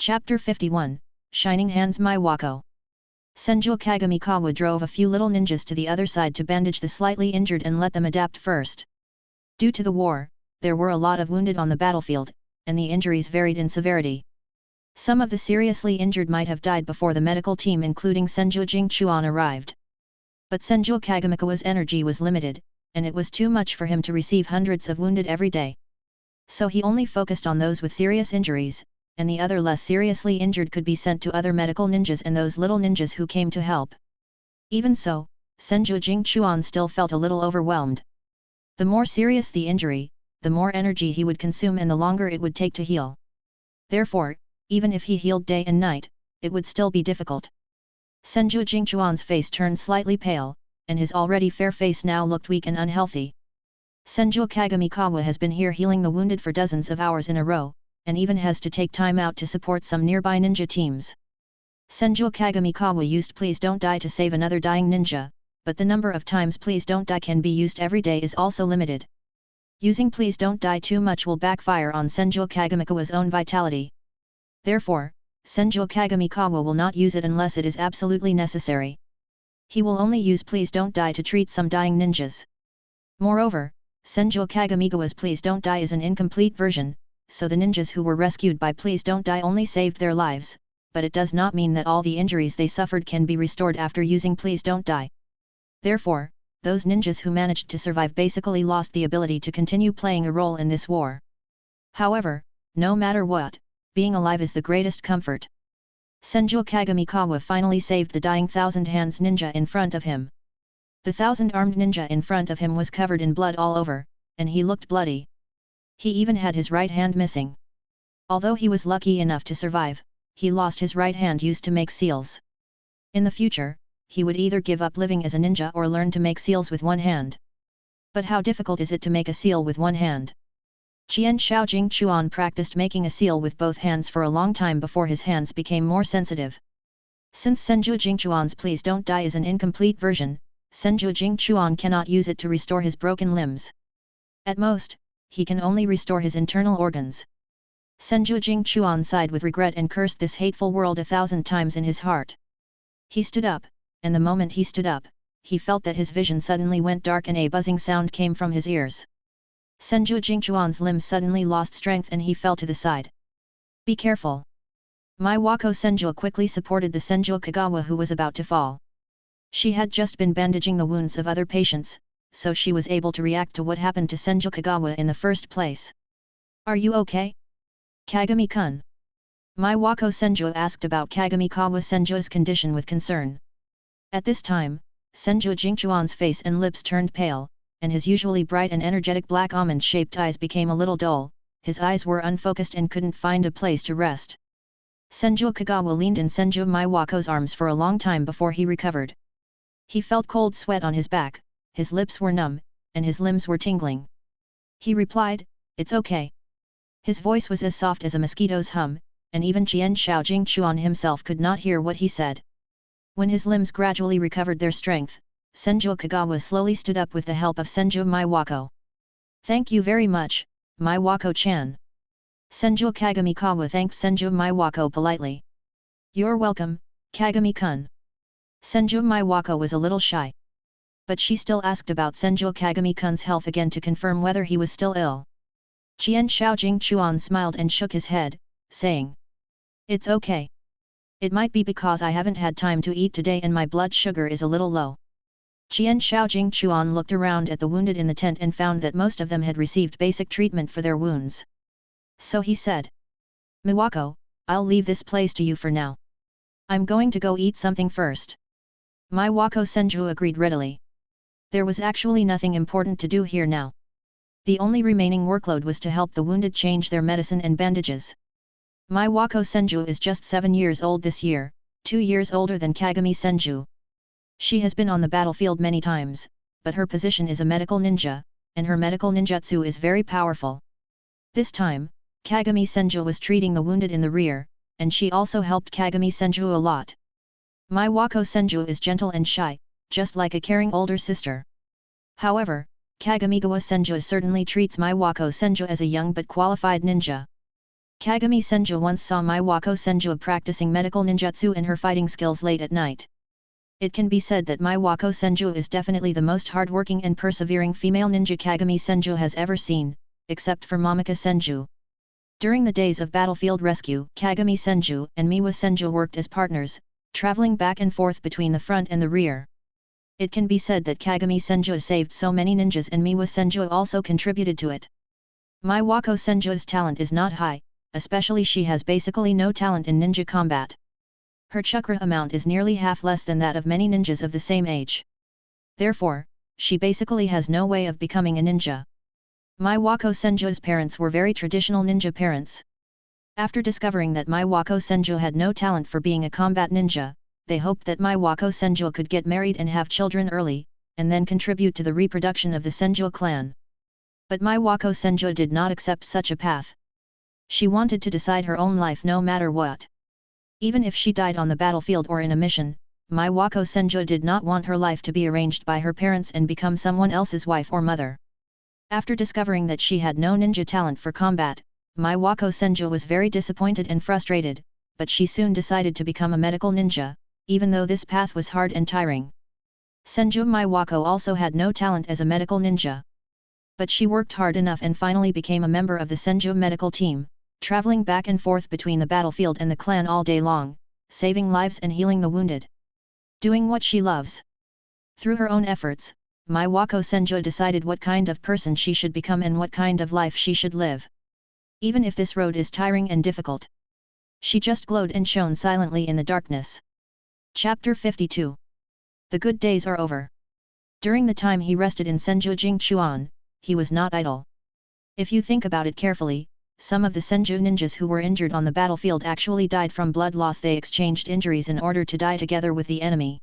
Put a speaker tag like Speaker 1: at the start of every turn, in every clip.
Speaker 1: Chapter 51, Shining Hands Maiwako. Senju Kagamikawa drove a few little ninjas to the other side to bandage the slightly injured and let them adapt first. Due to the war, there were a lot of wounded on the battlefield, and the injuries varied in severity. Some of the seriously injured might have died before the medical team including Senju Jingchuan arrived. But Senju Kagamikawa's energy was limited, and it was too much for him to receive hundreds of wounded every day. So he only focused on those with serious injuries, and the other less seriously injured could be sent to other medical ninjas and those little ninjas who came to help. Even so, Senju Jingchuan still felt a little overwhelmed. The more serious the injury, the more energy he would consume and the longer it would take to heal. Therefore, even if he healed day and night, it would still be difficult. Senju Jingchuan's face turned slightly pale, and his already fair face now looked weak and unhealthy. Senju Kagamikawa has been here healing the wounded for dozens of hours in a row, and even has to take time out to support some nearby ninja teams. Senju Kagamikawa used Please Don't Die to save another dying ninja, but the number of times Please Don't Die can be used every day is also limited. Using Please Don't Die too much will backfire on Senju Kagamikawa's own vitality. Therefore, Senju Kagamikawa will not use it unless it is absolutely necessary. He will only use Please Don't Die to treat some dying ninjas. Moreover, Senju Kagamikawa's Please Don't Die is an incomplete version, so the ninjas who were rescued by Please Don't Die only saved their lives, but it does not mean that all the injuries they suffered can be restored after using Please Don't Die. Therefore, those ninjas who managed to survive basically lost the ability to continue playing a role in this war. However, no matter what, being alive is the greatest comfort. Senju Kagamikawa finally saved the dying Thousand Hands ninja in front of him. The thousand-armed ninja in front of him was covered in blood all over, and he looked bloody. He even had his right hand missing. Although he was lucky enough to survive, he lost his right hand used to make seals. In the future, he would either give up living as a ninja or learn to make seals with one hand. But how difficult is it to make a seal with one hand? Qian Shao Jingchuan practiced making a seal with both hands for a long time before his hands became more sensitive. Since Senju Jingchuan's Please Don't Die is an incomplete version, Senju Jingchuan cannot use it to restore his broken limbs. At most, he can only restore his internal organs. Senju Jingchuan sighed with regret and cursed this hateful world 1,000 times in his heart. He stood up, and the moment he stood up, he felt that his vision suddenly went dark and a buzzing sound came from his ears. Senju Jingchuan's limbs suddenly lost strength and he fell to the side. Be careful! Maiwako Senju quickly supported the Senju Kagawa who was about to fall. She had just been bandaging the wounds of other patients, so she was able to react to what happened to Senju Kagawa in the first place. Are you okay? Kagami-kun. Maiwako Senju asked about Kagamikawa Senju's condition with concern. At this time, Senju Jingchuan's face and lips turned pale, and his usually bright and energetic black almond-shaped eyes became a little dull, his eyes were unfocused and couldn't find a place to rest. Senju Kagawa leaned in Senju Maiwako's arms for a long time before he recovered. He felt cold sweat on his back, his lips were numb, and his limbs were tingling. He replied, "It's okay." His voice was as soft as a mosquito's hum, and even Qian Shao Jingchuan himself could not hear what he said. When his limbs gradually recovered their strength, Senju Kagawa slowly stood up with the help of Senju Maiwako. "Thank you very much, Maiwako-chan." Senju Kagamikawa thanked Senju Maiwako politely. "You're welcome, Kagami-kun." Senju Maiwako was a little shy. But she still asked about Senju Kagami-kun's health again to confirm whether he was still ill. Qian Shao Jingchuan smiled and shook his head, saying, "It's okay. It might be because I haven't had time to eat today and my blood sugar is a little low." Qian Shao Jingchuan looked around at the wounded in the tent and found that most of them had received basic treatment for their wounds. So he said, "Maiwako, I'll leave this place to you for now. I'm going to go eat something first." Maiwako Senju agreed readily. There was actually nothing important to do here now. The only remaining workload was to help the wounded change their medicine and bandages. Maiwako Senju is just 7 years old this year, 2 years older than Kagami Senju. She has been on the battlefield many times, but her position is a medical ninja, and her medical ninjutsu is very powerful. This time, Kagami Senju was treating the wounded in the rear, and she also helped Kagami Senju a lot. Maiwako Senju is gentle and shy, just like a caring older sister. However, Kagamigawa Senju certainly treats Maiwako Senju as a young but qualified ninja. Kagami Senju once saw Maiwako Senju practicing medical ninjutsu and her fighting skills late at night. It can be said that Maiwako Senju is definitely the most hardworking and persevering female ninja Kagami Senju has ever seen, except for Momika Senju. During the days of battlefield rescue, Kagami Senju and Miwa Senju worked as partners, traveling back and forth between the front and the rear. It can be said that Kagami Senju saved so many ninjas and Miwa Senju also contributed to it. Maiwako Senju's talent is not high, especially she has basically no talent in ninja combat. Her chakra amount is nearly half less than that of many ninjas of the same age. Therefore, she basically has no way of becoming a ninja. Maiwako Senju's parents were very traditional ninja parents. After discovering that Maiwako Senju had no talent for being a combat ninja, they hoped that Maiwako Senju could get married and have children early, and then contribute to the reproduction of the Senju clan. But Maiwako Senju did not accept such a path. She wanted to decide her own life no matter what. Even if she died on the battlefield or in a mission, Maiwako Senju did not want her life to be arranged by her parents and become someone else's wife or mother. After discovering that she had no ninja talent for combat, Maiwako Senju was very disappointed and frustrated, but she soon decided to become a medical ninja, even though this path was hard and tiring. Senju Maiwako also had no talent as a medical ninja. But she worked hard enough and finally became a member of the Senju medical team, traveling back and forth between the battlefield and the clan all day long, saving lives and healing the wounded. Doing what she loves. Through her own efforts, Maiwako Senju decided what kind of person she should become and what kind of life she should live. Even if this road is tiring and difficult. She just glowed and shone silently in the darkness. Chapter 52. The good days are over. During the time he rested in Senju Jingchuan, he was not idle. If you think about it carefully, some of the Senju ninjas who were injured on the battlefield actually died from blood loss. They exchanged injuries in order to die together with the enemy.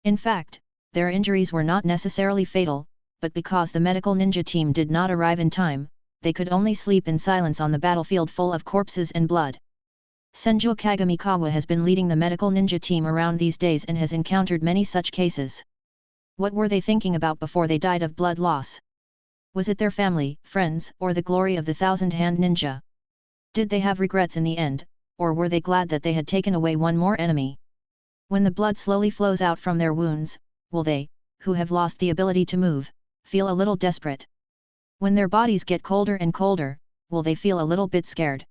Speaker 1: In fact, their injuries were not necessarily fatal, but because the medical ninja team did not arrive in time, they could only sleep in silence on the battlefield full of corpses and blood. Senju Kagamikawa has been leading the medical ninja team around these days and has encountered many such cases. What were they thinking about before they died of blood loss? Was it their family, friends, or the glory of the thousand-hand ninja? Did they have regrets in the end, or were they glad that they had taken away one more enemy? When the blood slowly flows out from their wounds, will they, who have lost the ability to move, feel a little desperate? When their bodies get colder and colder, will they feel a little bit scared?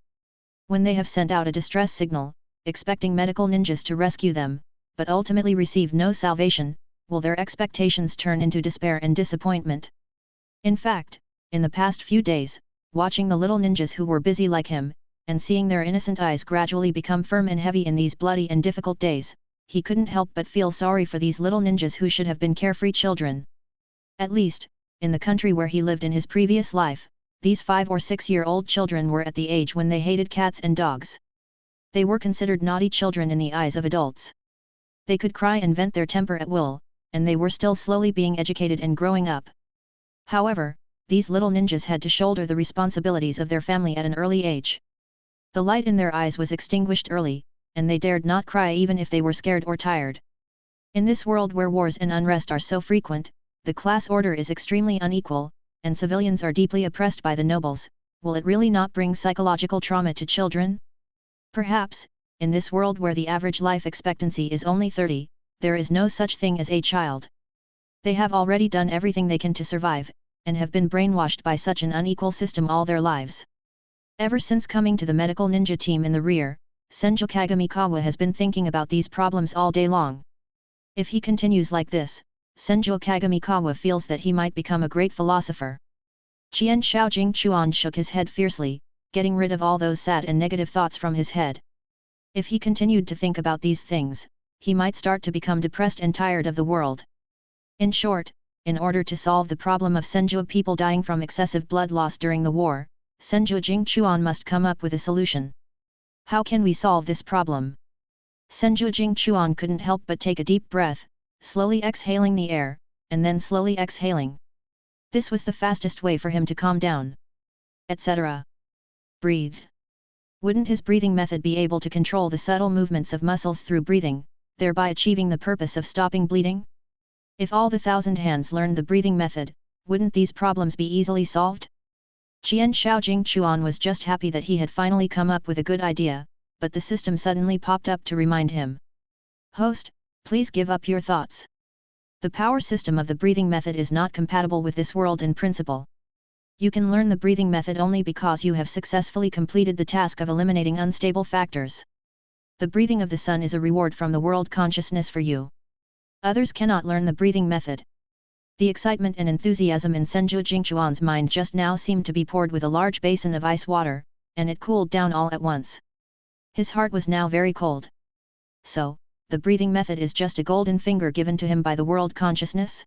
Speaker 1: When they have sent out a distress signal, expecting medical ninjas to rescue them, but ultimately receive no salvation, will their expectations turn into despair and disappointment? In fact, in the past few days, watching the little ninjas who were busy like him, and seeing their innocent eyes gradually become firm and heavy in these bloody and difficult days, he couldn't help but feel sorry for these little ninjas who should have been carefree children. At least, in the country where he lived in his previous life, these 5 or 6-year-old children were at the age when they hated cats and dogs. They were considered naughty children in the eyes of adults. They could cry and vent their temper at will, and they were still slowly being educated and growing up. However, these little ninjas had to shoulder the responsibilities of their family at an early age. The light in their eyes was extinguished early, and they dared not cry even if they were scared or tired. In this world where wars and unrest are so frequent, the class order is extremely unequal, and civilians are deeply oppressed by the nobles. Will it really not bring psychological trauma to children? Perhaps, in this world where the average life expectancy is only 30, there is no such thing as a child. They have already done everything they can to survive, and have been brainwashed by such an unequal system all their lives. Ever since coming to the medical ninja team in the rear, Senju Kagamikawa has been thinking about these problems all day long. If he continues like this, Senju Kagamikawa feels that he might become a great philosopher. Qian Shao Jingchuan shook his head fiercely, getting rid of all those sad and negative thoughts from his head. If he continued to think about these things, he might start to become depressed and tired of the world. In short, in order to solve the problem of Senju people dying from excessive blood loss during the war, Senju Jingchuan must come up with a solution. How can we solve this problem? Senju Jingchuan couldn't help but take a deep breath, slowly exhaling the air, and then slowly exhaling. This was the fastest way for him to calm down. Etc. Breathe. Wouldn't his breathing method be able to control the subtle movements of muscles through breathing, thereby achieving the purpose of stopping bleeding? If all the thousand hands learned the breathing method, wouldn't these problems be easily solved? Qian Shaojing Chuan was just happy that he had finally come up with a good idea, but the system suddenly popped up to remind him. Host, please give up your thoughts. The power system of the breathing method is not compatible with this world in principle. You can learn the breathing method only because you have successfully completed the task of eliminating unstable factors. The breathing of the sun is a reward from the world consciousness for you. Others cannot learn the breathing method. The excitement and enthusiasm in Senju Jingchuan's mind just now seemed to be poured with a large basin of ice water, and it cooled down all at once. His heart was now very cold. So, the breathing method is just a golden finger given to him by the world consciousness?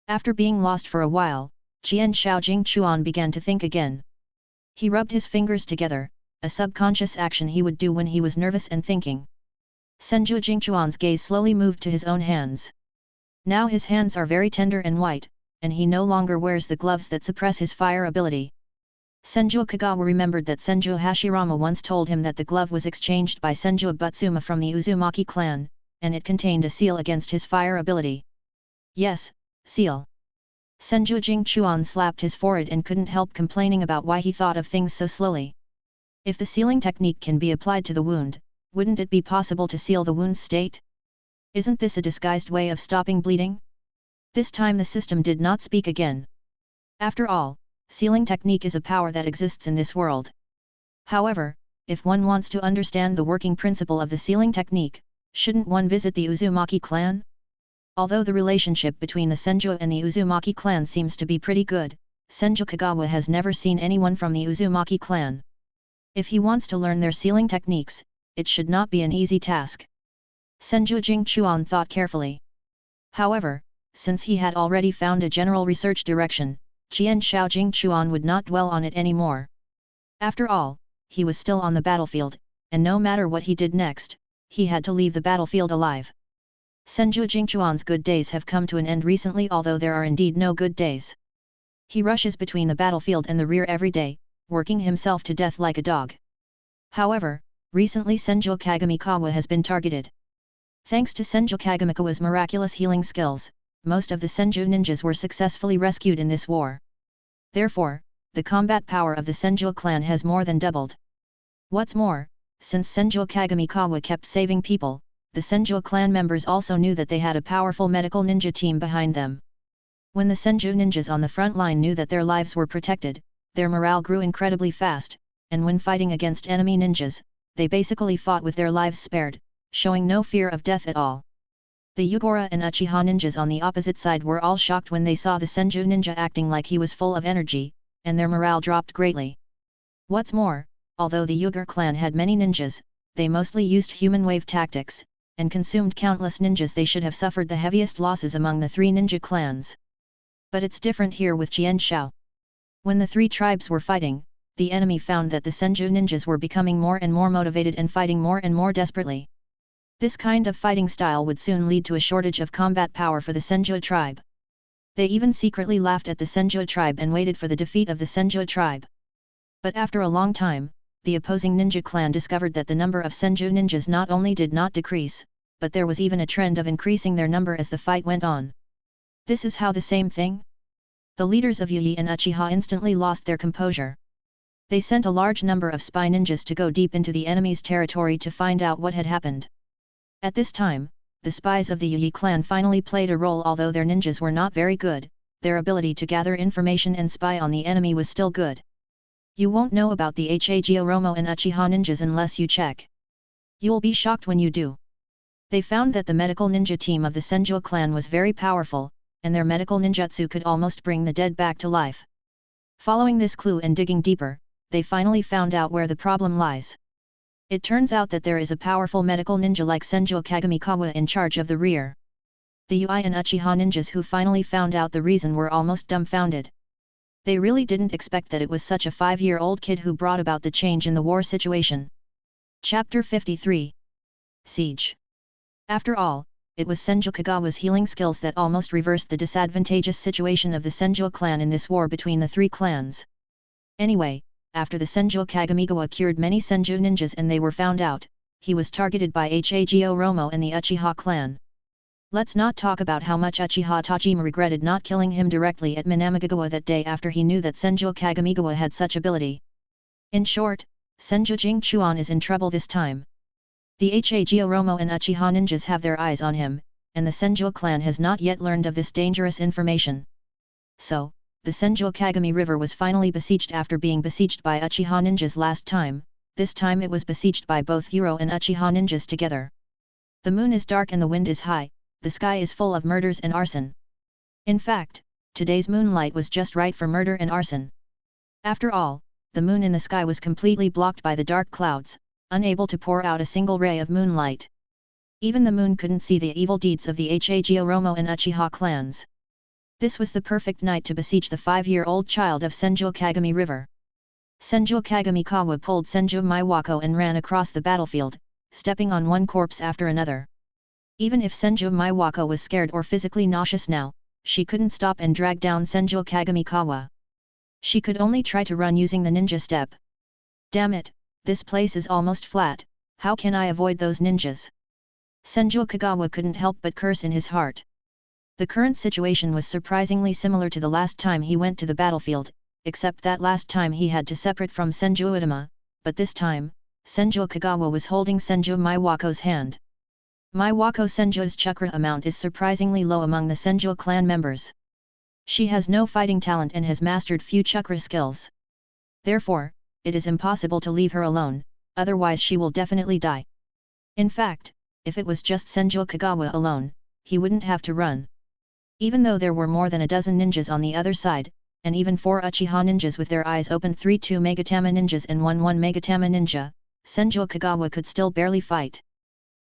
Speaker 1: After being lost for a while, Qian Shaojing Chuan began to think again. He rubbed his fingers together, a subconscious action he would do when he was nervous and thinking. Senju Jingchuan's gaze slowly moved to his own hands. Now his hands are very tender and white, and he no longer wears the gloves that suppress his fire ability. Senju Kagawa remembered that Senju Hashirama once told him that the glove was exchanged by Senju Butsuma from the Uzumaki clan, and it contained a seal against his fire ability. Yes, seal. Senju Jingchuan slapped his forehead and couldn't help complaining about why he thought of things so slowly. If the sealing technique can be applied to the wound, wouldn't it be possible to seal the wound's state? Isn't this a disguised way of stopping bleeding? This time the system did not speak again. After all, sealing technique is a power that exists in this world. However, if one wants to understand the working principle of the sealing technique, shouldn't one visit the Uzumaki clan? Although the relationship between the Senju and the Uzumaki clan seems to be pretty good, Senju Kagawa has never seen anyone from the Uzumaki clan. If he wants to learn their sealing techniques, it should not be an easy task. Senju Jingchuan thought carefully. However, since he had already found a general research direction, Qian Shaojing Chuan would not dwell on it anymore. After all, he was still on the battlefield, and no matter what he did next, he had to leave the battlefield alive. Senju Jingchuan's good days have come to an end recently, although there are indeed no good days. He rushes between the battlefield and the rear every day, working himself to death like a dog. However, recently Senju Kagamikawa has been targeted. Thanks to Senju Kagamikawa's miraculous healing skills, most of the Senju ninjas were successfully rescued in this war. Therefore, the combat power of the Senju clan has more than doubled. What's more, since Senju Kagamikawa kept saving people, the Senju clan members also knew that they had a powerful medical ninja team behind them. When the Senju ninjas on the front line knew that their lives were protected, their morale grew incredibly fast, and when fighting against enemy ninjas, they basically fought with their lives spared, showing no fear of death at all. The Yugora and Uchiha ninjas on the opposite side were all shocked when they saw the Senju ninja acting like he was full of energy, and their morale dropped greatly. What's more, although the Yugor clan had many ninjas, they mostly used human wave tactics, and consumed countless ninjas. They should have suffered the heaviest losses among the three ninja clans. But it's different here with Jian Shao. When the three tribes were fighting, the enemy found that the Senju ninjas were becoming more and more motivated and fighting more and more desperately. This kind of fighting style would soon lead to a shortage of combat power for the Senju tribe. They even secretly laughed at the Senju tribe and waited for the defeat of the Senju tribe. But after a long time, the opposing ninja clan discovered that the number of Senju ninjas not only did not decrease, but there was even a trend of increasing their number as the fight went on. This is how the same thing? The leaders of Yuyi and Uchiha instantly lost their composure. They sent a large number of spy ninjas to go deep into the enemy's territory to find out what had happened. At this time, the spies of the Yuyi clan finally played a role. Although their ninjas were not very good, their ability to gather information and spy on the enemy was still good. You won't know about the Hagoromo and Uchiha ninjas unless you check. You'll be shocked when you do. They found that the medical ninja team of the Senju clan was very powerful, and their medical ninjutsu could almost bring the dead back to life. Following this clue and digging deeper, they finally found out where the problem lies. It turns out that there is a powerful medical ninja like Senju Kagamikawa in charge of the rear. The Yui and Uchiha ninjas who finally found out the reason were almost dumbfounded. They really didn't expect that it was such a 5-year-old kid who brought about the change in the war situation. Chapter 53. Siege. After all, it was Senju Kagawa's healing skills that almost reversed the disadvantageous situation of the Senju clan in this war between the three clans. Anyway, after the Senju Kagamikawa cured many Senju ninjas and they were found out, he was targeted by Hagoromo and the Uchiha clan. Let's not talk about how much Uchiha Tajima regretted not killing him directly at Minamigawa that day after he knew that Senju Kagamigawa had such ability. In short, Senju Jingchuan is in trouble this time. The Hagoromo and Uchiha ninjas have their eyes on him, and the Senju clan has not yet learned of this dangerous information. So, the Senju Kagami River was finally besieged after being besieged by Uchiha ninjas last time. This time it was besieged by both Hero and Uchiha ninjas together. The moon is dark and the wind is high, the sky is full of murders and arson. In fact, today's moonlight was just right for murder and arson. After all, the moon in the sky was completely blocked by the dark clouds, unable to pour out a single ray of moonlight. Even the moon couldn't see the evil deeds of the Hagoromo and Uchiha clans. This was the perfect night to besiege the 5-year-old child of Senju Kagami River. Senju Kagamikawa pulled Senju Maiwako and ran across the battlefield, stepping on one corpse after another. Even if Senju Maiwako was scared or physically nauseous now, she couldn't stop and drag down Senju Kagamikawa. She could only try to run using the ninja step. Damn it, this place is almost flat, how can I avoid those ninjas? Senju Kagawa couldn't help but curse in his heart. The current situation was surprisingly similar to the last time he went to the battlefield, except that last time he had to separate from Senju Itama, but this time, Senju Kagawa was holding Senju Maiwako's hand. Maiwako Senju's chakra amount is surprisingly low among the Senju clan members. She has no fighting talent and has mastered few chakra skills. Therefore, it is impossible to leave her alone, otherwise she will definitely die. In fact, if it was just Senju Kagawa alone, he wouldn't have to run. Even though there were more than a dozen ninjas on the other side, and even 4 Uchiha ninjas with their eyes open, 3 2 Megatama ninjas and 1 1 Megatama ninja, Senju Kagawa could still barely fight.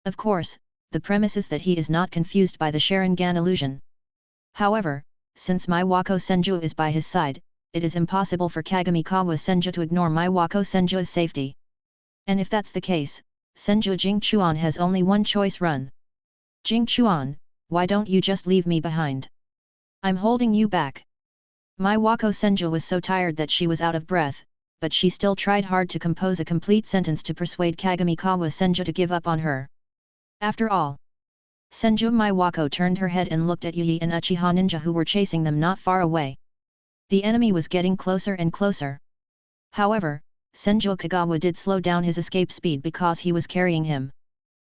Speaker 1: Of course, the premise is that he is not confused by the Sharingan illusion. However, since Maiwako Senju is by his side, it is impossible for Kagamikawa Senju to ignore Maiwako Senju's safety. And if that's the case, Senju Jingchuan has only one choice: run. Jingchuan, why don't you just leave me behind? I'm holding you back. Maiwako Senju was so tired that she was out of breath, but she still tried hard to compose a complete sentence to persuade Kagamikawa Senju to give up on her. After all, Senju Maiwako turned her head and looked at Yui and Uchiha ninja who were chasing them not far away. The enemy was getting closer and closer. However, Senju Kagawa did slow down his escape speed because he was carrying him.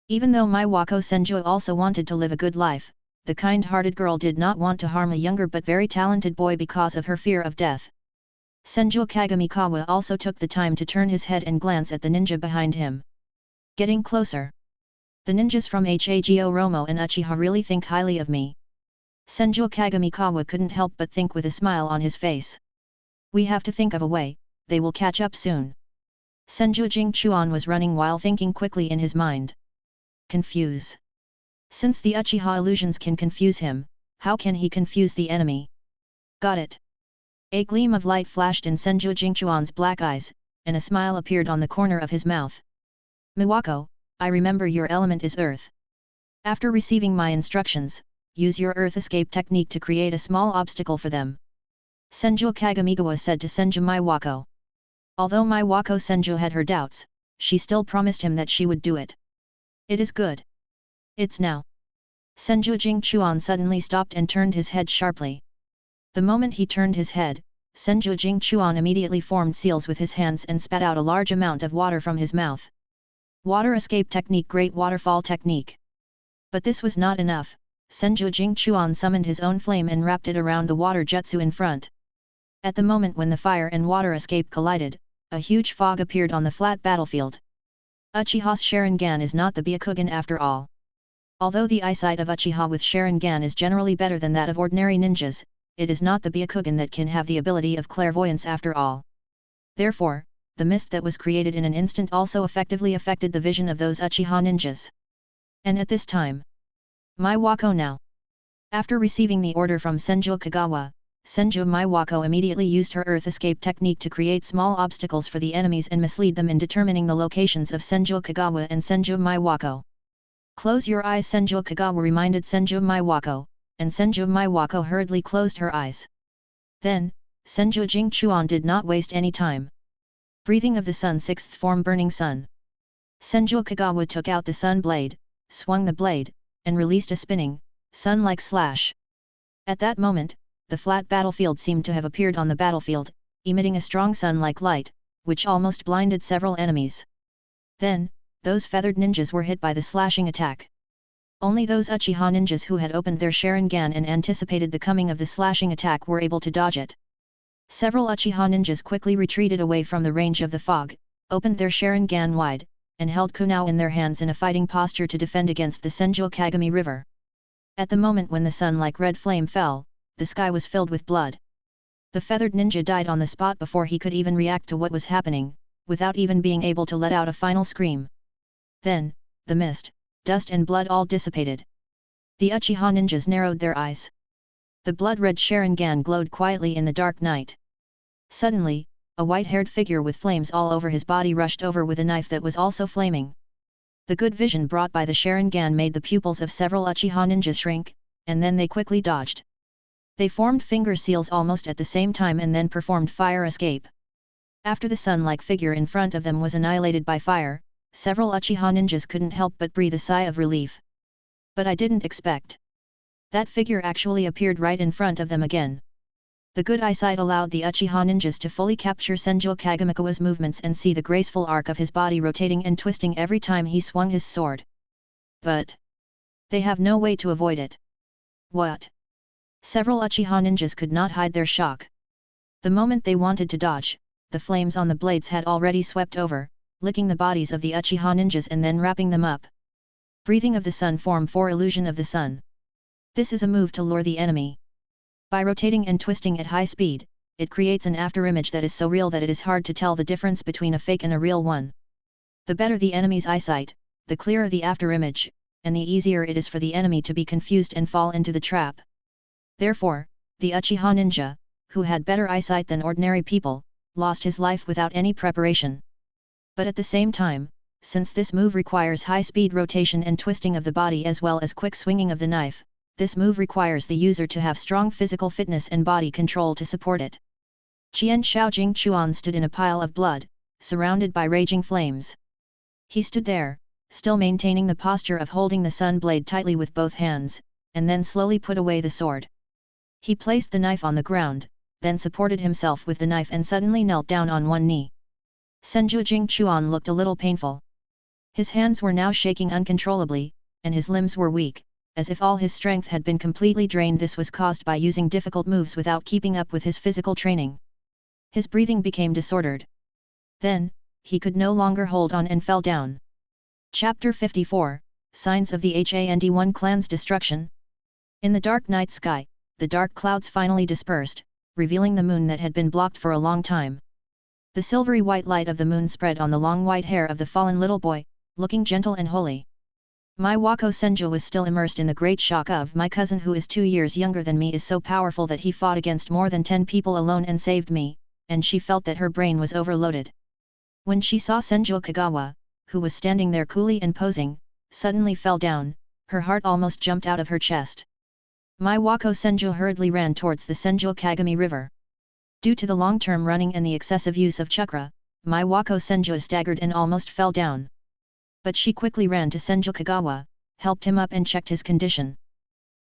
Speaker 1: Even though Maiwako Senju also wanted to live a good life, the kind-hearted girl did not want to harm a younger but very talented boy because of her fear of death. Senju Kagamikawa also took the time to turn his head and glance at the ninja behind him. Getting closer. The ninjas from Hagoromo and Uchiha really think highly of me. Senju Kagamikawa couldn't help but think with a smile on his face. We have to think of a way, they will catch up soon. Senju Jingchuan was running while thinking quickly in his mind. Confuse. Since the Uchiha illusions can confuse him, how can he confuse the enemy? Got it. A gleam of light flashed in Senju Jingchuan's black eyes, and a smile appeared on the corner of his mouth. Miwako, I remember your element is earth. After receiving my instructions, use your earth escape technique to create a small obstacle for them. Senju Kagamigawa said to Senju Maiwako. Although Maiwako Senju had her doubts, she still promised him that she would do it. It is good. It's now. Senju Jingchuan suddenly stopped and turned his head sharply. The moment he turned his head, Senju Jingchuan immediately formed seals with his hands and spat out a large amount of water from his mouth. Water escape technique, great waterfall technique. But this was not enough. Senju Jingchuan summoned his own flame and wrapped it around the water jutsu in front. At the moment when the fire and water escape collided, a huge fog appeared on the flat battlefield. Uchiha's Sharingan is not the Byakugan after all. Although the eyesight of Uchiha with Sharingan is generally better than that of ordinary ninjas, it is not the Byakugan that can have the ability of clairvoyance after all. Therefore, the mist that was created in an instant also effectively affected the vision of those Uchiha ninjas. And at this time, Maiwako now. After receiving the order from Senju Kagawa, Senju Maiwako immediately used her earth escape technique to create small obstacles for the enemies and mislead them in determining the locations of Senju Kagawa and Senju Maiwako. Close your eyes, Senju Kagawa reminded Senju Maiwako, and Senju Maiwako hurriedly closed her eyes. Then, Senju Jingchuan did not waste any time. Breathing of the sun, sixth form burning sun. Senju Kagawa took out the sun blade, swung the blade, and released a spinning, sun-like slash. At that moment, the flat battlefield seemed to have appeared on the battlefield, emitting a strong sun-like light, which almost blinded several enemies. Then, those feathered ninjas were hit by the slashing attack. Only those Uchiha ninjas who had opened their Sharingan and anticipated the coming of the slashing attack were able to dodge it. Several Uchiha ninjas quickly retreated away from the range of the fog, opened their Sharingan wide, and held kunao in their hands in a fighting posture to defend against the Senju Kagami River. At the moment when the sun-like red flame fell, the sky was filled with blood. The feathered ninja died on the spot before he could even react to what was happening, without even being able to let out a final scream. Then, the mist, dust and blood all dissipated. The Uchiha ninjas narrowed their eyes. The blood-red Sharingan glowed quietly in the dark night. Suddenly, a white-haired figure with flames all over his body rushed over with a knife that was also flaming. The good vision brought by the Sharingan made the pupils of several Uchiha ninjas shrink, and then they quickly dodged. They formed finger seals almost at the same time and then performed fire escape. After the sun-like figure in front of them was annihilated by fire, several Uchiha ninjas couldn't help but breathe a sigh of relief. But I didn't expect. That figure actually appeared right in front of them again. The good eyesight allowed the Uchiha ninjas to fully capture Senju Kagamikawa's movements and see the graceful arc of his body rotating and twisting every time he swung his sword. But they have no way to avoid it. What? Several Uchiha ninjas could not hide their shock. The moment they wanted to dodge, the flames on the blades had already swept over, licking the bodies of the Uchiha ninjas and then wrapping them up. Breathing of the sun form 4 illusion of the sun. This is a move to lure the enemy. By rotating and twisting at high speed, it creates an afterimage that is so real that it is hard to tell the difference between a fake and a real one. The better the enemy's eyesight, the clearer the afterimage, and the easier it is for the enemy to be confused and fall into the trap. Therefore, the Uchiha ninja, who had better eyesight than ordinary people, lost his life without any preparation. But at the same time, since this move requires high-speed rotation and twisting of the body as well as quick swinging of the knife, this move requires the user to have strong physical fitness and body control to support it. Qian Shaojing Chuan stood in a pile of blood, surrounded by raging flames. He stood there, still maintaining the posture of holding the sun blade tightly with both hands, and then slowly put away the sword. He placed the knife on the ground, then supported himself with the knife and suddenly knelt down on one knee. Senju Jingchuan looked a little painful. His hands were now shaking uncontrollably, and his limbs were weak, as if all his strength had been completely drained. This was caused by using difficult moves without keeping up with his physical training. His breathing became disordered. Then, he could no longer hold on and fell down. Chapter 54, Signs of the Hand1 Clan's Destruction. In the dark night sky, the dark clouds finally dispersed, revealing the moon that had been blocked for a long time. The silvery white light of the moon spread on the long white hair of the fallen little boy, looking gentle and holy. My Wako Senju was still immersed in the great shock of my cousin who is 2 years younger than me is so powerful that he fought against more than 10 people alone and saved me, and she felt that her brain was overloaded. When she saw Senju Kagawa, who was standing there coolly and posing, suddenly fell down, her heart almost jumped out of her chest. My Wako Senju hurriedly ran towards the Senju Kagami River. Due to the long-term running and the excessive use of chakra, my Wako Senju staggered and almost fell down. But she quickly ran to Senju Kagawa, helped him up and checked his condition.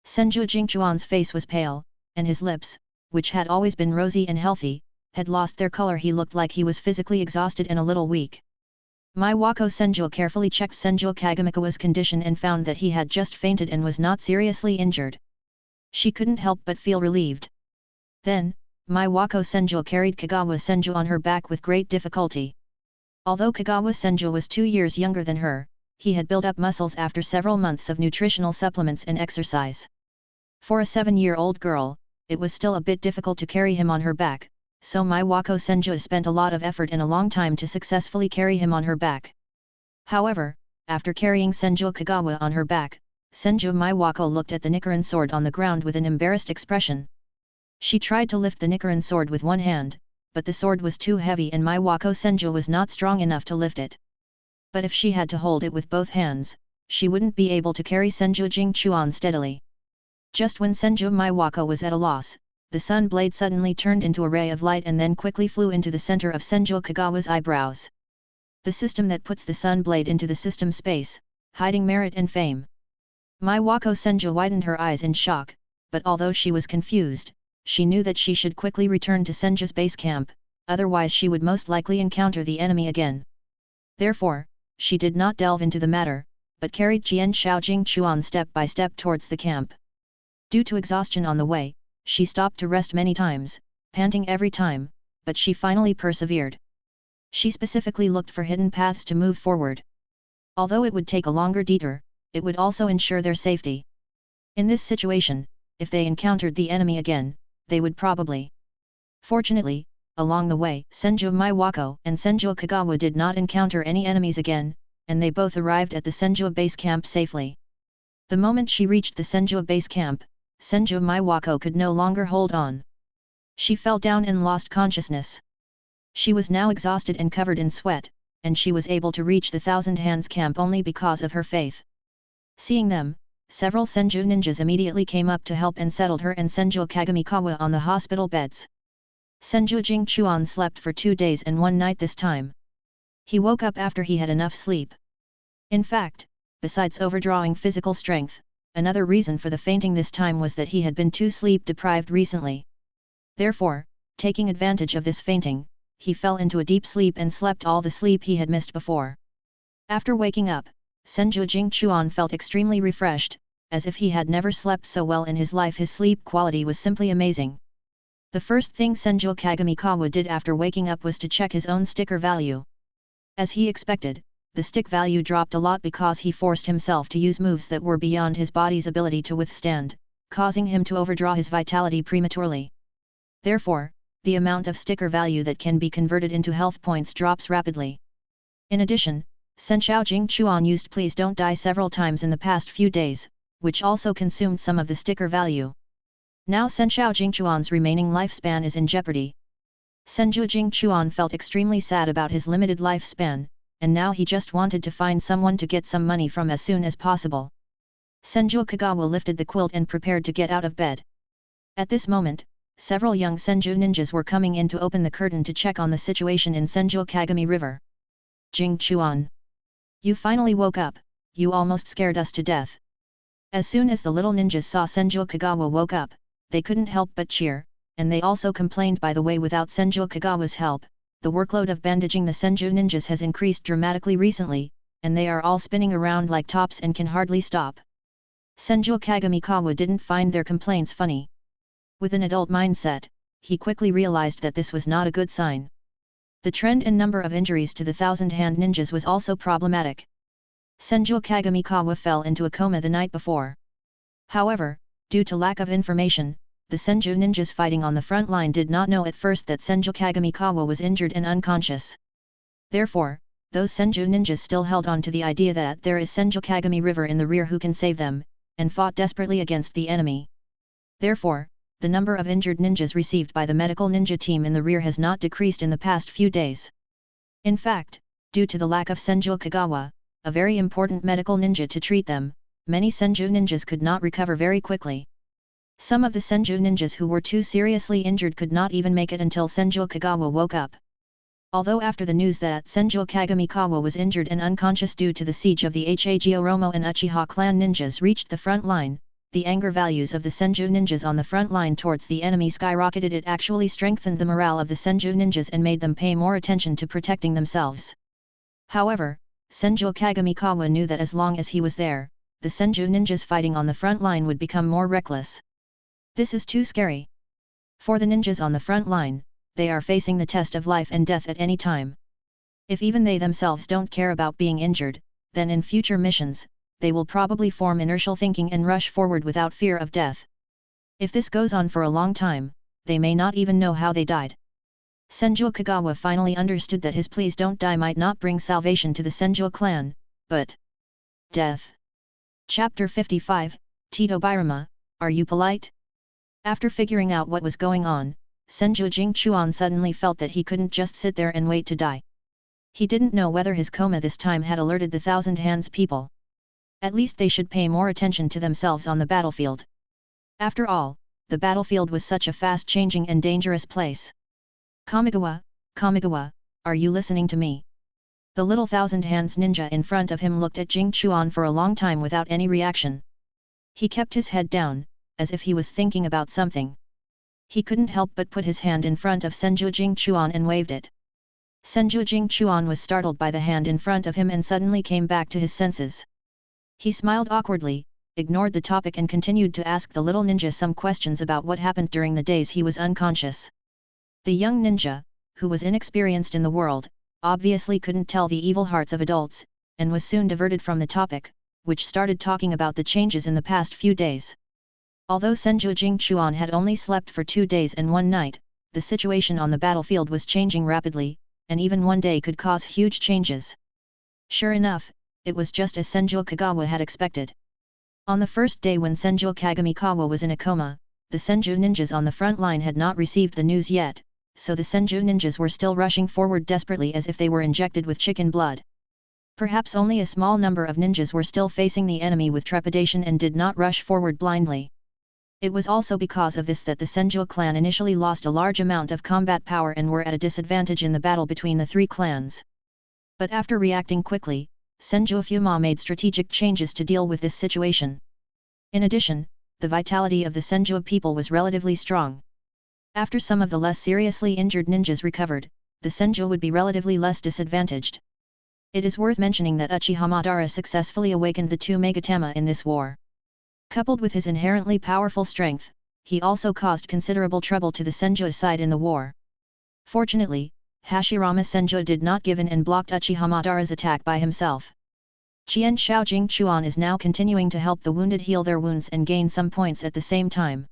Speaker 1: Senju Jingchuan's face was pale, and his lips, which had always been rosy and healthy, had lost their color. He looked like he was physically exhausted and a little weak. My Wako Senju carefully checked Senju Kagamikawa's condition and found that he had just fainted and was not seriously injured. She couldn't help but feel relieved. Then, my Wako Senju carried Kagawa Senju on her back with great difficulty. Although Kagawa Senju was 2 years younger than her, he had built up muscles after several months of nutritional supplements and exercise. For a 7-year-old girl, it was still a bit difficult to carry him on her back, so my Wako Senju spent a lot of effort and a long time to successfully carry him on her back. However, after carrying Senju Kagawa on her back, Senju my Wako looked at the Nichiren sword on the ground with an embarrassed expression. She tried to lift the Nichiren sword with one hand, but the sword was too heavy and my Wako Senju was not strong enough to lift it. But if she had to hold it with both hands, she wouldn't be able to carry Senju Jingchuan steadily. Just when Senju my Wako was at a loss, the sun blade suddenly turned into a ray of light and then quickly flew into the center of Senju Kagawa's eyebrows. The system that puts the sun blade into the system space, hiding merit and fame. My Wako Senju widened her eyes in shock, but although she was confused, she knew that she should quickly return to Senju's base camp, otherwise she would most likely encounter the enemy again. Therefore, she did not delve into the matter, but carried Jian Shaojing Chuan step by step towards the camp. Due to exhaustion on the way, she stopped to rest many times, panting every time, but she finally persevered. She specifically looked for hidden paths to move forward. Although it would take a longer detour, it would also ensure their safety. In this situation, if they encountered the enemy again, they would probably. Fortunately, along the way, Senju Maiwako and Senju Kagawa did not encounter any enemies again, and they both arrived at the Senju base camp safely. The moment she reached the Senju base camp, Senju Maiwako could no longer hold on. She fell down and lost consciousness. She was now exhausted and covered in sweat, and she was able to reach the Thousand Hands camp only because of her faith. Seeing them, several Senju ninjas immediately came up to help and settled her and Senju Kagamikawa on the hospital beds. Senju Jingchuan slept for 2 days and 1 night this time. He woke up after he had enough sleep. In fact, besides overdrawing physical strength, another reason for the fainting this time was that he had been too sleep-deprived recently. Therefore, taking advantage of this fainting, he fell into a deep sleep and slept all the sleep he had missed before. After waking up, Senju Jingchuan felt extremely refreshed, as if he had never slept so well in his life. His sleep quality was simply amazing. The first thing Senju Kagamikawa did after waking up was to check his own sticker value. As he expected, the stick value dropped a lot because he forced himself to use moves that were beyond his body's ability to withstand, causing him to overdraw his vitality prematurely. Therefore, the amount of sticker value that can be converted into health points drops rapidly. In addition, Senshao Jingchuan used Please Don't Die several times in the past few days, which also consumed some of the sticker value. Now Senshao Jingchuan's remaining lifespan is in jeopardy. Senju Jingchuan felt extremely sad about his limited lifespan, and now he just wanted to find someone to get some money from as soon as possible. Senju Kagawa lifted the quilt and prepared to get out of bed. At this moment, several young Senju ninjas were coming in to open the curtain to check on the situation in Senju Kagami River. Jingchuan, you finally woke up, you almost scared us to death. As soon as the little ninjas saw Senju Kagawa woke up, they couldn't help but cheer, and they also complained. By the way, without Senju Kagawa's help, the workload of bandaging the Senju ninjas has increased dramatically recently, and they are all spinning around like tops and can hardly stop. Senju Kagamikawa didn't find their complaints funny. With an adult mindset, he quickly realized that this was not a good sign. The trend and number of injuries to the thousand-hand ninjas was also problematic. Senju Kagamikawa fell into a coma the night before. However, due to lack of information, the Senju ninjas fighting on the front line did not know at first that Senju Kagamikawa was injured and unconscious. Therefore, those Senju ninjas still held on to the idea that there is Senju Kagami River in the rear who can save them, and fought desperately against the enemy. Therefore, the number of injured ninjas received by the medical ninja team in the rear has not decreased in the past few days. In fact, due to the lack of Senju Kagawa, a very important medical ninja to treat them, many Senju ninjas could not recover very quickly. Some of the Senju ninjas who were too seriously injured could not even make it until Senju Kagawa woke up. Although after the news that Senju Kagamikawa was injured and unconscious due to the siege of the Hagoromo and Uchiha clan ninjas reached the front line, the anger values of the Senju ninjas on the front line towards the enemy skyrocketed. It actually strengthened the morale of the Senju ninjas and made them pay more attention to protecting themselves. However, Senju Kagamikawa knew that as long as he was there, the Senju ninjas fighting on the front line would become more reckless. This is too scary. For the ninjas on the front line, they are facing the test of life and death at any time. If even they themselves don't care about being injured, then in future missions, they will probably form inertial thinking and rush forward without fear of death. If this goes on for a long time, they may not even know how they died. Senju Kagawa finally understood that his Please Don't Die might not bring salvation to the Senju clan, but death. Chapter 55, Tito Birama, Are You Polite? After figuring out what was going on, Senju Jingchuan suddenly felt that he couldn't just sit there and wait to die. He didn't know whether his coma this time had alerted the Thousand Hands people. At least they should pay more attention to themselves on the battlefield. After all, the battlefield was such a fast-changing and dangerous place. Kamigawa, Kamigawa, are you listening to me? The little Thousand Hands ninja in front of him looked at Jingchuan for a long time without any reaction. He kept his head down, as if he was thinking about something. He couldn't help but put his hand in front of Senju Jingchuan and waved it. Senju Jingchuan was startled by the hand in front of him and suddenly came back to his senses. He smiled awkwardly, ignored the topic and continued to ask the little ninja some questions about what happened during the days he was unconscious. The young ninja, who was inexperienced in the world, obviously couldn't tell the evil hearts of adults, and was soon diverted from the topic, which started talking about the changes in the past few days. Although Senju Jingchuan had only slept for 2 days and 1 night, the situation on the battlefield was changing rapidly, and even 1 day could cause huge changes. Sure enough, it was just as Senju Kagawa had expected. On the first day when Senju Kagamikawa was in a coma, the Senju ninjas on the front line had not received the news yet, so the Senju ninjas were still rushing forward desperately as if they were injected with chicken blood. Perhaps only a small number of ninjas were still facing the enemy with trepidation and did not rush forward blindly. It was also because of this that the Senju clan initially lost a large amount of combat power and were at a disadvantage in the battle between the 3 clans. But after reacting quickly, Senju Fuma made strategic changes to deal with this situation. In addition, the vitality of the Senju people was relatively strong. After some of the less seriously injured ninjas recovered, the Senju would be relatively less disadvantaged. It is worth mentioning that Uchiha Madara successfully awakened the 2 Megatama in this war. Coupled with his inherently powerful strength, he also caused considerable trouble to the Senju side in the war. Fortunately, Hashirama Senju did not give in and blocked Uchiha Madara's attack by himself. Qian Shao Jingchuan is now continuing to help the wounded heal their wounds and gain some points at the same time.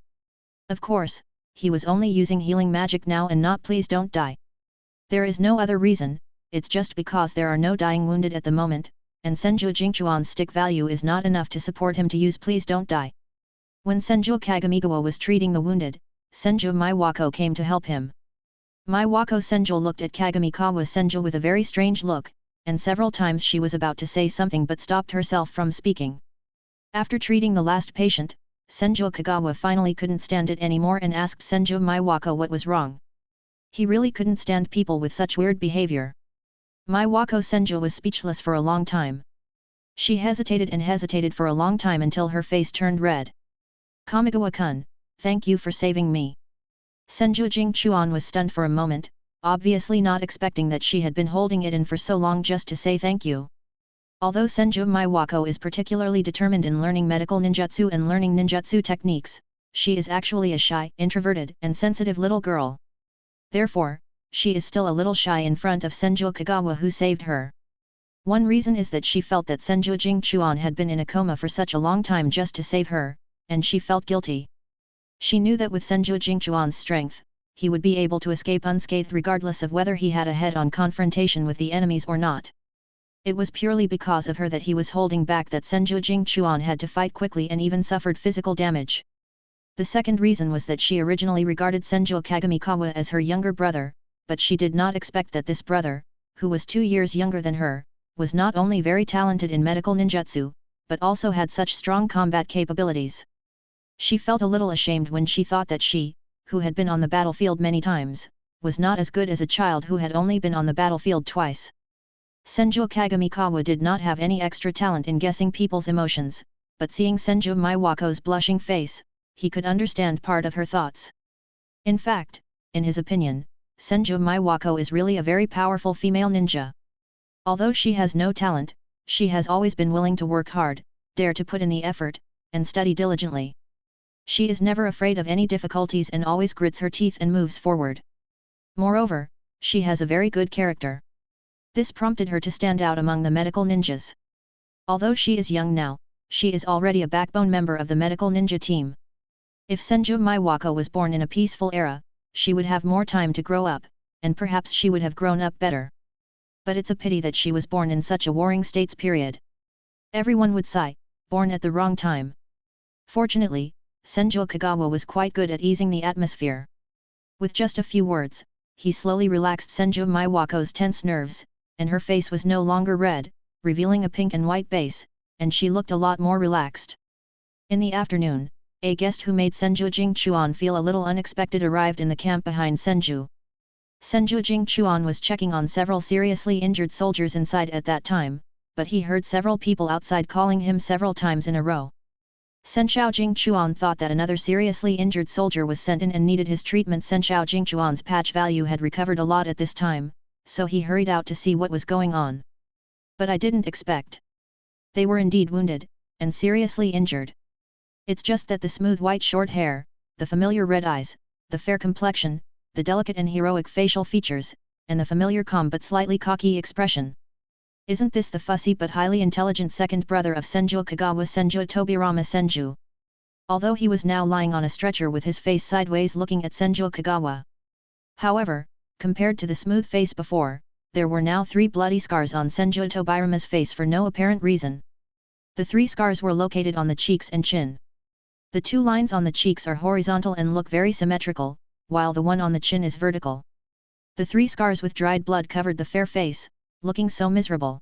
Speaker 1: Of course, he was only using healing magic now and not please don't die. There is no other reason, it's just because there are no dying wounded at the moment, and Senju Jingchuan's stick value is not enough to support him to use please don't die. When Senju Kagamigawa was treating the wounded, Senju Maiwako came to help him. Maiwako Senju looked at Kagamikawa Senju with a very strange look, and several times she was about to say something but stopped herself from speaking. After treating the last patient, Senju Kagawa finally couldn't stand it anymore and asked Senju Maiwako what was wrong. He really couldn't stand people with such weird behavior. Maiwako Senju was speechless for a long time. She hesitated and hesitated for a long time until her face turned red. Kamigawa-kun, thank you for saving me. Senju Jingchuan was stunned for a moment, obviously not expecting that she had been holding it in for so long just to say thank you. Although Senju Maiwako is particularly determined in learning medical ninjutsu and learning ninjutsu techniques, she is actually a shy, introverted, and sensitive little girl. Therefore, she is still a little shy in front of Senju Kagawa who saved her. One reason is that she felt that Senju Jingchuan had been in a coma for such a long time just to save her, and she felt guilty. She knew that with Senju Jingchuan's strength, he would be able to escape unscathed regardless of whether he had a head-on confrontation with the enemies or not. It was purely because of her that he was holding back that Senju Jingchuan had to fight quickly and even suffered physical damage. The second reason was that she originally regarded Senju Kagamikawa as her younger brother, but she did not expect that this brother, who was 2 years younger than her, was not only very talented in medical ninjutsu, but also had such strong combat capabilities. She felt a little ashamed when she thought that she, who had been on the battlefield many times, was not as good as a child who had only been on the battlefield twice. Senju Kagamikawa did not have any extra talent in guessing people's emotions, but seeing Senju Maiwako's blushing face, he could understand part of her thoughts. In fact, in his opinion, Senju Maiwako is really a very powerful female ninja. Although she has no talent, she has always been willing to work hard, dare to put in the effort, and study diligently. She is never afraid of any difficulties and always grits her teeth and moves forward. Moreover, she has a very good character. This prompted her to stand out among the medical ninjas. Although she is young now, she is already a backbone member of the medical ninja team. If Senju Maiwako was born in a peaceful era, she would have more time to grow up, and perhaps she would have grown up better. But it's a pity that she was born in such a warring states period. Everyone would sigh, born at the wrong time. Fortunately, Senju Kagawa was quite good at easing the atmosphere. With just a few words, he slowly relaxed Senju Maiwako's tense nerves, and her face was no longer red, revealing a pink and white base, and she looked a lot more relaxed. In the afternoon, a guest who made Senju Jingchuan feel a little unexpected arrived in the camp behind Senju. Senju Jingchuan was checking on several seriously injured soldiers inside at that time, but he heard several people outside calling him several times in a row. Senshao Jingchuan thought that another seriously injured soldier was sent in and needed his treatment. Senshao Jingchuan's patch value had recovered a lot at this time, so he hurried out to see what was going on. But I didn't expect. They were indeed wounded, and seriously injured. It's just that the smooth white short hair, the familiar red eyes, the fair complexion, the delicate and heroic facial features, and the familiar calm but slightly cocky expression. Isn't this the fussy but highly intelligent second brother of Senju Kagawa, Senju Tobirama Senju? Although he was now lying on a stretcher with his face sideways looking at Senju Kagawa. However, compared to the smooth face before, there were now 3 bloody scars on Senju Tobirama's face for no apparent reason. The 3 scars were located on the cheeks and chin. The 2 lines on the cheeks are horizontal and look very symmetrical, while the one on the chin is vertical. The 3 scars with dried blood covered the fair face, looking so miserable.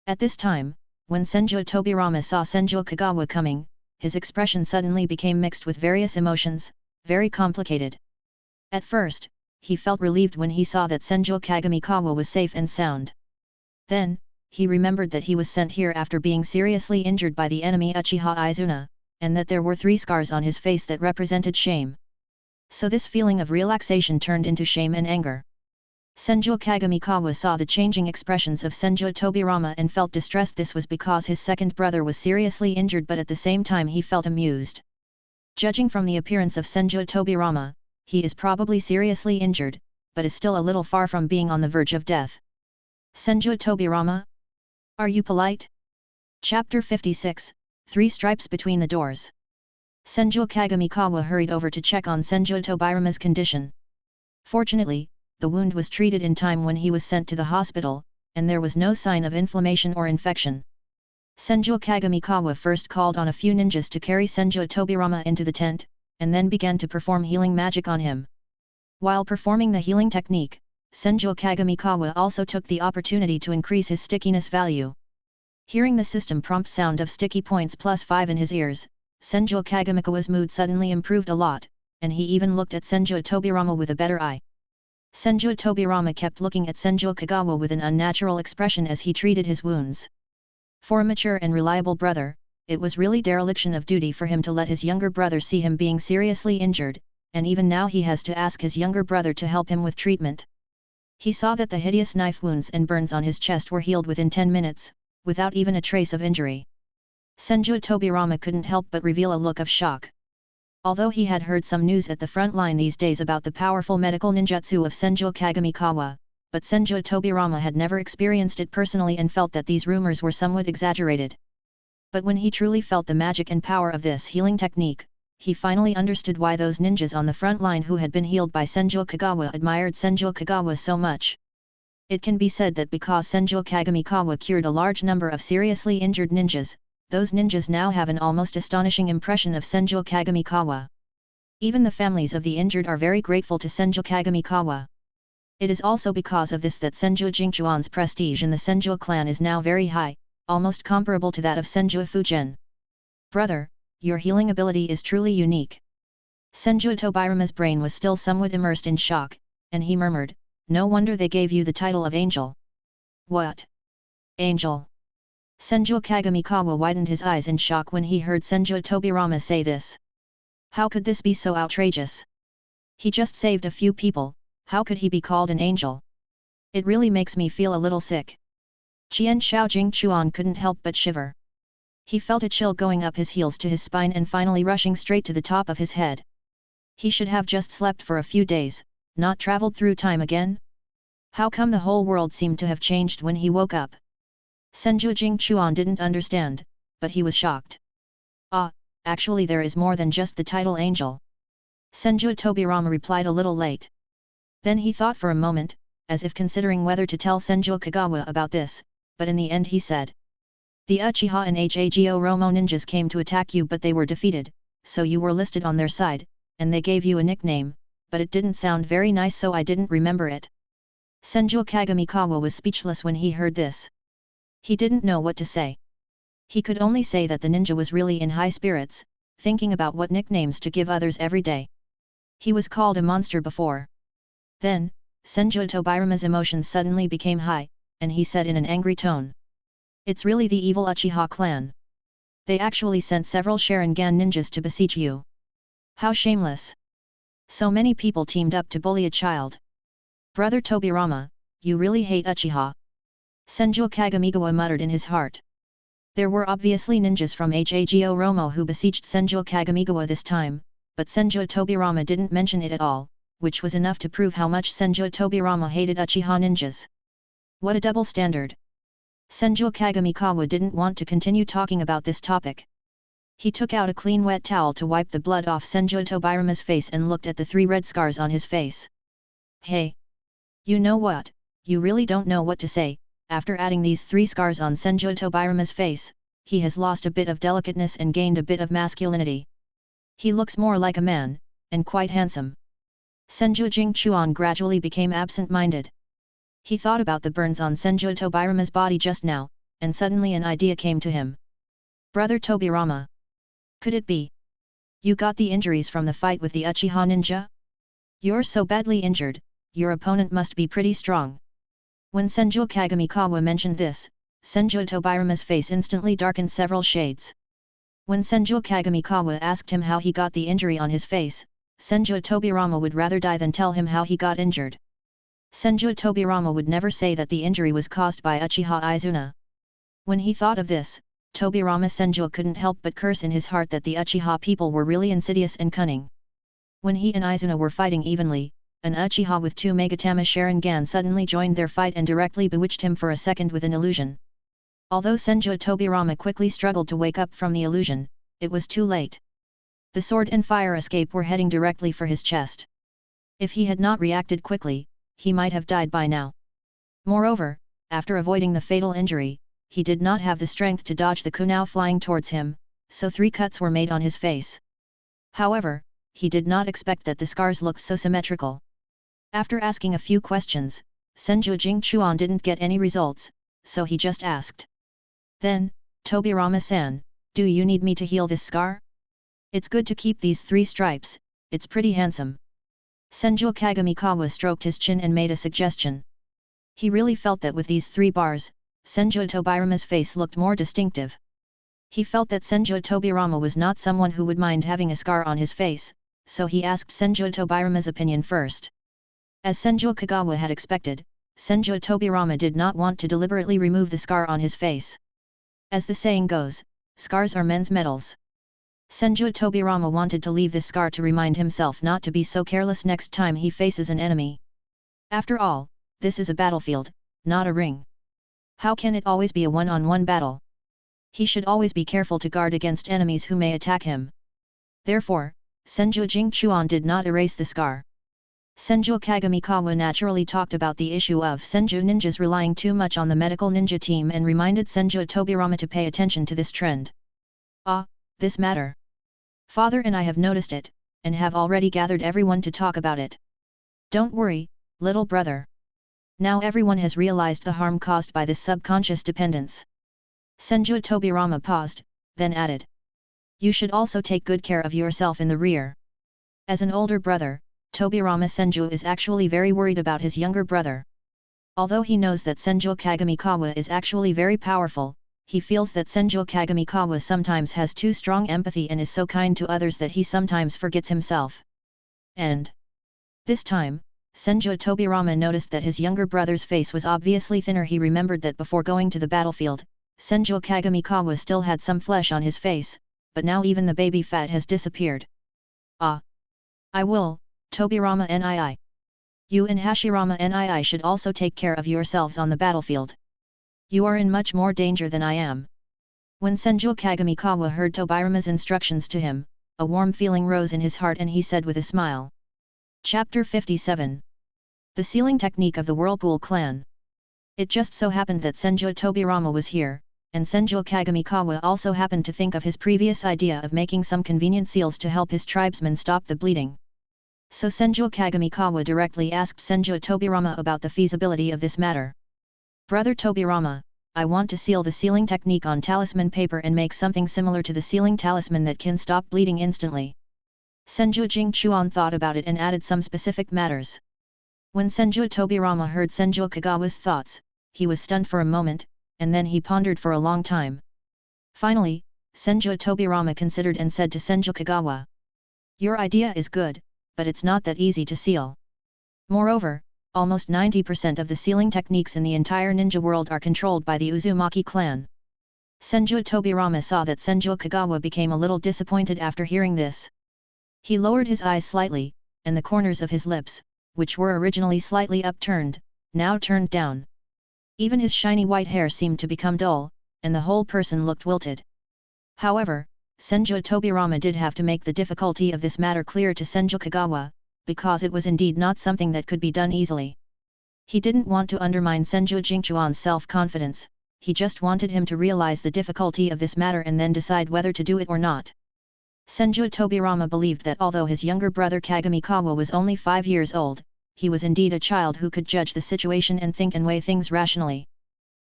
Speaker 1: At this time, when Senju Tobirama saw Senju Kagawa coming, his expression suddenly became mixed with various emotions, very complicated. At first, he felt relieved when he saw that Senju Kagamikawa was safe and sound. Then, he remembered that he was sent here after being seriously injured by the enemy Uchiha Izuna, and that there were 3 scars on his face that represented shame. So this feeling of relaxation turned into shame and anger. Senju Kagamikawa saw the changing expressions of Senju Tobirama and felt distressed. This was because his second brother was seriously injured, but at the same time he felt amused. Judging from the appearance of Senju Tobirama, he is probably seriously injured, but is still a little far from being on the verge of death. Senju Tobirama? Are you polite? Chapter 56, 3 Stripes Between the Doors. Senju Kagamikawa hurried over to check on Senju Tobirama's condition. Fortunately, the wound was treated in time when he was sent to the hospital, and there was no sign of inflammation or infection. Senju Kagamikawa first called on a few ninjas to carry Senju Tobirama into the tent, and then began to perform healing magic on him. While performing the healing technique, Senju Kagamikawa also took the opportunity to increase his stickiness value. Hearing the system prompt sound of sticky points +5 in his ears, Senju Kagamikawa's mood suddenly improved a lot, and he even looked at Senju Tobirama with a better eye. Senju Tobirama kept looking at Senju Kagawa with an unnatural expression as he treated his wounds. For a mature and reliable brother, it was really dereliction of duty for him to let his younger brother see him being seriously injured, and even now he has to ask his younger brother to help him with treatment. He saw that the hideous knife wounds and burns on his chest were healed within 10 minutes, without even a trace of injury. Senju Tobirama couldn't help but reveal a look of shock. Although he had heard some news at the front line these days about the powerful medical ninjutsu of Senju Kagamikawa, but Senju Tobirama had never experienced it personally and felt that these rumors were somewhat exaggerated. But when he truly felt the magic and power of this healing technique, he finally understood why those ninjas on the front line who had been healed by Senju Kagawa admired Senju Kagawa so much. It can be said that because Senju Kagamikawa cured a large number of seriously injured ninjas, those ninjas now have an almost astonishing impression of Senju Kagamikawa. Even the families of the injured are very grateful to Senju Kagamikawa. It is also because of this that Senju Jingchuan's prestige in the Senju clan is now very high, almost comparable to that of Senju Fujian. Brother, your healing ability is truly unique. Senju Tobirama's brain was still somewhat immersed in shock, and he murmured, no wonder they gave you the title of angel. What? Angel? Senju Kagamikawa widened his eyes in shock when he heard Senju Tobirama say this. How could this be so outrageous? He just saved a few people, how could he be called an angel? It really makes me feel a little sick. Qian Shao Jingchuan couldn't help but shiver. He felt a chill going up his heels to his spine and finally rushing straight to the top of his head. He should have just slept for a few days, not traveled through time again? How come the whole world seemed to have changed when he woke up? Senju Jingchuan didn't understand, but he was shocked. Ah, actually there is more than just the title angel. Senju Tobirama replied a little late. Then he thought for a moment, as if considering whether to tell Senju Kagawa about this, but in the end he said. The Uchiha and Hago Romo ninjas came to attack you but they were defeated, so you were listed on their side, and they gave you a nickname, but it didn't sound very nice so I didn't remember it. Senju Kagamikawa was speechless when he heard this. He didn't know what to say. He could only say that the ninja was really in high spirits, thinking about what nicknames to give others every day. He was called a monster before. Then, Senju Tobirama's emotions suddenly became high, and he said in an angry tone. It's really the evil Uchiha clan. They actually sent several Sharingan ninjas to besiege you. How shameless! So many people teamed up to bully a child. Brother Tobirama, you really hate Uchiha. Senju Kagamigawa muttered in his heart. There were obviously ninjas from Hago Romo who besieged Senju Kagamigawa this time, but Senju Tobirama didn't mention it at all, which was enough to prove how much Senju Tobirama hated Uchiha ninjas. What a double standard! Senju Kagami-kawa didn't want to continue talking about this topic. He took out a clean wet towel to wipe the blood off Senju Tobirama's face and looked at the 3 red scars on his face. Hey! You know what, you really don't know what to say. After adding these 3 scars on Senju Tobirama's face, he has lost a bit of delicateness and gained a bit of masculinity. He looks more like a man, and quite handsome. Senju Jingchuan gradually became absent-minded. He thought about the burns on Senju Tobirama's body just now, and suddenly an idea came to him. Brother Tobirama. Could it be? You got the injuries from the fight with the Uchiha ninja? You're so badly injured, your opponent must be pretty strong. When Senju Kagami-kawa mentioned this, Senju Tobirama's face instantly darkened several shades. When Senju Kagami-kawa asked him how he got the injury on his face, Senju Tobirama would rather die than tell him how he got injured. Senju Tobirama would never say that the injury was caused by Uchiha Izuna. When he thought of this, Tobirama Senju couldn't help but curse in his heart that the Uchiha people were really insidious and cunning. When he and Izuna were fighting evenly, an Uchiha with 2 Megatama Sharingan suddenly joined their fight and directly bewitched him for a second with an illusion. Although Senju Tobirama quickly struggled to wake up from the illusion, it was too late. The sword and fire escape were heading directly for his chest. If he had not reacted quickly, he might have died by now. Moreover, after avoiding the fatal injury, he did not have the strength to dodge the kunai flying towards him, so 3 cuts were made on his face. However, he did not expect that the scars looked so symmetrical. After asking a few questions, Senju Jingchuan didn't get any results, so he just asked. Then, Tobirama-san, do you need me to heal this scar? It's good to keep these 3 stripes, it's pretty handsome. Senju Kagami-kawa stroked his chin and made a suggestion. He really felt that with these 3 bars, Senju Tobirama's face looked more distinctive. He felt that Senju Tobirama was not someone who would mind having a scar on his face, so he asked Senju Tobirama's opinion first. As Senju Kagawa had expected, Senju Tobirama did not want to deliberately remove the scar on his face. As the saying goes, scars are men's medals. Senju Tobirama wanted to leave this scar to remind himself not to be so careless next time he faces an enemy. After all, this is a battlefield, not a ring. How can it always be a one-on-one battle? He should always be careful to guard against enemies who may attack him. Therefore, Senju Jingchuan did not erase the scar. Senju Kagami-kawa naturally talked about the issue of Senju ninjas relying too much on the medical ninja team and reminded Senju Tobirama to pay attention to this trend. Ah, this matter. Father and I have noticed it, and have already gathered everyone to talk about it. Don't worry, little brother. Now everyone has realized the harm caused by this subconscious dependence. Senju Tobirama paused, then added. You should also take good care of yourself in the rear. As an older brother, Tobirama Senju is actually very worried about his younger brother. Although he knows that Senju Kagami-kawa is actually very powerful, he feels that Senju Kagami-kawa sometimes has too strong empathy and is so kind to others that he sometimes forgets himself. And this time, Senju Tobirama noticed that his younger brother's face was obviously thinner. He remembered that before going to the battlefield, Senju Kagami-kawa still had some flesh on his face, but now even the baby fat has disappeared. Ah! I will, Tobirama nii. You and Hashirama nii should also take care of yourselves on the battlefield. You are in much more danger than I am. When Senju Kagami-kawa heard Tobirama's instructions to him, a warm feeling rose in his heart and he said with a smile. Chapter 57. The Sealing Technique of the Whirlpool Clan. It just so happened that Senju Tobirama was here, and Senju Kagami-kawa also happened to think of his previous idea of making some convenient seals to help his tribesmen stop the bleeding. So Senju Kagami-kawa directly asked Senju Tobirama about the feasibility of this matter. Brother Tobirama, I want to seal the sealing technique on talisman paper and make something similar to the sealing talisman that can stop bleeding instantly. Senju Jingchuan thought about it and added some specific matters. When Senju Tobirama heard Senju Kagawa's thoughts, he was stunned for a moment, and then he pondered for a long time. Finally, Senju Tobirama considered and said to Senju Kagawa. Your idea is good, but it's not that easy to seal. Moreover, almost 90% of the sealing techniques in the entire ninja world are controlled by the Uzumaki clan. Senju Tobirama saw that Senju Kagawa became a little disappointed after hearing this. He lowered his eyes slightly, and the corners of his lips, which were originally slightly upturned, now turned down. Even his shiny white hair seemed to become dull, and the whole person looked wilted. However, Senju Tobirama did have to make the difficulty of this matter clear to Senju Kagawa, because it was indeed not something that could be done easily. He didn't want to undermine Senju Jingchuan's self-confidence, he just wanted him to realize the difficulty of this matter and then decide whether to do it or not. Senju Tobirama believed that although his younger brother Kagamikawa was only 5 years old, he was indeed a child who could judge the situation and think and weigh things rationally.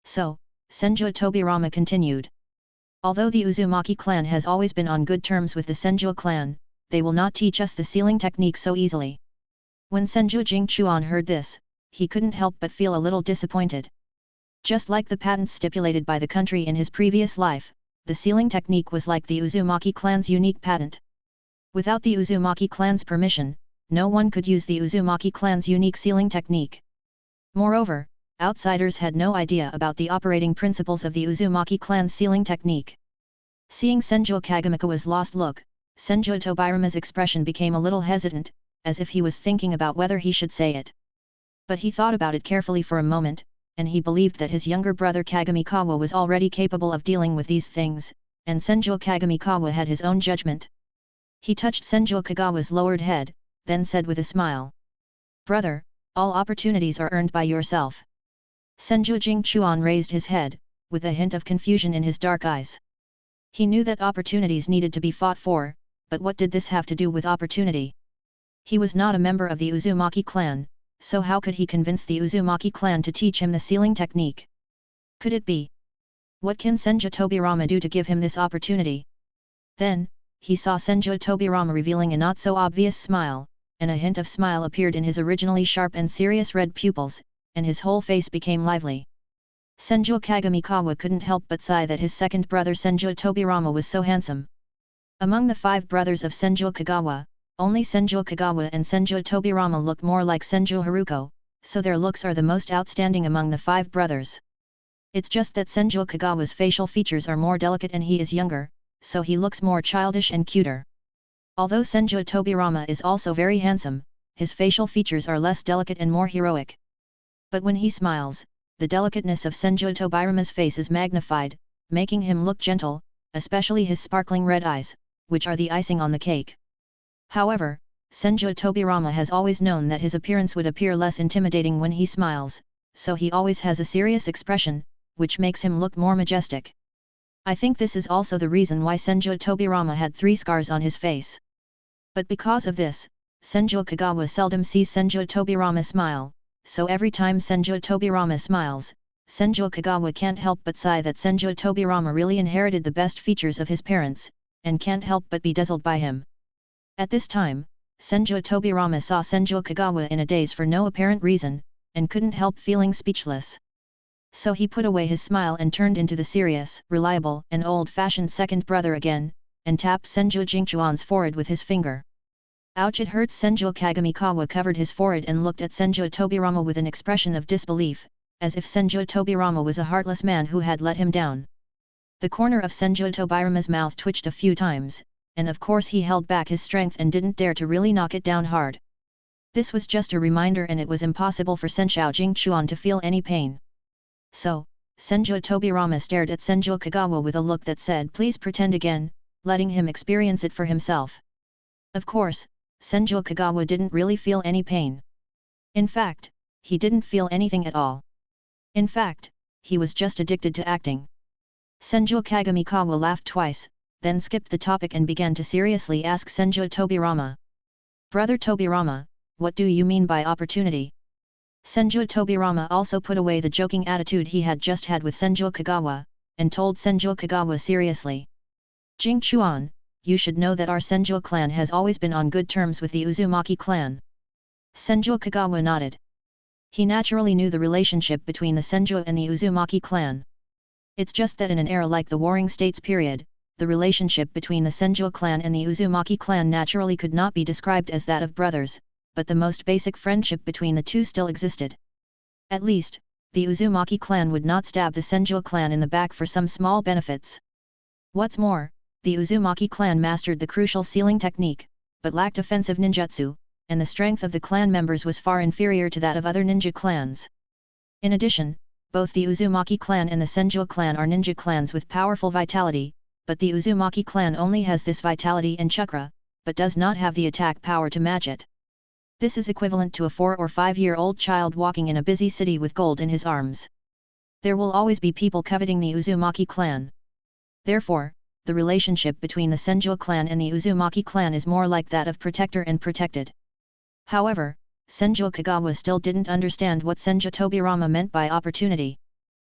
Speaker 1: So, Senju Tobirama continued. Although the Uzumaki clan has always been on good terms with the Senju clan, they will not teach us the sealing technique so easily. When Senju Jingchuan heard this, he couldn't help but feel a little disappointed. Just like the patents stipulated by the country in his previous life, the sealing technique was like the Uzumaki clan's unique patent. Without the Uzumaki clan's permission, no one could use the Uzumaki clan's unique sealing technique. Moreover, outsiders had no idea about the operating principles of the Uzumaki clan's sealing technique. Seeing Senju Kagamikawa's lost look, Senju Tobirama's expression became a little hesitant, as if he was thinking about whether he should say it. But he thought about it carefully for a moment, and he believed that his younger brother Kagamikawa was already capable of dealing with these things, and Senju Kagamikawa had his own judgment. He touched Senju Kagawa's lowered head, then said with a smile. Brother, all opportunities are earned by yourself. Senju Jingchuan raised his head, with a hint of confusion in his dark eyes. He knew that opportunities needed to be fought for, but what did this have to do with opportunity? He was not a member of the Uzumaki clan, so how could he convince the Uzumaki clan to teach him the sealing technique? Could it be? What can Senju Tobirama do to give him this opportunity? Then, he saw Senju Tobirama revealing a not-so-obvious smile, and a hint of smile appeared in his originally sharp and serious red pupils, and his whole face became lively. Senju Kagamikawa couldn't help but sigh that his second brother Senju Tobirama was so handsome. Among the 5 brothers of Senju Kagawa, only Senju Kagawa and Senju Tobirama look more like Senju Haruko, so their looks are the most outstanding among the 5 brothers. It's just that Senju Kagawa's facial features are more delicate and he is younger, so he looks more childish and cuter. Although Senju Tobirama is also very handsome, his facial features are less delicate and more heroic. But when he smiles, the delicateness of Senju Tobirama's face is magnified, making him look gentle, especially his sparkling red eyes, which are the icing on the cake. However, Senju Tobirama has always known that his appearance would appear less intimidating when he smiles, so he always has a serious expression, which makes him look more majestic. I think this is also the reason why Senju Tobirama had 3 scars on his face. But because of this, Senju Kagawa seldom sees Senju Tobirama smile, so every time Senju Tobirama smiles, Senju Kagawa can't help but sigh that Senju Tobirama really inherited the best features of his parents, and can't help but be dazzled by him. At this time, Senju Tobirama saw Senju Kagawa in a daze for no apparent reason, and couldn't help feeling speechless. So he put away his smile and turned into the serious, reliable and old-fashioned second brother again, and tapped Senju Jingchuan's forehead with his finger. Ouch! It hurts. Senju Kagamikawa covered his forehead and looked at Senju Tobirama with an expression of disbelief, as if Senju Tobirama was a heartless man who had let him down. The corner of Senju Tobirama's mouth twitched a few times, and of course he held back his strength and didn't dare to really knock it down hard. This was just a reminder and it was impossible for Senju Jingchuan to feel any pain. So, Senju Tobirama stared at Senju Kagawa with a look that said, "Please pretend again," letting him experience it for himself. Of course, Senju Kagawa didn't really feel any pain. In fact, he didn't feel anything at all. In fact, he was just addicted to acting. Senju Kagamikawa laughed twice, then skipped the topic and began to seriously ask Senju Tobirama. "Brother Tobirama, what do you mean by opportunity?" Senju Tobirama also put away the joking attitude he had just had with Senju Kagawa, and told Senju Kagawa seriously. "Jingchuan, you should know that our Senju clan has always been on good terms with the Uzumaki clan." Senju Kagawa nodded. He naturally knew the relationship between the Senju and the Uzumaki clan. It's just that in an era like the Warring States period, the relationship between the Senju clan and the Uzumaki clan naturally could not be described as that of brothers, but the most basic friendship between the two still existed. At least, the Uzumaki clan would not stab the Senju clan in the back for some small benefits. What's more, the Uzumaki clan mastered the crucial sealing technique, but lacked offensive ninjutsu, and the strength of the clan members was far inferior to that of other ninja clans. In addition, both the Uzumaki clan and the Senju clan are ninja clans with powerful vitality, but the Uzumaki clan only has this vitality and chakra, but does not have the attack power to match it. This is equivalent to a 4 or 5-year-old child walking in a busy city with gold in his arms. There will always be people coveting the Uzumaki clan. Therefore, the relationship between the Senju clan and the Uzumaki clan is more like that of protector and protected. However, Senju Kagawa still didn't understand what Senju Tobirama meant by opportunity.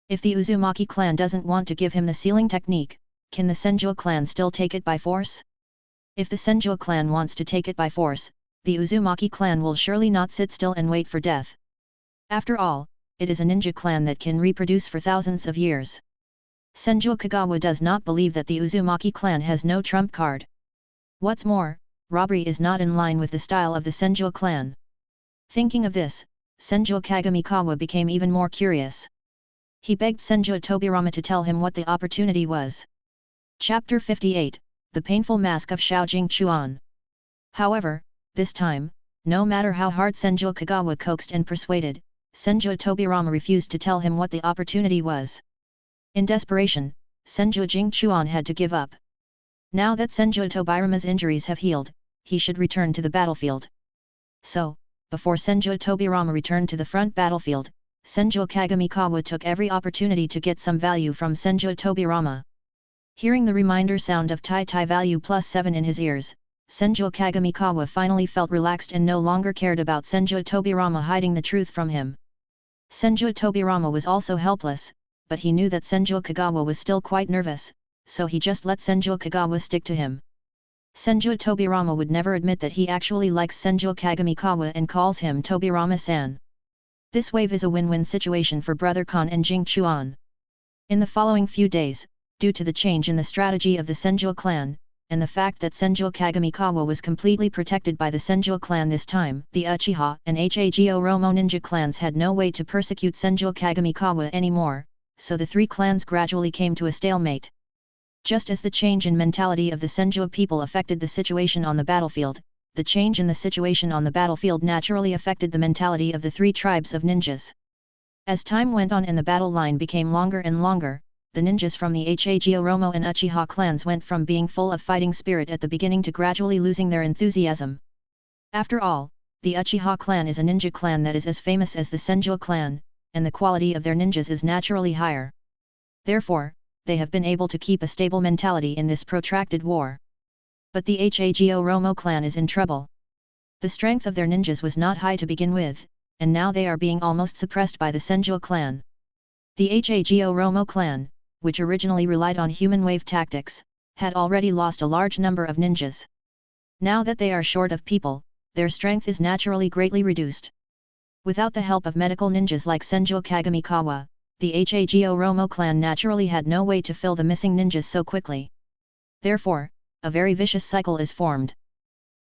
Speaker 1: If the Uzumaki clan doesn't want to give him the sealing technique, can the Senju clan still take it by force? If the Senju clan wants to take it by force, the Uzumaki clan will surely not sit still and wait for death. After all, it is a ninja clan that can reproduce for thousands of years. Senju Kagawa does not believe that the Uzumaki clan has no trump card. What's more, robbery is not in line with the style of the Senju clan. Thinking of this, Senju Kagamikawa became even more curious. He begged Senju Tobirama to tell him what the opportunity was. Chapter 58, The Painful Mask of Shaojing Chuan. However, this time, no matter how hard Senju Kagawa coaxed and persuaded, Senju Tobirama refused to tell him what the opportunity was. In desperation, Senju Jingchuan had to give up. Now that Senju Tobirama's injuries have healed, he should return to the battlefield. So, before Senju Tobirama returned to the front battlefield, Senju Kagamikawa took every opportunity to get some value from Senju Tobirama. Hearing the reminder sound of Tai Tai value +7 in his ears, Senju Kagamikawa finally felt relaxed and no longer cared about Senju Tobirama hiding the truth from him. Senju Tobirama was also helpless, but he knew that Senju Kagawa was still quite nervous, so he just let Senju Kagawa stick to him. Senju Tobirama would never admit that he actually likes Senju Kagamikawa and calls him Tobirama-san. This wave is a win-win situation for Brother Khan and Jing Chuan. In the following few days, due to the change in the strategy of the Senju clan, and the fact that Senju Kagamikawa was completely protected by the Senju clan this time, the Uchiha and Hago Romo ninja clans had no way to persecute Senju Kagamikawa anymore, so the three clans gradually came to a stalemate. Just as the change in mentality of the Senju people affected the situation on the battlefield, the change in the situation on the battlefield naturally affected the mentality of the three tribes of ninjas. As time went on and the battle line became longer and longer, the ninjas from the Hago Romo and Uchiha clans went from being full of fighting spirit at the beginning to gradually losing their enthusiasm. After all, the Uchiha clan is a ninja clan that is as famous as the Senju clan, and the quality of their ninjas is naturally higher. Therefore, they have been able to keep a stable mentality in this protracted war. But the Hago Romo clan is in trouble. The strength of their ninjas was not high to begin with, and now they are being almost suppressed by the Senju clan. The Hago Romo clan, which originally relied on human wave tactics, had already lost a large number of ninjas. Now that they are short of people, their strength is naturally greatly reduced. Without the help of medical ninjas like Senju Kagamikawa, the Hago Romo clan naturally had no way to fill the missing ninjas so quickly. Therefore, a very vicious cycle is formed.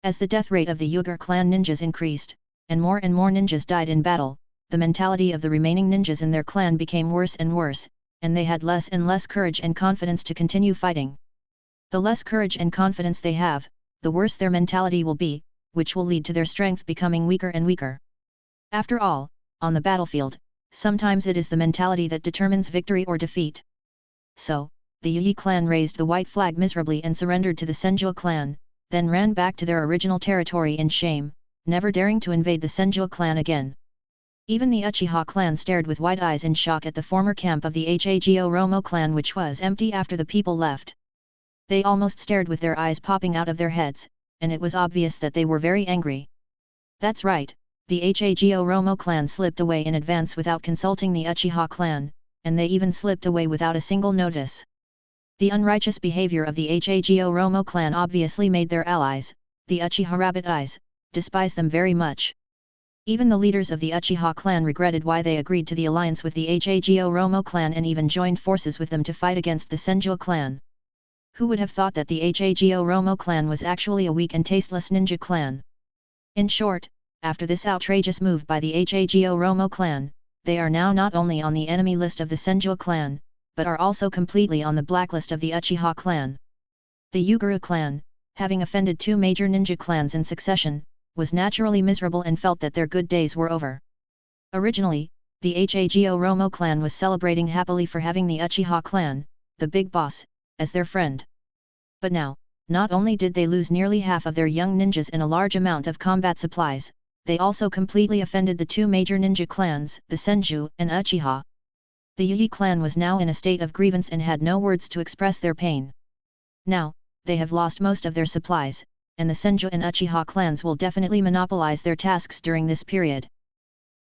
Speaker 1: As the death rate of the Uyghur clan ninjas increased, and more ninjas died in battle, the mentality of the remaining ninjas in their clan became worse and worse, and they had less and less courage and confidence to continue fighting. The less courage and confidence they have, the worse their mentality will be, which will lead to their strength becoming weaker and weaker. After all, on the battlefield, sometimes it is the mentality that determines victory or defeat. So, the Yi clan raised the white flag miserably and surrendered to the Senju clan, then ran back to their original territory in shame, never daring to invade the Senju clan again. Even the Uchiha clan stared with wide eyes in shock at the former camp of the Hago Romo clan, which was empty after the people left. They almost stared with their eyes popping out of their heads, and it was obvious that they were very angry. That's right, the Hago Romo clan slipped away in advance without consulting the Uchiha clan, and they even slipped away without a single notice. The unrighteous behavior of the Hago Romo clan obviously made their allies, the Uchiha Rabbit Eyes, despise them very much. Even the leaders of the Uchiha clan regretted why they agreed to the alliance with the Hago Romo clan and even joined forces with them to fight against the Senju clan. Who would have thought that the Hago Romo clan was actually a weak and tasteless ninja clan? In short, after this outrageous move by the Hago Romo clan, they are now not only on the enemy list of the Senju clan, but are also completely on the blacklist of the Uchiha clan. The Yuguru clan, having offended two major ninja clans in succession, was naturally miserable and felt that their good days were over. Originally, the Hago Romo clan was celebrating happily for having the Uchiha clan, the big boss, as their friend. But now, not only did they lose nearly half of their young ninjas and a large amount of combat supplies, they also completely offended the two major ninja clans, the Senju and Uchiha. The Yi clan was now in a state of grievance and had no words to express their pain. Now, they have lost most of their supplies, and the Senju and Uchiha clans will definitely monopolize their tasks during this period.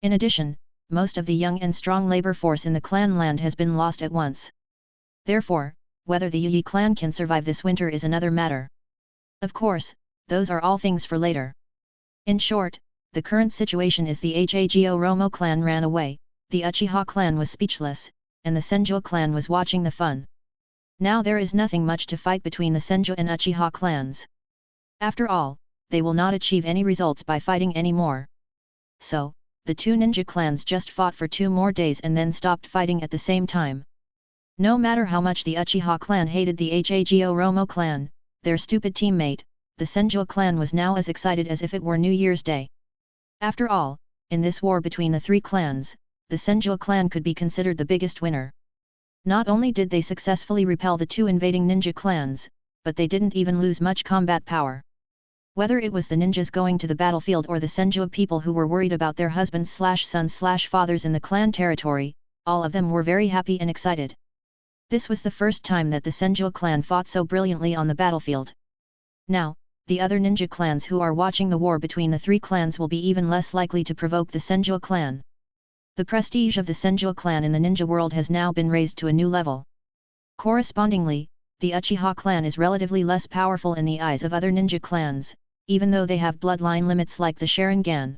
Speaker 1: In addition, most of the young and strong labor force in the clan land has been lost at once. Therefore, whether the Yi clan can survive this winter is another matter. Of course, those are all things for later. In short, the current situation is the Hago Romo clan ran away, the Uchiha clan was speechless, and the Senju clan was watching the fun. Now there is nothing much to fight between the Senju and Uchiha clans. After all, they will not achieve any results by fighting anymore. So, the two ninja clans just fought for 2 more days and then stopped fighting at the same time. No matter how much the Uchiha clan hated the Hago Romo clan, their stupid teammate, the Senju clan was now as excited as if it were New Year's Day. After all, in this war between the three clans, the Senju clan could be considered the biggest winner. Not only did they successfully repel the two invading ninja clans, but they didn't even lose much combat power. Whether it was the ninjas going to the battlefield or the Senju people who were worried about their husbands/sons/fathers in the clan territory, all of them were very happy and excited. This was the first time that the Senju clan fought so brilliantly on the battlefield. Now, the other ninja clans who are watching the war between the three clans will be even less likely to provoke the Senju clan. The prestige of the Senju clan in the ninja world has now been raised to a new level. Correspondingly, the Uchiha clan is relatively less powerful in the eyes of other ninja clans, even though they have bloodline limits like the Sharingan.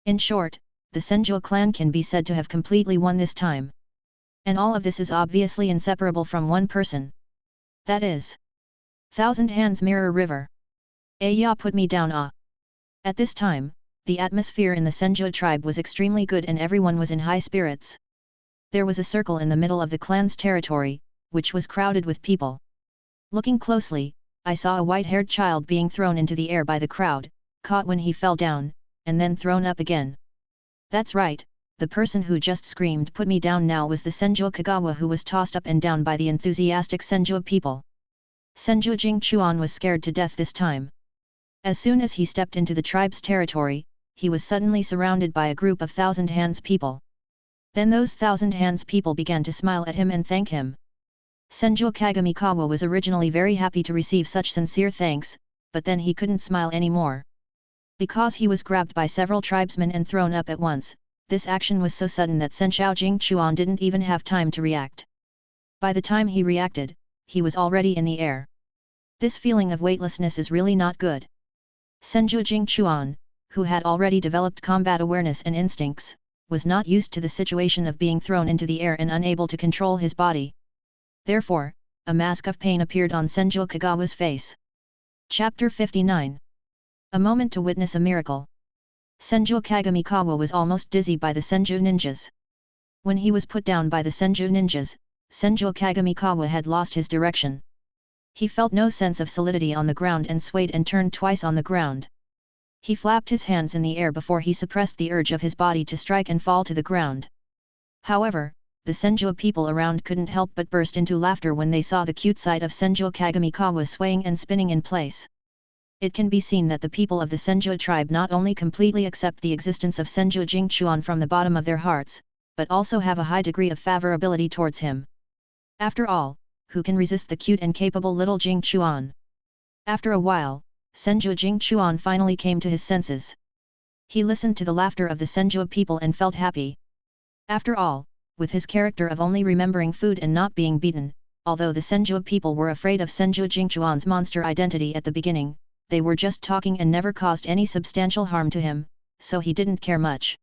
Speaker 1: In short, the Senju clan can be said to have completely won this time. And all of this is obviously inseparable from one person. That is Thousand Hands Mirror River. Ya put me down ah. At this time, the atmosphere in the Senju tribe was extremely good and everyone was in high spirits. There was a circle in the middle of the clan's territory, which was crowded with people. Looking closely, I saw a white-haired child being thrown into the air by the crowd, caught when he fell down, and then thrown up again. That's right, the person who just screamed "put me down now" was the Senju Kagawa who was tossed up and down by the enthusiastic Senju people. Senju Jingchuan was scared to death this time. As soon as he stepped into the tribe's territory, he was suddenly surrounded by a group of Thousand Hands people. Then those Thousand Hands people began to smile at him and thank him. Senju Kagamikawa was originally very happy to receive such sincere thanks, but then he couldn't smile anymore. Because he was grabbed by several tribesmen and thrown up at once, this action was so sudden that Senju Jingchuan didn't even have time to react. By the time he reacted, he was already in the air. This feeling of weightlessness is really not good. Senju Jingchuan, who had already developed combat awareness and instincts, was not used to the situation of being thrown into the air and unable to control his body. Therefore, a mask of pain appeared on Senju Kagawa's face. Chapter 59. A moment to witness a miracle. Senju Kagamikawa was almost dizzy by the Senju ninjas. When he was put down by the Senju ninjas, Senju Kagamikawa had lost his direction. He felt no sense of solidity on the ground and swayed and turned twice on the ground. He flapped his hands in the air before he suppressed the urge of his body to strike and fall to the ground. However, the Senju people around couldn't help but burst into laughter when they saw the cute sight of Senju Kagamikawa swaying and spinning in place. It can be seen that the people of the Senju tribe not only completely accept the existence of Senju Jingchuan from the bottom of their hearts, but also have a high degree of favorability towards him. After all, who can resist the cute and capable little Jingchuan? After a while, Senju Jingchuan finally came to his senses. He listened to the laughter of the Senju people and felt happy. After all, with his character of only remembering food and not being beaten, although the Senju people were afraid of Senju Jingchuan's monster identity at the beginning, they were just talking and never caused any substantial harm to him, so he didn't care much.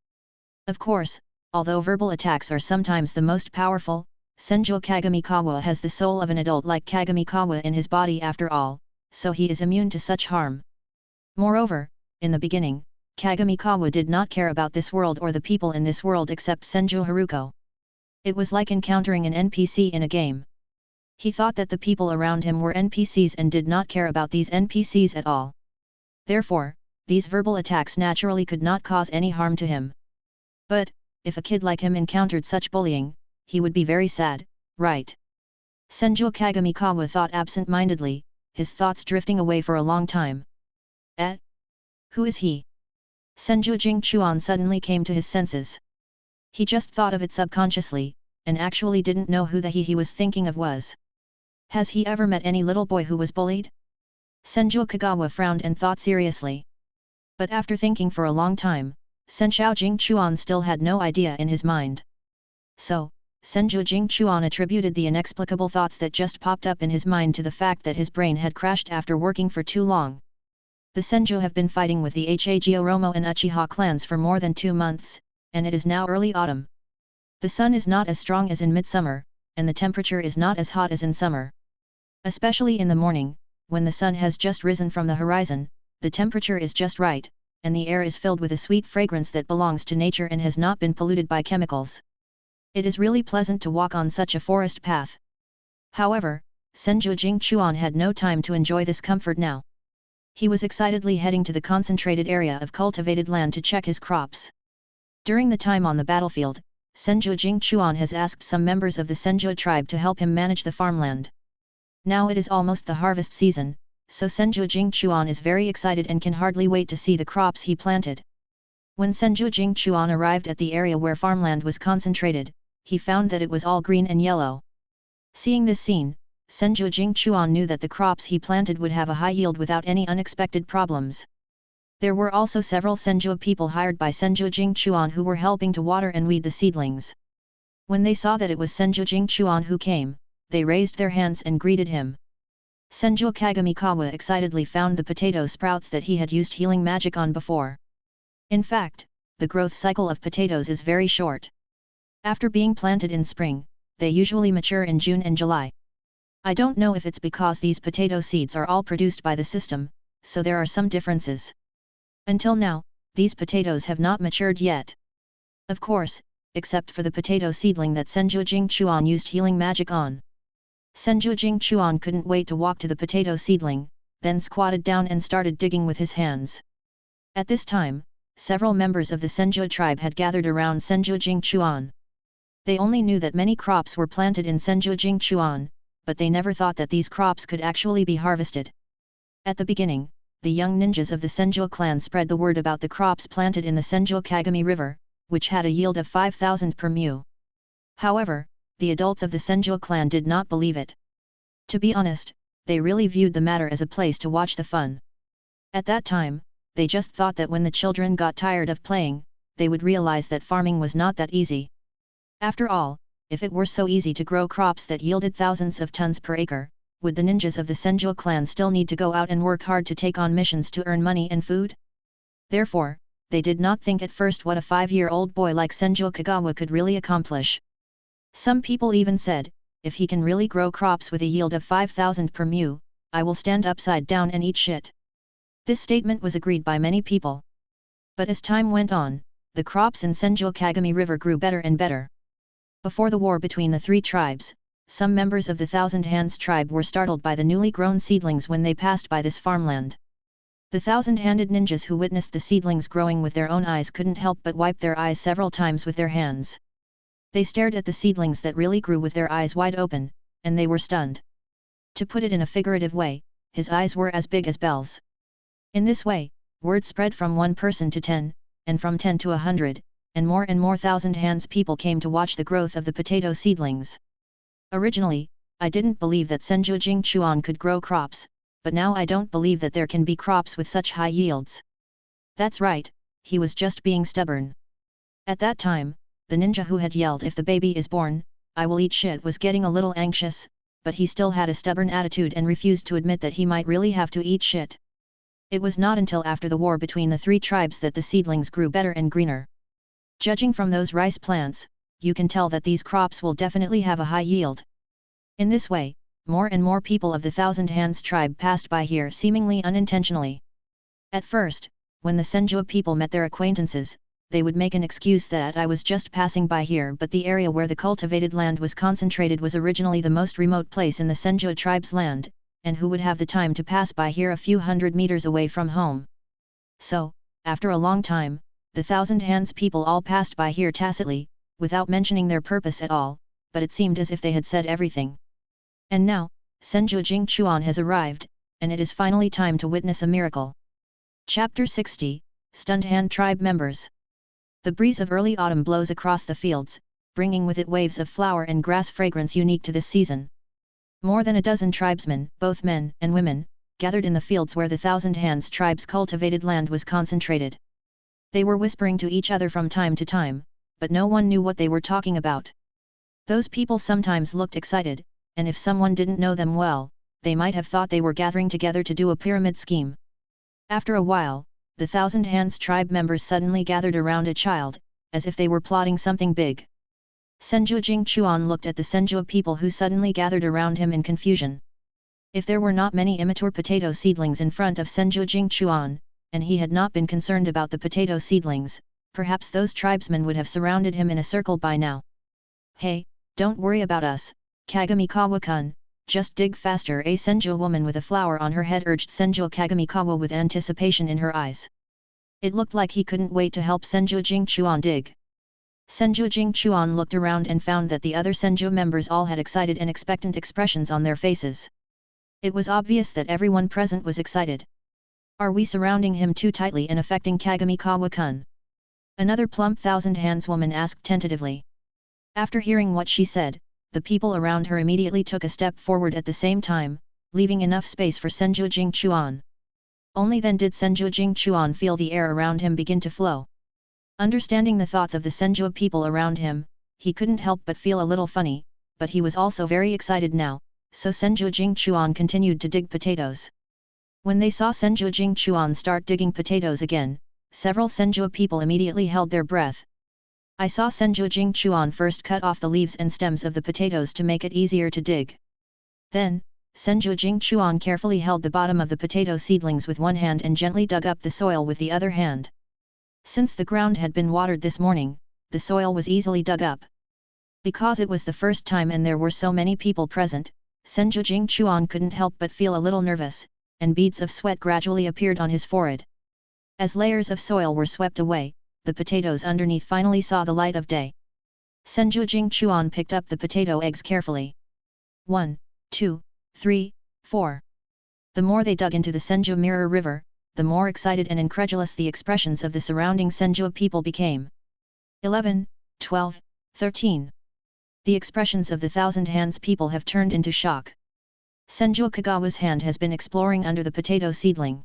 Speaker 1: Of course, although verbal attacks are sometimes the most powerful, Senju Kagamikawa has the soul of an adult like Kagamikawa in his body after all, so he is immune to such harm. Moreover, in the beginning, Kagamikawa did not care about this world or the people in this world except Senju Haruko. It was like encountering an NPC in a game. He thought that the people around him were NPCs and did not care about these NPCs at all. Therefore, these verbal attacks naturally could not cause any harm to him. But, if a kid like him encountered such bullying, he would be very sad, right? Senju Kagamikawa thought absent-mindedly, his thoughts drifting away for a long time. Who is he? Senju Jingchuan suddenly came to his senses. He just thought of it subconsciously, and actually didn't know who the he was thinking of was. Has he ever met any little boy who was bullied? Senju Kagawa frowned and thought seriously. But after thinking for a long time, Senju Jingchuan still had no idea in his mind. So, Senju Jingchuan attributed the inexplicable thoughts that just popped up in his mind to the fact that his brain had crashed after working for too long. The Senju have been fighting with the Hagoromo and Uchiha clans for more than 2 months, and it is now early autumn. The sun is not as strong as in midsummer, and the temperature is not as hot as in summer. Especially in the morning, when the sun has just risen from the horizon, the temperature is just right, and the air is filled with a sweet fragrance that belongs to nature and has not been polluted by chemicals. It is really pleasant to walk on such a forest path. However, Senju Jingchuan had no time to enjoy this comfort now. He was excitedly heading to the concentrated area of cultivated land to check his crops. During the time on the battlefield, Senju Jingchuan has asked some members of the Senju tribe to help him manage the farmland. Now it is almost the harvest season, so Senju Jingchuan is very excited and can hardly wait to see the crops he planted. When Senju Jingchuan arrived at the area where farmland was concentrated, he found that it was all green and yellow. Seeing this scene, Senju Jingchuan knew that the crops he planted would have a high yield without any unexpected problems. There were also several Senju people hired by Senju Jingchuan who were helping to water and weed the seedlings. When they saw that it was Senju Jingchuan who came, they raised their hands and greeted him. Senju Kagamikawa excitedly found the potato sprouts that he had used healing magic on before. In fact, the growth cycle of potatoes is very short. After being planted in spring, they usually mature in June and July. I don't know if it's because these potato seeds are all produced by the system, so there are some differences. Until now, these potatoes have not matured yet. Of course, except for the potato seedling that Senju Jingchuan used healing magic on. Senju Jingchuan couldn't wait to walk to the potato seedling, then squatted down and started digging with his hands. At this time, several members of the Senju tribe had gathered around Senju Jingchuan. They only knew that many crops were planted in Senju Jingchuan, but they never thought that these crops could actually be harvested. At the beginning, the young ninjas of the Senju clan spread the word about the crops planted in the Senju Kagami River, which had a yield of 5,000 per mu. However, the adults of the Senju clan did not believe it. To be honest, they really viewed the matter as a place to watch the fun. At that time, they just thought that when the children got tired of playing, they would realize that farming was not that easy. After all, if it were so easy to grow crops that yielded thousands of tons per acre, would the ninjas of the Senju clan still need to go out and work hard to take on missions to earn money and food? Therefore, they did not think at first what a 5-year-old boy like Senju Kagawa could really accomplish. Some people even said, if he can really grow crops with a yield of 5,000 per mu, I will stand upside down and eat shit. This statement was agreed by many people. But as time went on, the crops in Senju Kagami River grew better and better. Before the war between the 3 tribes, some members of the Thousand Hands tribe were startled by the newly grown seedlings when they passed by this farmland. The thousand-handed ninjas who witnessed the seedlings growing with their own eyes couldn't help but wipe their eyes several times with their hands. They stared at the seedlings that really grew with their eyes wide open, and they were stunned. To put it in a figurative way, his eyes were as big as bells. In this way, word spread from 1 person to 10, and from 10 to 100, and more Thousand Hands people came to watch the growth of the potato seedlings. Originally, I didn't believe that Senju Jingchuan could grow crops, but now I don't believe that there can be crops with such high yields. That's right, he was just being stubborn. At that time, the ninja who had yelled if the baby is born, I will eat shit was getting a little anxious, but he still had a stubborn attitude and refused to admit that he might really have to eat shit. It was not until after the war between the 3 tribes that the seedlings grew better and greener. Judging from those rice plants, you can tell that these crops will definitely have a high yield. In this way, more and more people of the Thousand Hands tribe passed by here seemingly unintentionally. At first, when the Senju people met their acquaintances, they would make an excuse that I was just passing by here, but the area where the cultivated land was concentrated was originally the most remote place in the Senju tribe's land, and who would have the time to pass by here a few hundred meters away from home. So, after a long time, the Thousand Hands people all passed by here tacitly, without mentioning their purpose at all, but it seemed as if they had said everything. And now, Senju Jingchuan has arrived, and it is finally time to witness a miracle. Chapter 60, Stunned Hand Tribe Members. The breeze of early autumn blows across the fields, bringing with it waves of flower and grass fragrance unique to this season. More than a dozen tribesmen, both men and women, gathered in the fields where the Thousand Hands tribe's cultivated land was concentrated. They were whispering to each other from time to time, but no one knew what they were talking about. Those people sometimes looked excited, and if someone didn't know them well, they might have thought they were gathering together to do a pyramid scheme. After a while, the Thousand Hands tribe members suddenly gathered around a child, as if they were plotting something big. Senju Jingchuan looked at the Senju people who suddenly gathered around him in confusion. If there were not many immature potato seedlings in front of Senju Jingchuan, and he had not been concerned about the potato seedlings, perhaps those tribesmen would have surrounded him in a circle by now. "Hey, don't worry about us, Kagamikawa-kun, just dig faster." A Senju woman with a flower on her head urged Senju Kagamikawa with anticipation in her eyes. It looked like he couldn't wait to help Senju Jingchuan dig. Senju Jingchuan looked around and found that the other Senju members all had excited and expectant expressions on their faces. It was obvious that everyone present was excited. "Are we surrounding him too tightly and affecting Kagamikawa-kun?" Another plump Thousand Hands woman asked tentatively. After hearing what she said, the people around her immediately took a step forward at the same time, leaving enough space for Senju Jingchuan. Only then did Senju Jingchuan feel the air around him begin to flow. Understanding the thoughts of the Senju people around him, he couldn't help but feel a little funny, but he was also very excited now, so Senju Jingchuan continued to dig potatoes. When they saw Senju Jingchuan start digging potatoes again, several Senju people immediately held their breath. I saw Senju Jingchuan first cut off the leaves and stems of the potatoes to make it easier to dig. Then, Senju Jingchuan carefully held the bottom of the potato seedlings with one hand and gently dug up the soil with the other hand. Since the ground had been watered this morning, the soil was easily dug up. Because it was the first time and there were so many people present, Senju Jingchuan couldn't help but feel a little nervous, and beads of sweat gradually appeared on his forehead. As layers of soil were swept away, the potatoes underneath finally saw the light of day. Senju Jingchuan picked up the potato eggs carefully. 1, 2, 3, 4. The more they dug into the Senju Mirror River, the more excited and incredulous the expressions of the surrounding Senju people became. 11, 12, 13. The expressions of the Thousand Hands people have turned into shock. Senju Kagawa's hand has been exploring under the potato seedling.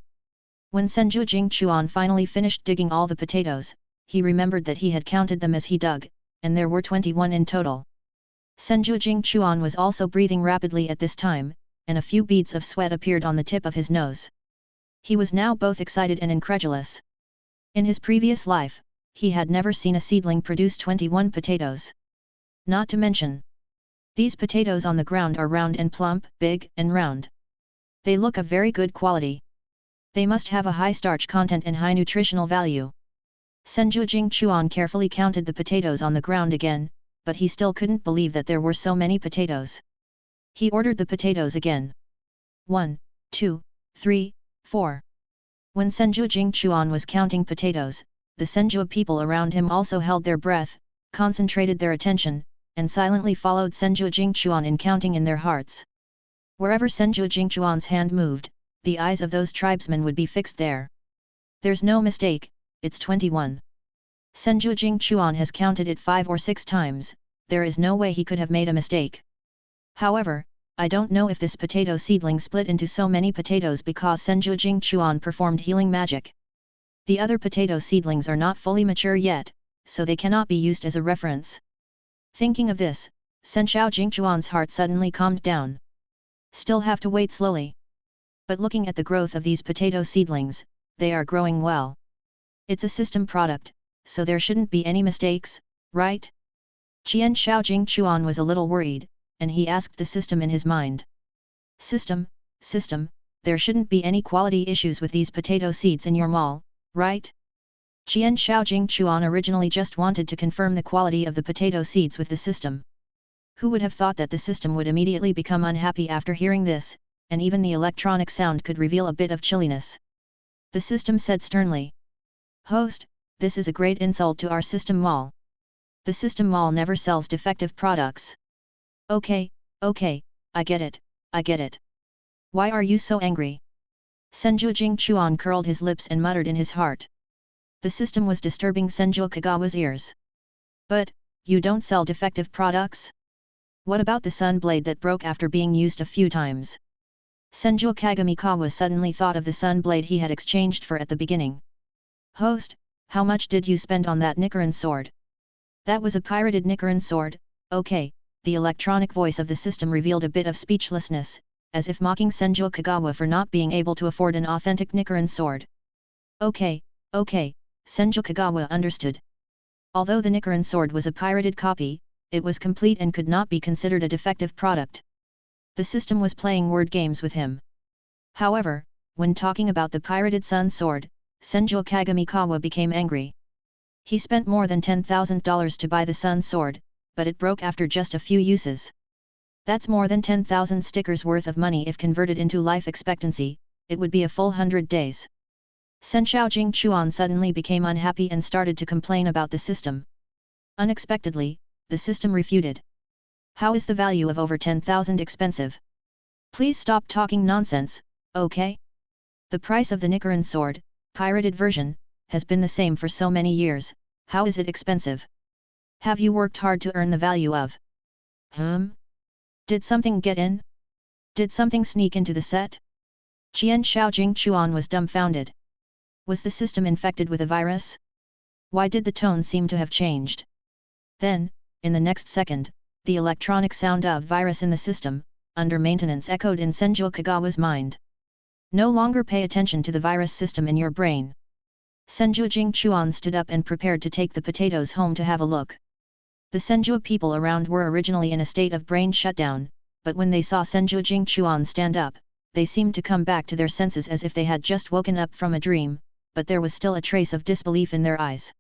Speaker 1: When Senju Jingchuan finally finished digging all the potatoes, he remembered that he had counted them as he dug, and there were 21 in total. Senju Jingchuan was also breathing rapidly at this time, and a few beads of sweat appeared on the tip of his nose. He was now both excited and incredulous. In his previous life, he had never seen a seedling produce 21 potatoes. Not to mention, these potatoes on the ground are round and plump, big and round. They look of very good quality. They must have a high starch content and high nutritional value. Senju Jingchuan carefully counted the potatoes on the ground again, but he still couldn't believe that there were so many potatoes. He ordered the potatoes again. 1, 2, 3, 4. When Senju Jingchuan was counting potatoes, the Senju people around him also held their breath, concentrated their attention, and silently followed Senju Jingchuan in counting in their hearts. Wherever Senju Jingchuan's hand moved, the eyes of those tribesmen would be fixed there. There's no mistake, it's 21. Senju Jingchuan has counted it 5 or 6 times, there is no way he could have made a mistake. However, I don't know if this potato seedling split into so many potatoes because Senju Jingchuan performed healing magic. The other potato seedlings are not fully mature yet, so they cannot be used as a reference. Thinking of this, Senju Jingchuan's heart suddenly calmed down. Still have to wait slowly. But looking at the growth of these potato seedlings, they are growing well. It's a system product, so there shouldn't be any mistakes, right? Qian Shaojing Chuan was a little worried, and he asked the system in his mind. System, there shouldn't be any quality issues with these potato seeds in your mall, right? Qian Shaojing Chuan originally just wanted to confirm the quality of the potato seeds with the system. Who would have thought that the system would immediately become unhappy after hearing this, and even the electronic sound could reveal a bit of chilliness. The system said sternly. Host, this is a great insult to our system mall. The system mall never sells defective products. Okay, I get it. Why are you so angry? Senju Jingchuan curled his lips and muttered in his heart. The system was disturbing Senju Kagawa's ears. But, you don't sell defective products? What about the sun blade that broke after being used a few times? Senju Kagamikawa suddenly thought of the sun blade he had exchanged for at the beginning. Host, how much did you spend on that Nichiren sword? That was a pirated Nichiren sword, okay, the electronic voice of the system revealed a bit of speechlessness, as if mocking Senju Kagawa for not being able to afford an authentic Nichiren sword. Okay, Senju Kagawa understood. Although the Nichiren sword was a pirated copy, it was complete and could not be considered a defective product. The system was playing word games with him. However, when talking about the pirated sun sword, Senju Kagamikawa became angry. He spent more than $10,000 to buy the sun sword, but it broke after just a few uses. That's more than 10,000 stickers worth of money if converted into life expectancy, it would be a full 100 days. Senshao Jingchuan suddenly became unhappy and started to complain about the system. Unexpectedly, the system refuted. How is the value of over 10,000 expensive? Please stop talking nonsense, okay? The price of the Nichiren sword, pirated version, has been the same for so many years, how is it expensive? Have you worked hard to earn the value of? Did something get in? Did something sneak into the set? Qian Shaojing Chuan was dumbfounded. Was the system infected with a virus? Why did the tone seem to have changed? Then, in the next second, the electronic sound of virus in the system, under maintenance echoed in Senju Kagawa's mind. No longer pay attention to the virus system in your brain. Senju Jingchuan stood up and prepared to take the potatoes home to have a look. The Senju people around were originally in a state of brain shutdown, but when they saw Senju Jingchuan stand up, they seemed to come back to their senses as if they had just woken up from a dream, but there was still a trace of disbelief in their eyes.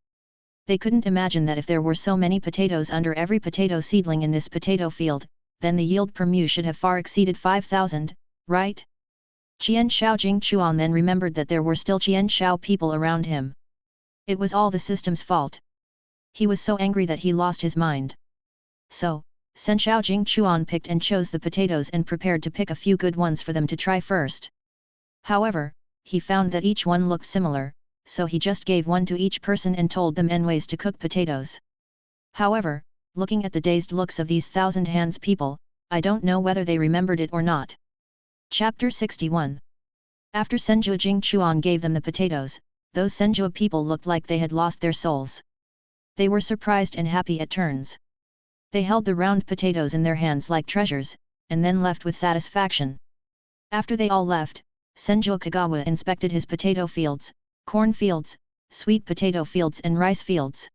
Speaker 1: They couldn't imagine that if there were so many potatoes under every potato seedling in this potato field, then the yield per mu should have far exceeded 5,000, right? Qian Shao Jingchuan then remembered that there were still Qian Shao people around him. It was all the system's fault. He was so angry that he lost his mind. So, Senshao Jingchuan picked and chose the potatoes and prepared to pick a few good ones for them to try first. However, he found that each one looked similar, so he just gave one to each person and told them n ways to cook potatoes. However, looking at the dazed looks of these thousand hands people, I don't know whether they remembered it or not. Chapter 61. After Senju Jingchuan gave them the potatoes, those Senju people looked like they had lost their souls. They were surprised and happy at turns. They held the round potatoes in their hands like treasures, and then left with satisfaction. After they all left, Senju Kagawa inspected his potato fields, corn fields, sweet potato fields and rice fields.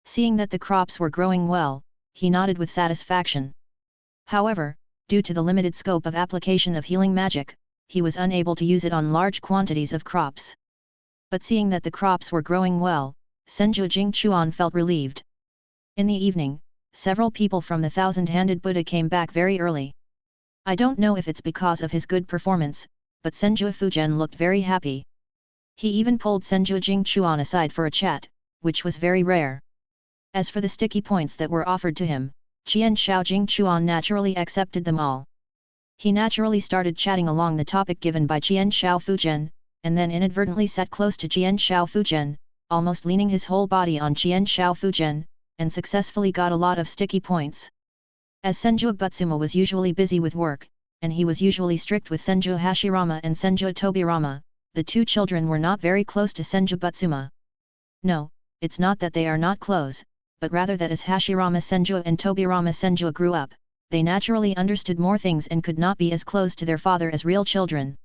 Speaker 1: Seeing that the crops were growing well, he nodded with satisfaction. However, due to the limited scope of application of healing magic, he was unable to use it on large quantities of crops. But seeing that the crops were growing well, Senju Jingchuan felt relieved. In the evening, several people from the thousand-handed Buddha came back very early. I don't know if it's because of his good performance, but Senju Fujian looked very happy. He even pulled Senju Jingchuan aside for a chat, which was very rare. As for the sticky points that were offered to him, Qian Shao Jingchuan naturally accepted them all. He naturally started chatting along the topic given by Qian Shao Fujian, and then inadvertently sat close to Qian Shao Fujian, almost leaning his whole body on Qian Shao Fujian, and successfully got a lot of sticky points. As Senju Butsuma was usually busy with work, and he was usually strict with Senju Hashirama and Senju Tobirama, the two children were not very close to Senju Butsuma. No, it's not that they are not close, but rather that as Hashirama Senju and Tobirama Senju grew up, they naturally understood more things and could not be as close to their father as real children.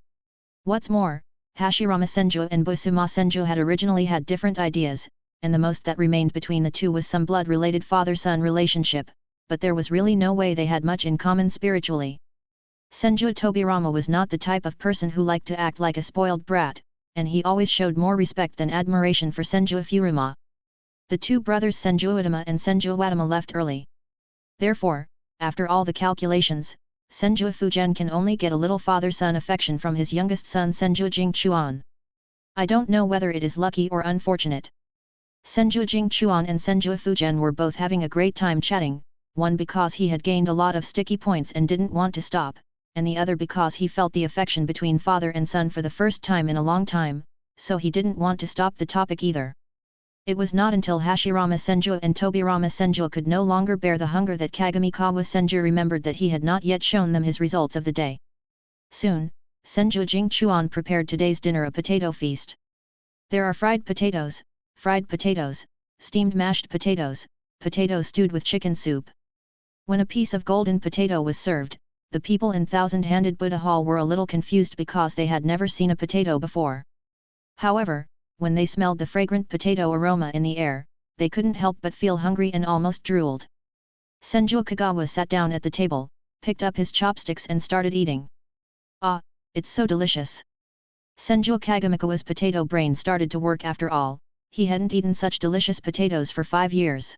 Speaker 1: What's more, Hashirama Senju and Busuma Senju had originally had different ideas, and the most that remained between the two was some blood-related father-son relationship, but there was really no way they had much in common spiritually. Senju Tobirama was not the type of person who liked to act like a spoiled brat, and he always showed more respect than admiration for Senju Furuma. The two brothers Senju Udama and Senju Wadama left early. Therefore, after all the calculations, Senju Fujian can only get a little father-son affection from his youngest son Senju Jingchuan. I don't know whether it is lucky or unfortunate. Senju Jingchuan and Senju Fujian were both having a great time chatting, one because he had gained a lot of sticky points and didn't want to stop, and the other because he felt the affection between father and son for the first time in a long time, so he didn't want to stop the topic either. It was not until Hashirama Senju and Tobirama Senju could no longer bear the hunger that Kagamikawa Senju remembered that he had not yet shown them his results of the day. Soon, Senju Jingchuan prepared today's dinner, a potato feast. There are fried potatoes, steamed mashed potatoes, potato stewed with chicken soup. When a piece of golden potato was served, the people in Thousand-Handed Buddha Hall were a little confused because they had never seen a potato before. However, when they smelled the fragrant potato aroma in the air, they couldn't help but feel hungry and almost drooled. Senju Kagawa sat down at the table, picked up his chopsticks and started eating. Ah, it's so delicious! Senju Kagamikawa's potato brain started to work after all, he hadn't eaten such delicious potatoes for 5 years.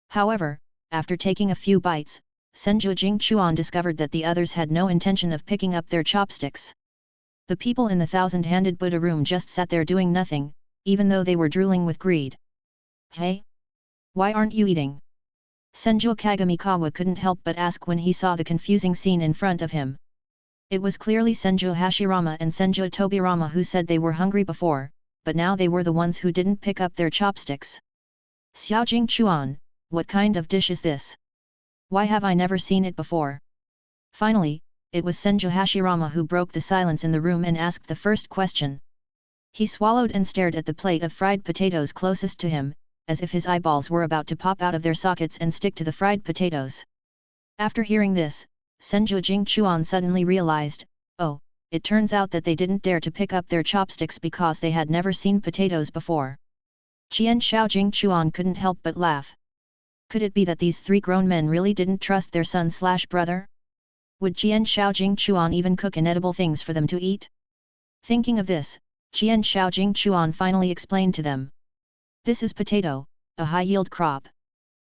Speaker 1: However, after taking a few bites, Senju Jingchuan discovered that the others had no intention of picking up their chopsticks. The people in the Thousand-Handed Buddha room just sat there doing nothing, even though they were drooling with greed. Hey? Why aren't you eating? Senju Kagamikawa couldn't help but ask when he saw the confusing scene in front of him. It was clearly Senju Hashirama and Senju Tobirama who said they were hungry before, but now they were the ones who didn't pick up their chopsticks. Xiao Jingchuan, what kind of dish is this? Why have I never seen it before? Finally, it was Senju Hashirama who broke the silence in the room and asked the first question. He swallowed and stared at the plate of fried potatoes closest to him, as if his eyeballs were about to pop out of their sockets and stick to the fried potatoes. After hearing this, Senju Jingchuan suddenly realized, oh, it turns out that they didn't dare to pick up their chopsticks because they had never seen potatoes before. Qian Shao Jingchuan couldn't help but laugh. Could it be that these 3 grown men really didn't trust their son/brother? Would Qian Shao Jingchuan even cook inedible things for them to eat? Thinking of this, Qian Shao Jingchuan finally explained to them. This is potato, a high-yield crop.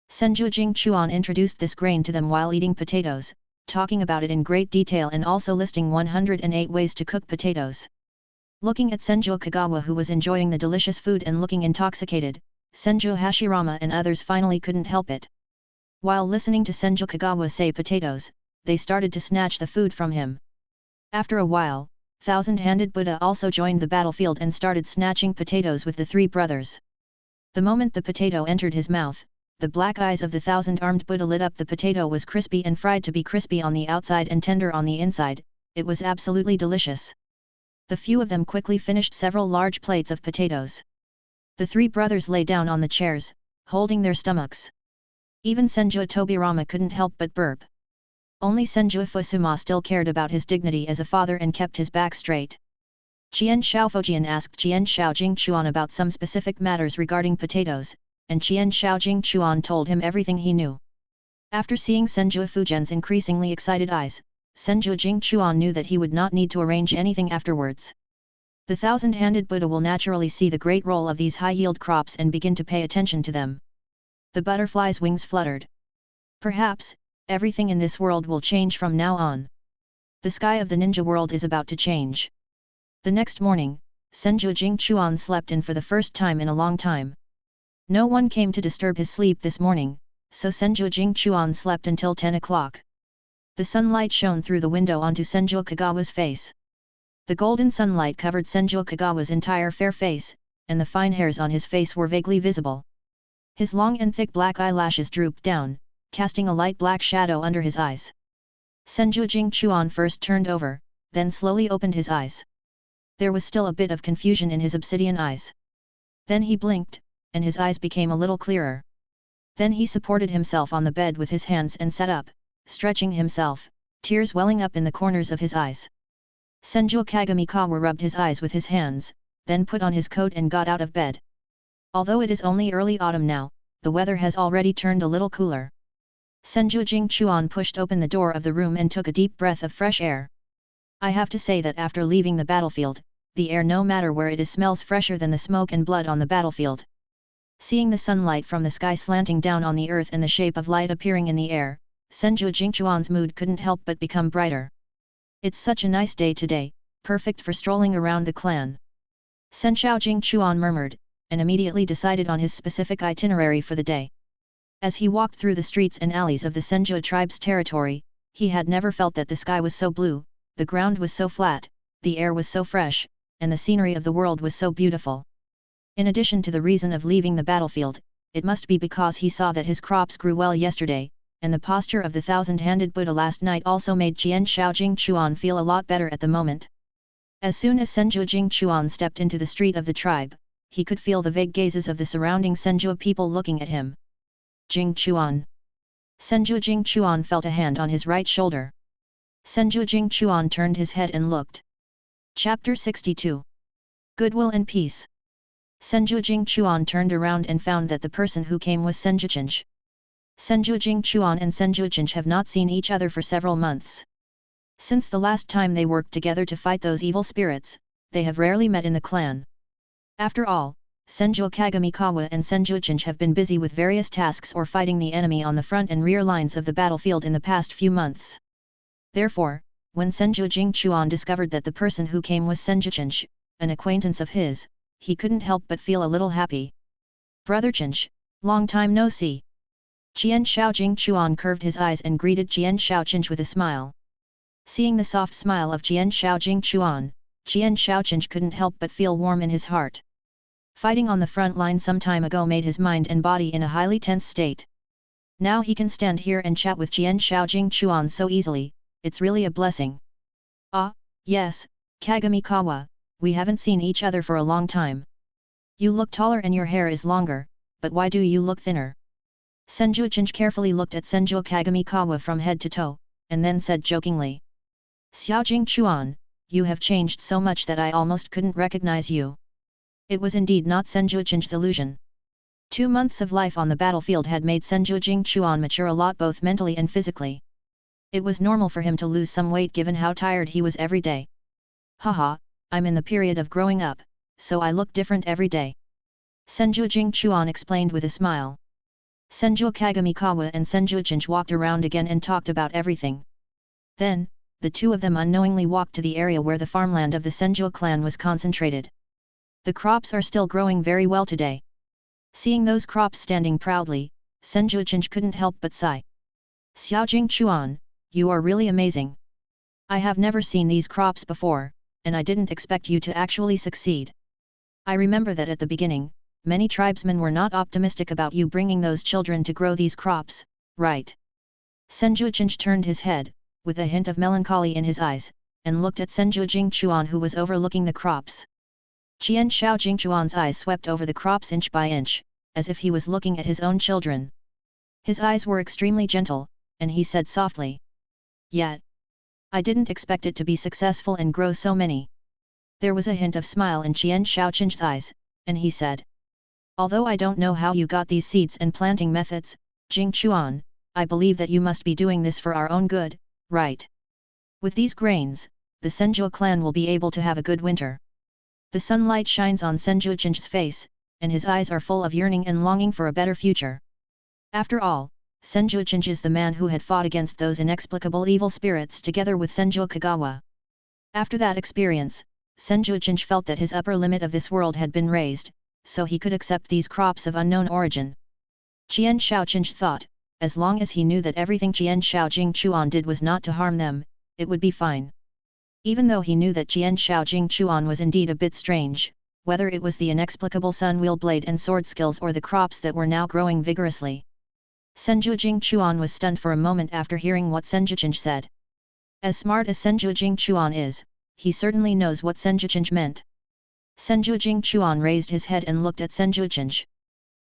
Speaker 1: Senju Jingchuan introduced this grain to them while eating potatoes, talking about it in great detail and also listing 108 ways to cook potatoes. Looking at Senju Kagawa, who was enjoying the delicious food and looking intoxicated, Senju Hashirama and others finally couldn't help it. While listening to Senju Kagawa say potatoes, they started to snatch the food from him. After a while, Thousand-Handed Buddha also joined the battlefield and started snatching potatoes with the 3 brothers. The moment the potato entered his mouth, the black eyes of the Thousand-Armed Buddha lit up. The potato was crispy and fried to be crispy on the outside and tender on the inside. It was absolutely delicious. The few of them quickly finished several large plates of potatoes. The 3 brothers lay down on the chairs, holding their stomachs. Even Senju Tobirama couldn't help but burp. Only Senju Fusuma still cared about his dignity as a father and kept his back straight. Qian Shaofujian asked Qian Shao Jingchuan about some specific matters regarding potatoes, and Qian Shao Jingchuan told him everything he knew. After seeing Senju Fujian's increasingly excited eyes, Senju Jingchuan knew that he would not need to arrange anything afterwards. The Thousand-Handed Buddha will naturally see the great role of these high-yield crops and begin to pay attention to them. The butterfly's wings fluttered. Perhaps, everything in this world will change from now on. The sky of the ninja world is about to change. The next morning, Senju Jingchuan slept in for the first time in a long time. No one came to disturb his sleep this morning, so Senju Jingchuan slept until 10 o'clock. The sunlight shone through the window onto Senju Kagawa's face. The golden sunlight covered Senju Kagawa's entire fair face, and the fine hairs on his face were vaguely visible. His long and thick black eyelashes drooped down, casting a light black shadow under his eyes. Senju Jingchuan first turned over, then slowly opened his eyes. There was still a bit of confusion in his obsidian eyes. Then he blinked, and his eyes became a little clearer. Then he supported himself on the bed with his hands and sat up, stretching himself, tears welling up in the corners of his eyes. Senju Kagamikawa rubbed his eyes with his hands, then put on his coat and got out of bed. Although it is only early autumn now, the weather has already turned a little cooler. Senju Jingchuan pushed open the door of the room and took a deep breath of fresh air. I have to say that after leaving the battlefield, the air no matter where it is smells fresher than the smoke and blood on the battlefield. Seeing the sunlight from the sky slanting down on the earth and the shape of light appearing in the air, Senju Jingchuan's mood couldn't help but become brighter. It's such a nice day today, perfect for strolling around the clan. Senshao Jingchuan murmured, and immediately decided on his specific itinerary for the day. As he walked through the streets and alleys of the Senju tribe's territory, he had never felt that the sky was so blue, the ground was so flat, the air was so fresh, and the scenery of the world was so beautiful. In addition to the reason of leaving the battlefield, it must be because he saw that his crops grew well yesterday, and the posture of the thousand-handed Buddha last night also made Qianshao Jingchuan feel a lot better at the moment. As soon as Senju Jingchuan stepped into the street of the tribe, he could feel the vague gazes of the surrounding Senju people looking at him. Jingchuan. Senju Jingchuan felt a hand on his right shoulder. Senju Jingchuan turned his head and looked. Chapter 62. Goodwill and Peace. Senju Jingchuan turned around and found that the person who came was Senjuchinj. Senju Jingchuan and Senjuchinj have not seen each other for several months. Since the last time they worked together to fight those evil spirits, they have rarely met in the clan. After all, Senju Kagamikawa and Senjuchinj have been busy with various tasks or fighting the enemy on the front and rear lines of the battlefield in the past few months. Therefore, when Senju Jingchuan discovered that the person who came was Senjuchinj, an acquaintance of his, he couldn't help but feel a little happy. Brother Chinj, long time no see. Qianshao Jingchuan curved his eyes and greeted Qianshao Chinj with a smile. Seeing the soft smile of Qianshao Jingchuan, Qianshao Chinj couldn't help but feel warm in his heart. Fighting on the front line some time ago made his mind and body in a highly tense state. Now he can stand here and chat with Qianshao Jingchuan so easily, it's really a blessing. Ah, yes, Kagamikawa, we haven't seen each other for a long time. You look taller and your hair is longer, but why do you look thinner? Senjuchinj carefully looked at Senju Kagamikawa from head to toe, and then said jokingly. Xiao Jingchuan, you have changed so much that I almost couldn't recognize you. It was indeed not Senjuchinj's illusion. 2 months of life on the battlefield had made Senju Jingchuan mature a lot both mentally and physically. It was normal for him to lose some weight given how tired he was every day. Haha, I'm in the period of growing up, so I look different every day. Senju Jingchuan explained with a smile. Senju Kagamikawa and Senjuchinj walked around again and talked about everything. Then, the two of them unknowingly walked to the area where the farmland of the Senju clan was concentrated. The crops are still growing very well today. Seeing those crops standing proudly, Senjuchinj couldn't help but sigh. Xiao Jingchuan, you are really amazing. I have never seen these crops before, and I didn't expect you to actually succeed. I remember that at the beginning, many tribesmen were not optimistic about you bringing those children to grow these crops, right? Senjuchinj turned his head, with a hint of melancholy in his eyes, and looked at Senju Jingchuan who was overlooking the crops. Qianshao Jingchuan's eyes swept over the crops inch by inch, as if he was looking at his own children. His eyes were extremely gentle, and he said softly. Yet, I didn't expect it to be successful and grow so many. There was a hint of smile in Qianshao Jing's eyes, and he said. Although I don't know how you got these seeds and planting methods, Jingchuan, I believe that you must be doing this for our own good, right? With these grains, the Senju clan will be able to have a good winter. The sunlight shines on Senjuchinj's face, and his eyes are full of yearning and longing for a better future. After all, Senjuchinj is the man who had fought against those inexplicable evil spirits together with Senju Kagawa. After that experience, Senjuchinj felt that his upper limit of this world had been raised, so he could accept these crops of unknown origin. Qianshao Chinj thought, as long as he knew that everything Qianshao Jingchuan did was not to harm them, it would be fine. Even though he knew that Qianshao Jingchuan was indeed a bit strange, whether it was the inexplicable sun-wheel blade and sword skills or the crops that were now growing vigorously. Senju Jingchuan was stunned for a moment after hearing what Senjuchinj said. As smart as Senju Jingchuan is, he certainly knows what Senjuchinj meant. Senju Jingchuan raised his head and looked at Senjuchinj.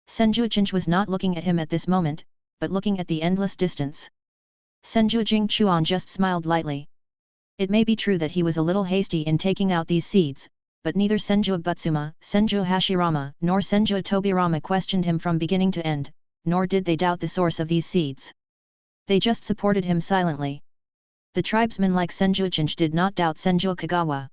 Speaker 1: Senjuchinj was not looking at him at this moment, but looking at the endless distance. Senju Jingchuan just smiled lightly. It may be true that he was a little hasty in taking out these seeds, but neither Senju Butsuma, Senju Hashirama, nor Senju Tobirama questioned him from beginning to end, nor did they doubt the source of these seeds. They just supported him silently. The tribesmen like Senju Jinch did not doubt Senju Kagawa.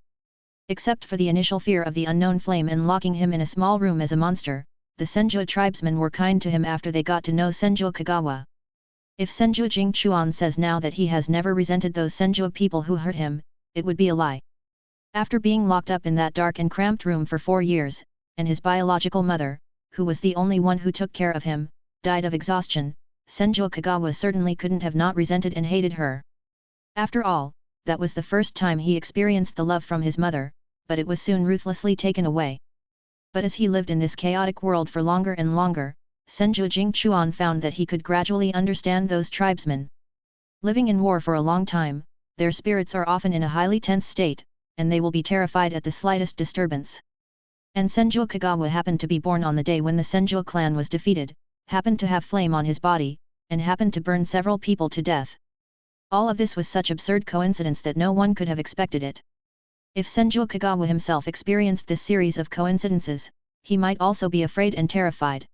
Speaker 1: Except for the initial fear of the unknown flame and locking him in a small room as a monster, the Senju tribesmen were kind to him after they got to know Senju Kagawa. If Senju Jingchuan says now that he has never resented those Senju people who hurt him, it would be a lie. After being locked up in that dark and cramped room for 4 years, and his biological mother, who was the only one who took care of him, died of exhaustion, Senju Kagawa certainly couldn't have not resented and hated her. After all, that was the first time he experienced the love from his mother, but it was soon ruthlessly taken away. But as he lived in this chaotic world for longer and longer, Senju Jingchuan found that he could gradually understand those tribesmen. Living in war for a long time, their spirits are often in a highly tense state, and they will be terrified at the slightest disturbance. And Senju Kagawa happened to be born on the day when the Senju clan was defeated, happened to have flame on his body, and happened to burn several people to death. All of this was such absurd coincidence that no one could have expected it. If Senju Kagawa himself experienced this series of coincidences, he might also be afraid and terrified.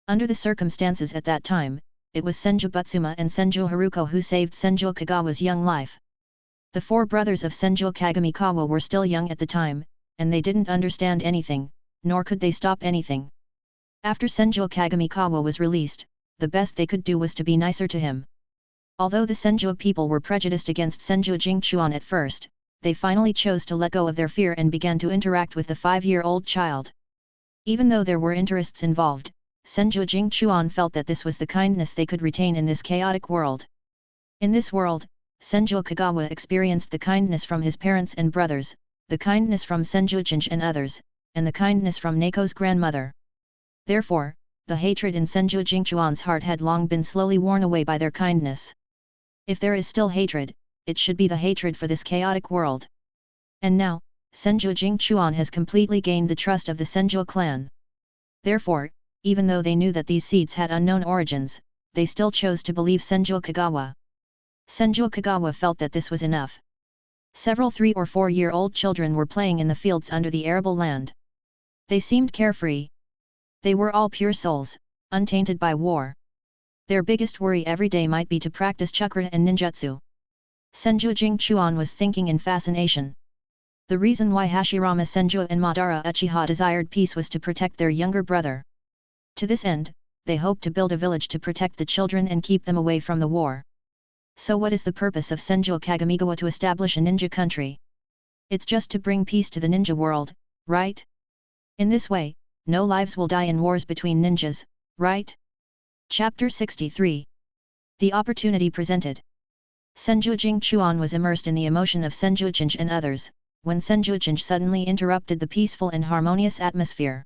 Speaker 1: Under the circumstances at that time, it was Senju Butsuma and Senju Haruko who saved Senju Kagawa's young life. The 4 brothers of Senju Kagamikawa were still young at the time, and they didn't understand anything, nor could they stop anything. After Senju Kagamikawa was released, the best they could do was to be nicer to him. Although the Senju people were prejudiced against Senju Jingchuan at first, they finally chose to let go of their fear and began to interact with the 5-year-old child. Even though there were interests involved, Senju Jingchuan felt that this was the kindness they could retain in this chaotic world. In this world, Senju Kagawa experienced the kindness from his parents and brothers, the kindness from Senju Jinch and others, and the kindness from Neko's grandmother. Therefore, the hatred in Senju Jingchuan's heart had long been slowly worn away by their kindness. If there is still hatred, it should be the hatred for this chaotic world. And now, Senju Jingchuan has completely gained the trust of the Senju clan. Therefore, even though they knew that these seeds had unknown origins, they still chose to believe Senju Kagawa. Senju Kagawa felt that this was enough. Several 3- or 4-year-old children were playing in the fields under the arable land. They seemed carefree. They were all pure souls, untainted by war. Their biggest worry every day might be to practice chakra and ninjutsu. Senju Jingchuan was thinking in fascination. The reason why Hashirama Senju and Madara Uchiha desired peace was to protect their younger brother. To this end, they hoped to build a village to protect the children and keep them away from the war. So what is the purpose of Senju Kagamigawa to establish a ninja country? It's just to bring peace to the ninja world, right? In this way, no lives will die in wars between ninjas, right? Chapter 63. The opportunity presented. Senju Jingchuan was immersed in the emotion of Senju Jinch and others, when Senju Jinch suddenly interrupted the peaceful and harmonious atmosphere.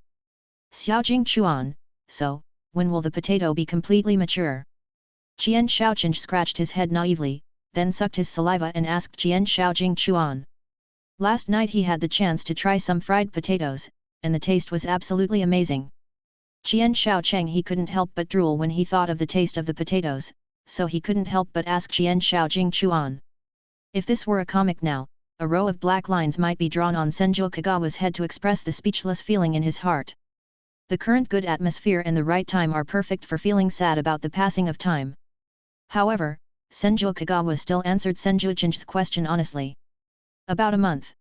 Speaker 1: Xiao Jingchuan, so, when will the potato be completely mature? Qian Shaojinch scratched his head naively, then sucked his saliva and asked Qian Shao Jingchuan. Last night he had the chance to try some fried potatoes, and the taste was absolutely amazing. Qian Shao Cheng he couldn't help but drool when he thought of the taste of the potatoes, so he couldn't help but ask Qian Shao Jingchuan. If this were a comic now, a row of black lines might be drawn on Senju Kagawa's head to express the speechless feeling in his heart. The current good atmosphere and the right time are perfect for feeling sad about the passing of time. However, Senju Kagawa still answered Senju Jinch's question honestly. About a month.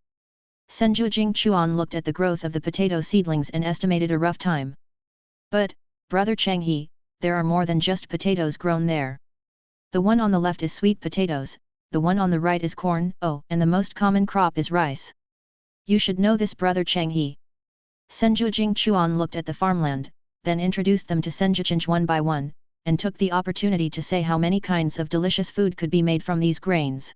Speaker 1: Senju Jingchuan looked at the growth of the potato seedlings and estimated a rough time. But, Brother Changhe, there are more than just potatoes grown there. The one on the left is sweet potatoes, the one on the right is corn, oh, and the most common crop is rice. You should know this, Brother Changhe. Senju Jingchuan looked at the farmland, then introduced them to Senju Jinch one by one, and took the opportunity to say how many kinds of delicious food could be made from these grains.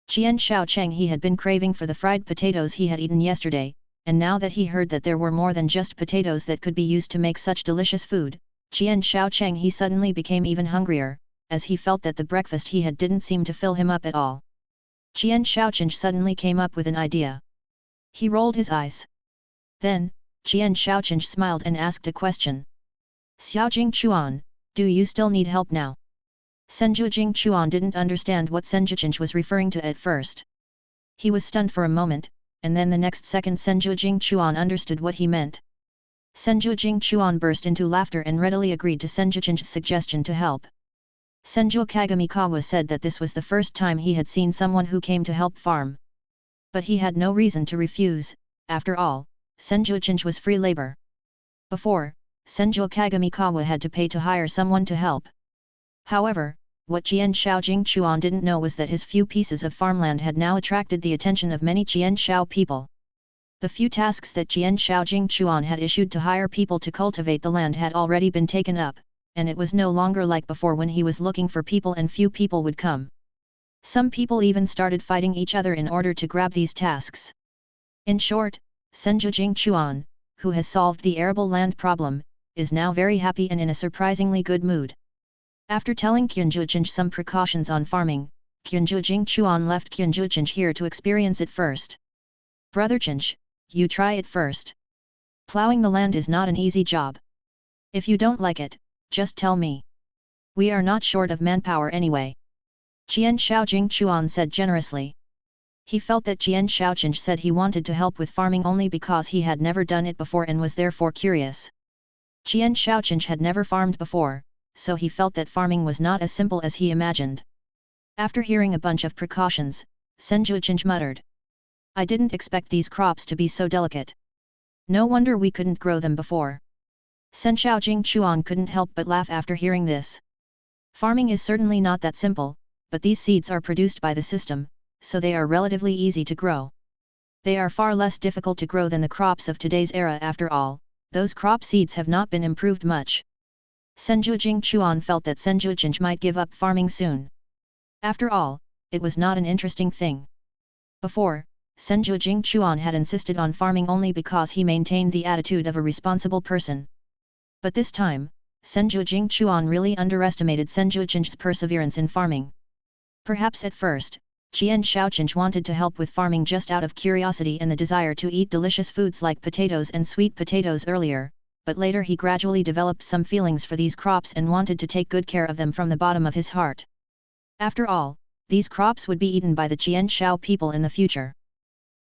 Speaker 1: Qian Shao Changhe had been craving for the fried potatoes he had eaten yesterday, and now that he heard that there were more than just potatoes that could be used to make such delicious food, Qian Shao Changhe suddenly became even hungrier, as he felt that the breakfast he had didn't seem to fill him up at all. Qian Shaochinch suddenly came up with an idea. He rolled his eyes. Then, Qian Shaochinch smiled and asked a question. Xiao Jingchuan, do you still need help now? Senju Jingchuan didn't understand what Senju Jinch was referring to at first. He was stunned for a moment, and then the next second Senju Jingchuan understood what he meant. Senju Jingchuan burst into laughter and readily agreed to Senju Jin's suggestion to help. Senju Kagamikawa said that this was the first time he had seen someone who came to help farm. But he had no reason to refuse. After all, Senju Jin was free labor. Before, Senju Kagamikawa had to pay to hire someone to help. However, what Jian Shao Jingchuan didn't know was that his few pieces of farmland had now attracted the attention of many Jian Shao people. The few tasks that Jian Shao Jingchuan had issued to hire people to cultivate the land had already been taken up, and it was no longer like before when he was looking for people and few people would come. Some people even started fighting each other in order to grab these tasks. In short, Senju Jingchuan, who has solved the arable land problem, is now very happy and in a surprisingly good mood. After telling Kyunju Jing some precautions on farming, Kyunju Jingchuan left Kyunju Jing here to experience it first. Brother Jing, you try it first. Plowing the land is not an easy job. If you don't like it, just tell me. We are not short of manpower anyway. Jian Shao Jingchuan said generously. He felt that Jian Shao Jing said he wanted to help with farming only because he had never done it before and was therefore curious. Jian Shao Jing had never farmed before, so he felt that farming was not as simple as he imagined. After hearing a bunch of precautions, Senju Jing muttered. I didn't expect these crops to be so delicate. No wonder we couldn't grow them before. Senshao Jingchuan couldn't help but laugh after hearing this. Farming is certainly not that simple, but these seeds are produced by the system, so they are relatively easy to grow. They are far less difficult to grow than the crops of today's era. After all, those crop seeds have not been improved much. Senju Jingchuan felt that Senju Jing might give up farming soon. After all, it was not an interesting thing. Before, Senju Jingchuan had insisted on farming only because he maintained the attitude of a responsible person. But this time, Senju Jingchuan really underestimated Senju Jing's perseverance in farming. Perhaps at first, Jian Shaojing wanted to help with farming just out of curiosity and the desire to eat delicious foods like potatoes and sweet potatoes earlier, but later he gradually developed some feelings for these crops and wanted to take good care of them from the bottom of his heart. After all, these crops would be eaten by the Jian Shao people in the future.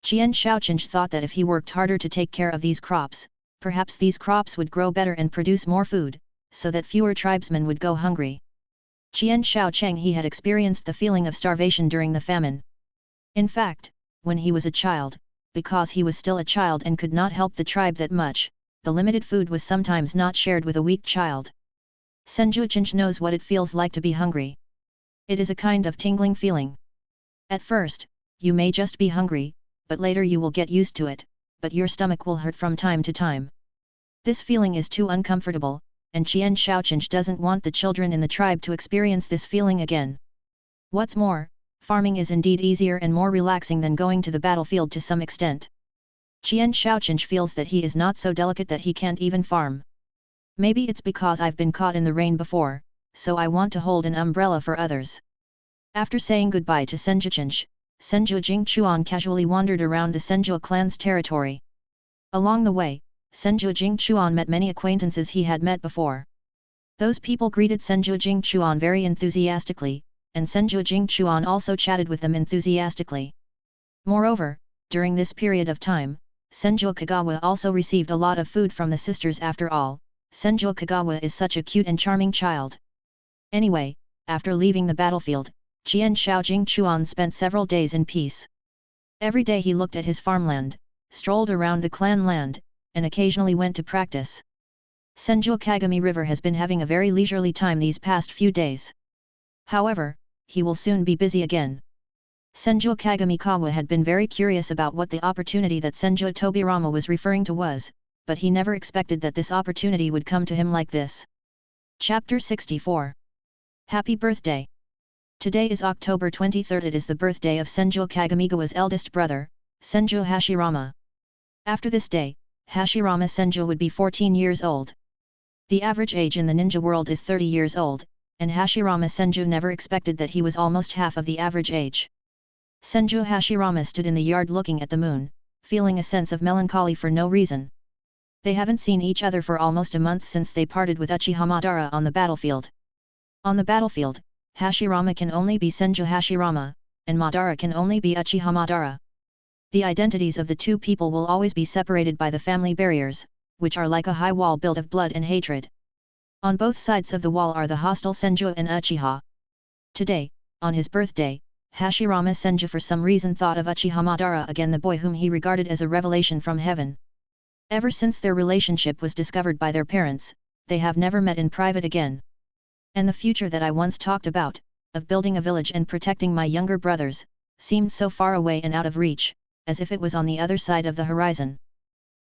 Speaker 1: Jian Shaojing thought that if he worked harder to take care of these crops, perhaps these crops would grow better and produce more food, so that fewer tribesmen would go hungry. Jian Shaocheng he had experienced the feeling of starvation during the famine. In fact, when he was a child, because he was still a child and could not help the tribe that much, the limited food was sometimes not shared with a weak child. Senju Jing knows what it feels like to be hungry. It is a kind of tingling feeling. At first, you may just be hungry, but later you will get used to it, but your stomach will hurt from time to time. This feeling is too uncomfortable, and Jian Shaocheng doesn't want the children in the tribe to experience this feeling again. What's more, farming is indeed easier and more relaxing than going to the battlefield to some extent. Jian Shaocheng feels that he is not so delicate that he can't even farm. Maybe it's because I've been caught in the rain before, so I want to hold an umbrella for others. After saying goodbye to Senju Jing, Senju Jingchuan casually wandered around the Senju clan's territory. Along the way, Senju Jingchuan met many acquaintances he had met before. Those people greeted Senju Jingchuan very enthusiastically, and Senju Jingchuan also chatted with them enthusiastically. Moreover, during this period of time, Senju Kagawa also received a lot of food from the sisters. After all, Senju Kagawa is such a cute and charming child. Anyway, after leaving the battlefield, Jian Shao Jingchuan spent several days in peace. Every day he looked at his farmland, strolled around the clan land, and occasionally went to practice. Senju Kagami River has been having a very leisurely time these past few days. However, he will soon be busy again. Senju Kagamikawa had been very curious about what the opportunity that Senju Tobirama was referring to was, but he never expected that this opportunity would come to him like this. Chapter 64. Happy Birthday! Today is October 23rd. It is the birthday of Senju Kagamigawa's eldest brother, Senju Hashirama. After this day, Hashirama Senju would be 14 years old. The average age in the ninja world is 30 years old, and Hashirama Senju never expected that he was almost half of the average age. Senju Hashirama stood in the yard looking at the moon, feeling a sense of melancholy for no reason. They haven't seen each other for almost a month since they parted with Uchiha Madara on the battlefield. On the battlefield, Hashirama can only be Senju Hashirama, and Madara can only be Uchiha Madara. The identities of the two people will always be separated by the family barriers, which are like a high wall built of blood and hatred. On both sides of the wall are the hostile Senju and Uchiha. Today, on his birthday, Hashirama Senju for some reason thought of Uchiha Madara again, the boy whom he regarded as a revelation from heaven. Ever since their relationship was discovered by their parents, they have never met in private again. And the future that I once talked about, of building a village and protecting my younger brothers, seemed so far away and out of reach, as if it was on the other side of the horizon.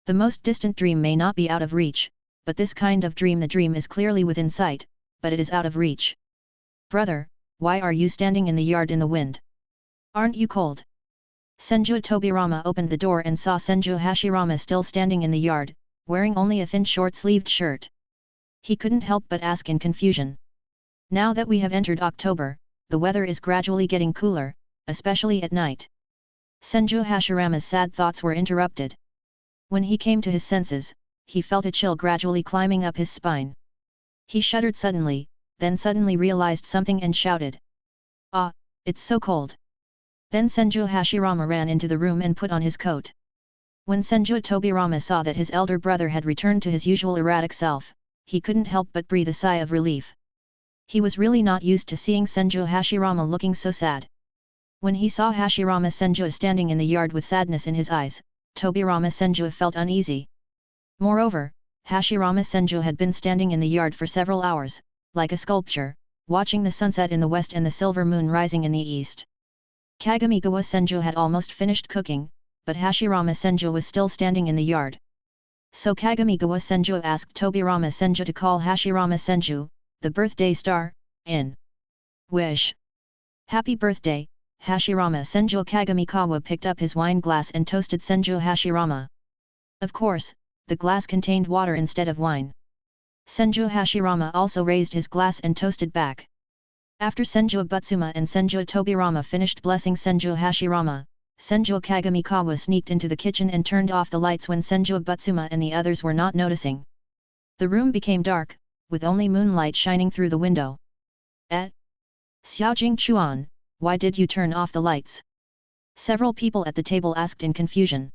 Speaker 1: The most distant dream may not be out of reach, but this kind of dream, the dream is clearly within sight, but it is out of reach. Brother, why are you standing in the yard in the wind? Aren't you cold? Senju Tobirama opened the door and saw Senju Hashirama still standing in the yard, wearing only a thin short-sleeved shirt. He couldn't help but ask in confusion. Now that we have entered October, the weather is gradually getting cooler, especially at night. Senju Hashirama's sad thoughts were interrupted. When he came to his senses, he felt a chill gradually climbing up his spine. He shuddered suddenly, then suddenly realized something and shouted. "Ah, it's so cold!" Then Senju Hashirama ran into the room and put on his coat. When Senju Tobirama saw that his elder brother had returned to his usual erratic self, he couldn't help but breathe a sigh of relief. He was really not used to seeing Senju Hashirama looking so sad. When he saw Hashirama Senju standing in the yard with sadness in his eyes, Tobirama Senju felt uneasy. Moreover, Hashirama Senju had been standing in the yard for several hours, like a sculpture, watching the sunset in the west and the silver moon rising in the east. Kagamigawa Senju had almost finished cooking, but Hashirama Senju was still standing in the yard. So Kagamigawa Senju asked Tobirama Senju to call Hashirama Senju, the birthday star, in. Wish. Happy birthday, Hashirama Senju. Kagamikawa picked up his wine glass and toasted Senju Hashirama. Of course, the glass contained water instead of wine. Senju Hashirama also raised his glass and toasted back. After Senju Butsuma and Senju Tobirama finished blessing Senju Hashirama, Senju Kagamikawa sneaked into the kitchen and turned off the lights when Senju Butsuma and the others were not noticing. The room became dark, with only moonlight shining through the window. Xiaojing Chuan, why did you turn off the lights? Several people at the table asked in confusion.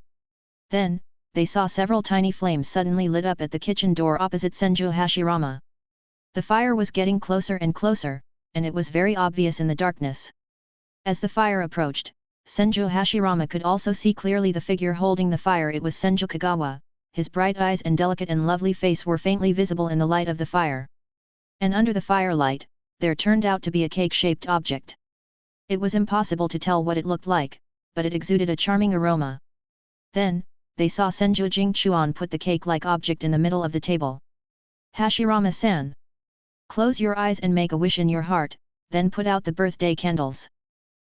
Speaker 1: Then, they saw several tiny flames suddenly lit up at the kitchen door opposite Senju Hashirama. The fire was getting closer and closer, and it was very obvious in the darkness. As the fire approached, Senju Hashirama could also see clearly the figure holding the fire. It was Senju Kagawa. His bright eyes and delicate and lovely face were faintly visible in the light of the fire. And under the firelight, there turned out to be a cake-shaped object. It was impossible to tell what it looked like, but it exuded a charming aroma. Then, they saw Senju Jingchuan put the cake-like object in the middle of the table. Hashirama-san! Close your eyes and make a wish in your heart, then put out the birthday candles.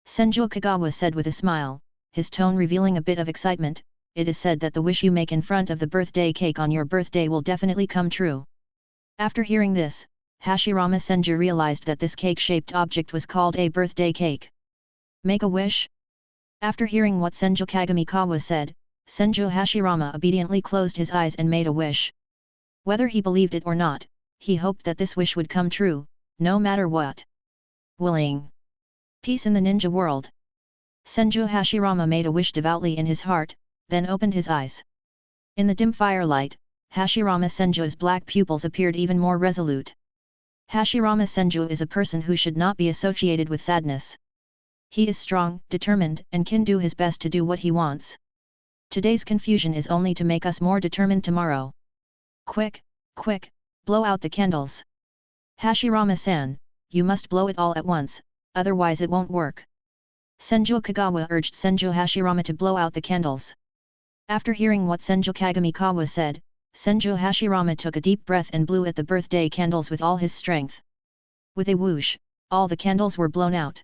Speaker 1: Senju Kagawa said with a smile, his tone revealing a bit of excitement. It is said that the wish you make in front of the birthday cake on your birthday will definitely come true. After hearing this, Hashirama Senju realized that this cake-shaped object was called a birthday cake. Make a wish? After hearing what Senju Kagamikawa said, Senju Hashirama obediently closed his eyes and made a wish. Whether he believed it or not, he hoped that this wish would come true, no matter what. Willing. Peace in the ninja world. Senju Hashirama made a wish devoutly in his heart, then opened his eyes. In the dim firelight, Hashirama Senju's black pupils appeared even more resolute. Hashirama Senju is a person who should not be associated with sadness. He is strong, determined, and can do his best to do what he wants. Today's confusion is only to make us more determined tomorrow. Quick, quick, blow out the candles. Hashirama-san, you must blow it all at once, otherwise it won't work. Senju Kagawa urged Senju Hashirama to blow out the candles. After hearing what Senju Kagamikawa said, Senju Hashirama took a deep breath and blew at the birthday candles with all his strength. With a whoosh, all the candles were blown out.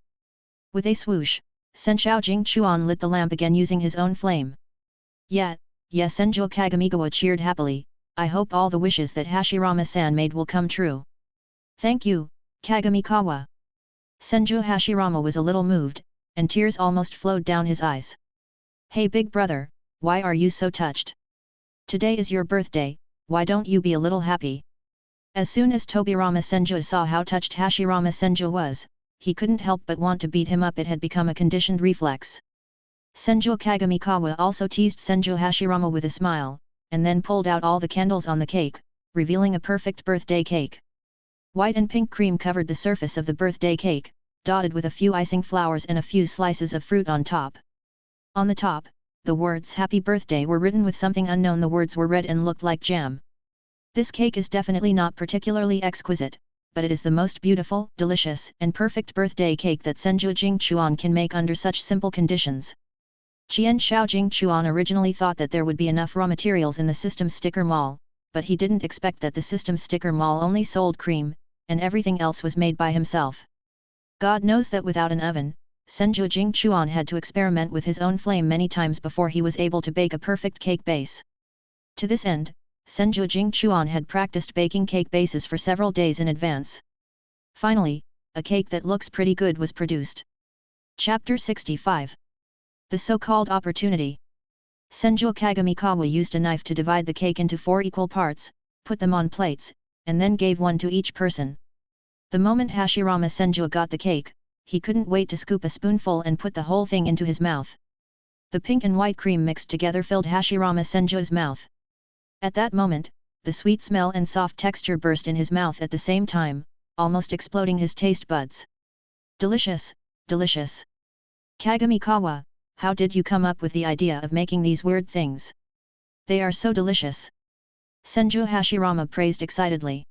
Speaker 1: With a swoosh, Senshao Jingchuan lit the lamp again using his own flame. Yes, Senju Kagamigawa cheered happily, I hope all the wishes that Hashirama-san made will come true. Thank you, Kagamikawa. Senju Hashirama was a little moved, and tears almost flowed down his eyes. Hey big brother, why are you so touched? Today is your birthday, why don't you be a little happy? As soon as Tobirama Senju saw how touched Hashirama Senju was, he couldn't help but want to beat him up. It had become a conditioned reflex. Senju Kagamikawa also teased Senju Hashirama with a smile, and then pulled out all the candles on the cake, revealing a perfect birthday cake. White and pink cream covered the surface of the birthday cake, dotted with a few icing flowers and a few slices of fruit on top. On the top, the words Happy Birthday were written with something unknown. The words were red and looked like jam. This cake is definitely not particularly exquisite, but it is the most beautiful, delicious, and perfect birthday cake that Senju Jingchuan can make under such simple conditions. Qian Shao Jingchuan originally thought that there would be enough raw materials in the system sticker mall, but he didn't expect that the system sticker mall only sold cream, and everything else was made by himself. God knows that without an oven, Senju Jingchuan had to experiment with his own flame many times before he was able to bake a perfect cake base. To this end, Senju Jingchuan had practiced baking cake bases for several days in advance. Finally, a cake that looks pretty good was produced. Chapter 65. The so-called opportunity. Senju Kagamikawa used a knife to divide the cake into 4 equal parts, put them on plates, and then gave one to each person. The moment Hashirama Senju got the cake, he couldn't wait to scoop a spoonful and put the whole thing into his mouth. The pink and white cream mixed together filled Hashirama Senju's mouth. At that moment, the sweet smell and soft texture burst in his mouth at the same time, almost exploding his taste buds. Delicious, delicious. Kagamikawa, how did you come up with the idea of making these weird things? They are so delicious. Senju Hashirama praised excitedly.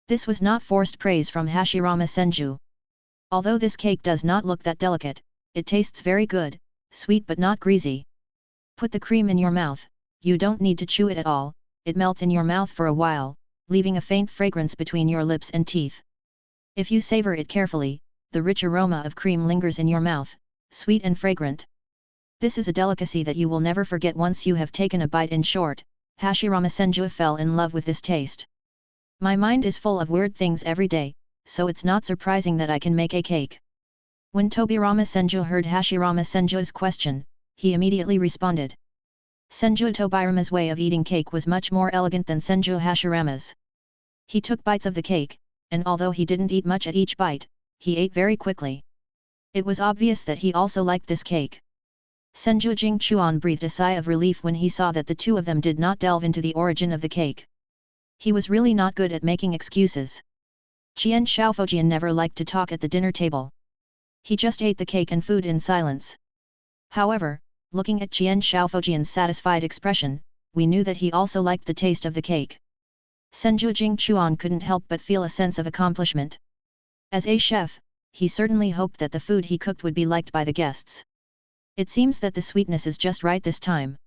Speaker 1: This was not forced praise from Hashirama Senju. Although this cake does not look that delicate, it tastes very good, sweet but not greasy. Put the cream in your mouth, you don't need to chew it at all, it melts in your mouth for a while, leaving a faint fragrance between your lips and teeth. If you savor it carefully, the rich aroma of cream lingers in your mouth, sweet and fragrant. This is a delicacy that you will never forget once you have taken a bite. In short, Hashirama Senju fell in love with this taste. My mind is full of weird things every day, so it's not surprising that I can make a cake. When Tobirama Senju heard Hashirama Senju's question, he immediately responded. Senju Tobirama's way of eating cake was much more elegant than Senju Hashirama's. He took bites of the cake, and although he didn't eat much at each bite, he ate very quickly. It was obvious that he also liked this cake. Senju Jingchuan breathed a sigh of relief when he saw that the two of them did not delve into the origin of the cake. He was really not good at making excuses. Qian Shaofujian never liked to talk at the dinner table. He just ate the cake and food in silence. However, looking at Qian Shaofujian's satisfied expression, we knew that he also liked the taste of the cake. Senju Jingchuan couldn't help but feel a sense of accomplishment. As a chef, he certainly hoped that the food he cooked would be liked by the guests. It seems that the sweetness is just right this time.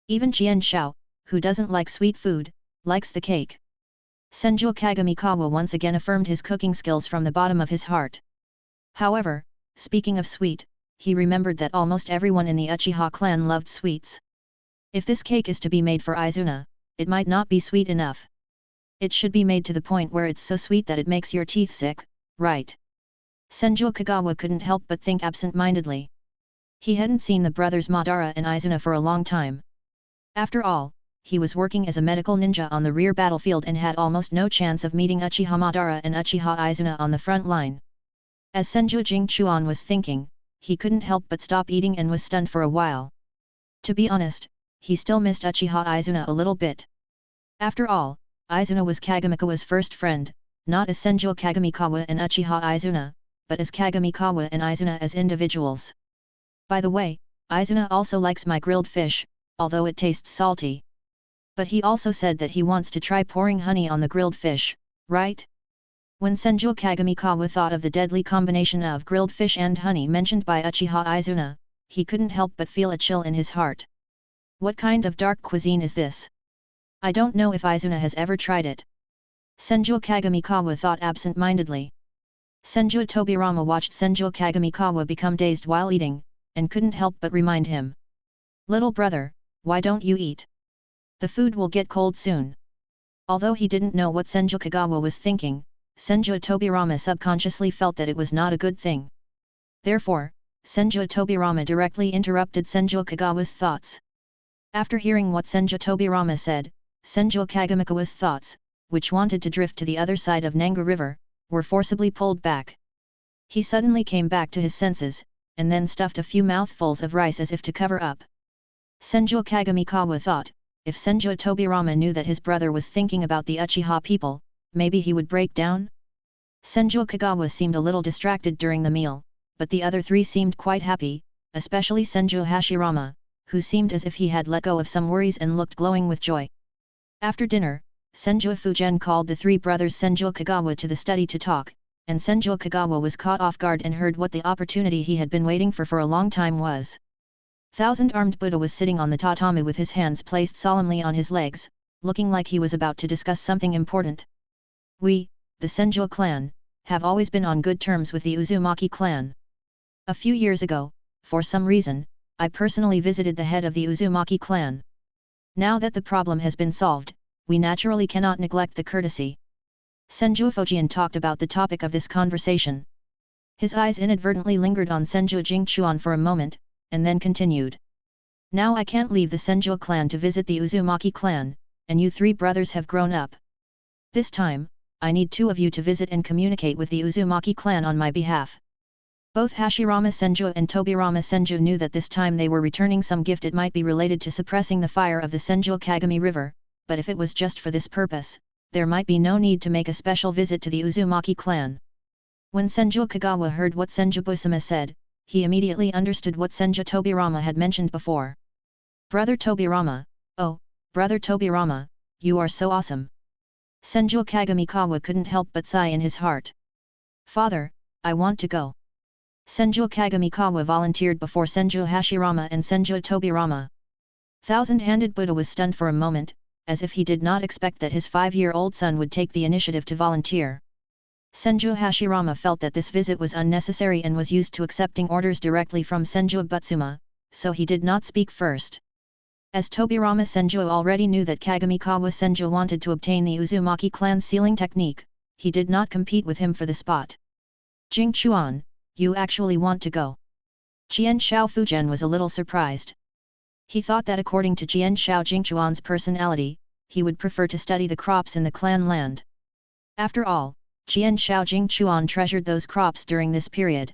Speaker 1: Even Qian Shao, who doesn't like sweet food, likes the cake. Senju Kagamikawa once again affirmed his cooking skills from the bottom of his heart. However, speaking of sweet, he remembered that almost everyone in the Uchiha clan loved sweets. If this cake is to be made for Izuna, it might not be sweet enough. It should be made to the point where it's so sweet that it makes your teeth sick, right? Senju Kagawa couldn't help but think absent-mindedly. He hadn't seen the brothers Madara and Izuna for a long time. After all, he was working as a medical ninja on the rear battlefield and had almost no chance of meeting Uchiha Madara and Uchiha Izuna on the front line. As Senju Jingchuan was thinking, he couldn't help but stop eating and was stunned for a while. To be honest, he still missed Uchiha Izuna a little bit. After all, Izuna was Kagamikawa's first friend, not as Senju Kagamikawa and Uchiha Izuna, but as Kagamikawa and Izuna as individuals. By the way, Izuna also likes my grilled fish, although it tastes salty. But he also said that he wants to try pouring honey on the grilled fish, right? When Senju Kagamikawa thought of the deadly combination of grilled fish and honey mentioned by Uchiha Izuna, he couldn't help but feel a chill in his heart. What kind of dark cuisine is this? I don't know if Izuna has ever tried it. Senju Kagamikawa thought absent-mindedly. Senju Tobirama watched Senju Kagamikawa become dazed while eating, and couldn't help but remind him. Little brother, why don't you eat? The food will get cold soon. Although he didn't know what Senju Kagawa was thinking, Senju Tobirama subconsciously felt that it was not a good thing. Therefore, Senju Tobirama directly interrupted Senju Kagawa's thoughts. After hearing what Senju Tobirama said, Senju Kagamikawa's thoughts, which wanted to drift to the other side of Nanga River, were forcibly pulled back. He suddenly came back to his senses, and then stuffed a few mouthfuls of rice as if to cover up. Senju Kagamikawa thought, if Senju Tobirama knew that his brother was thinking about the Uchiha people, maybe he would break down? Senju Kagawa seemed a little distracted during the meal, but the other three seemed quite happy, especially Senju Hashirama, who seemed as if he had let go of some worries and looked glowing with joy. After dinner, Senju Fugen called the three brothers Senju Kagawa to the study to talk, and Senju Kagawa was caught off guard and heard what the opportunity he had been waiting for a long time was. Thousand-armed Buddha was sitting on the tatami with his hands placed solemnly on his legs, looking like he was about to discuss something important. We, the Senju clan, have always been on good terms with the Uzumaki clan. A few years ago, for some reason, I personally visited the head of the Uzumaki clan. Now that the problem has been solved, we naturally cannot neglect the courtesy. Senju Fujian talked about the topic of this conversation. His eyes inadvertently lingered on Senju Jingchuan for a moment, and then continued. Now I can't leave the Senju clan to visit the Uzumaki clan, and you three brothers have grown up. This time, I need two of you to visit and communicate with the Uzumaki clan on my behalf. Both Hashirama Senju and Tobirama Senju knew that this time they were returning some gift. It might be related to suppressing the fire of the Senju Kagami River, but if it was just for this purpose, there might be no need to make a special visit to the Uzumaki clan. When Senju Kagawa heard what Senju Busama said, he immediately understood what Senju Tobirama had mentioned before. Brother Tobirama, oh, Brother Tobirama, you are so awesome. Senju Kagamikawa couldn't help but sigh in his heart. Father, I want to go. Senju Kagamikawa volunteered before Senju Hashirama and Senju Tobirama. Thousand-handed Buddha was stunned for a moment, as if he did not expect that his 5-year-old son would take the initiative to volunteer. Senju Hashirama felt that this visit was unnecessary and was used to accepting orders directly from Senju Butsuma, so he did not speak first. As Tobirama Senju already knew that Kagamikawa Senju wanted to obtain the Uzumaki clan's sealing technique, he did not compete with him for the spot. Jingchuan, you actually want to go? Jian Shao Fujian was a little surprised. He thought that according to Jian Shao Jingchuan's personality, he would prefer to study the crops in the clan land. After all, Jian Shao Jingchuan treasured those crops during this period.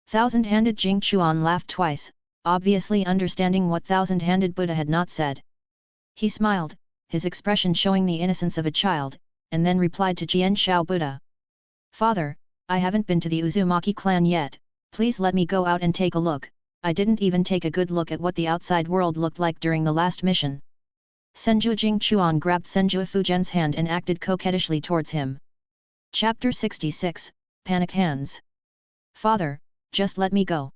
Speaker 1: Thousand-handed Jingchuan laughed twice, obviously understanding what Thousand-handed Buddha had not said. He smiled, his expression showing the innocence of a child, and then replied to Jian Shao Buddha. Father, I haven't been to the Uzumaki clan yet, please let me go out and take a look. I didn't even take a good look at what the outside world looked like during the last mission. Senju Jingchuan grabbed Senju Fujian's hand and acted coquettishly towards him. Chapter 66, Panic Hands. Father, just let me go.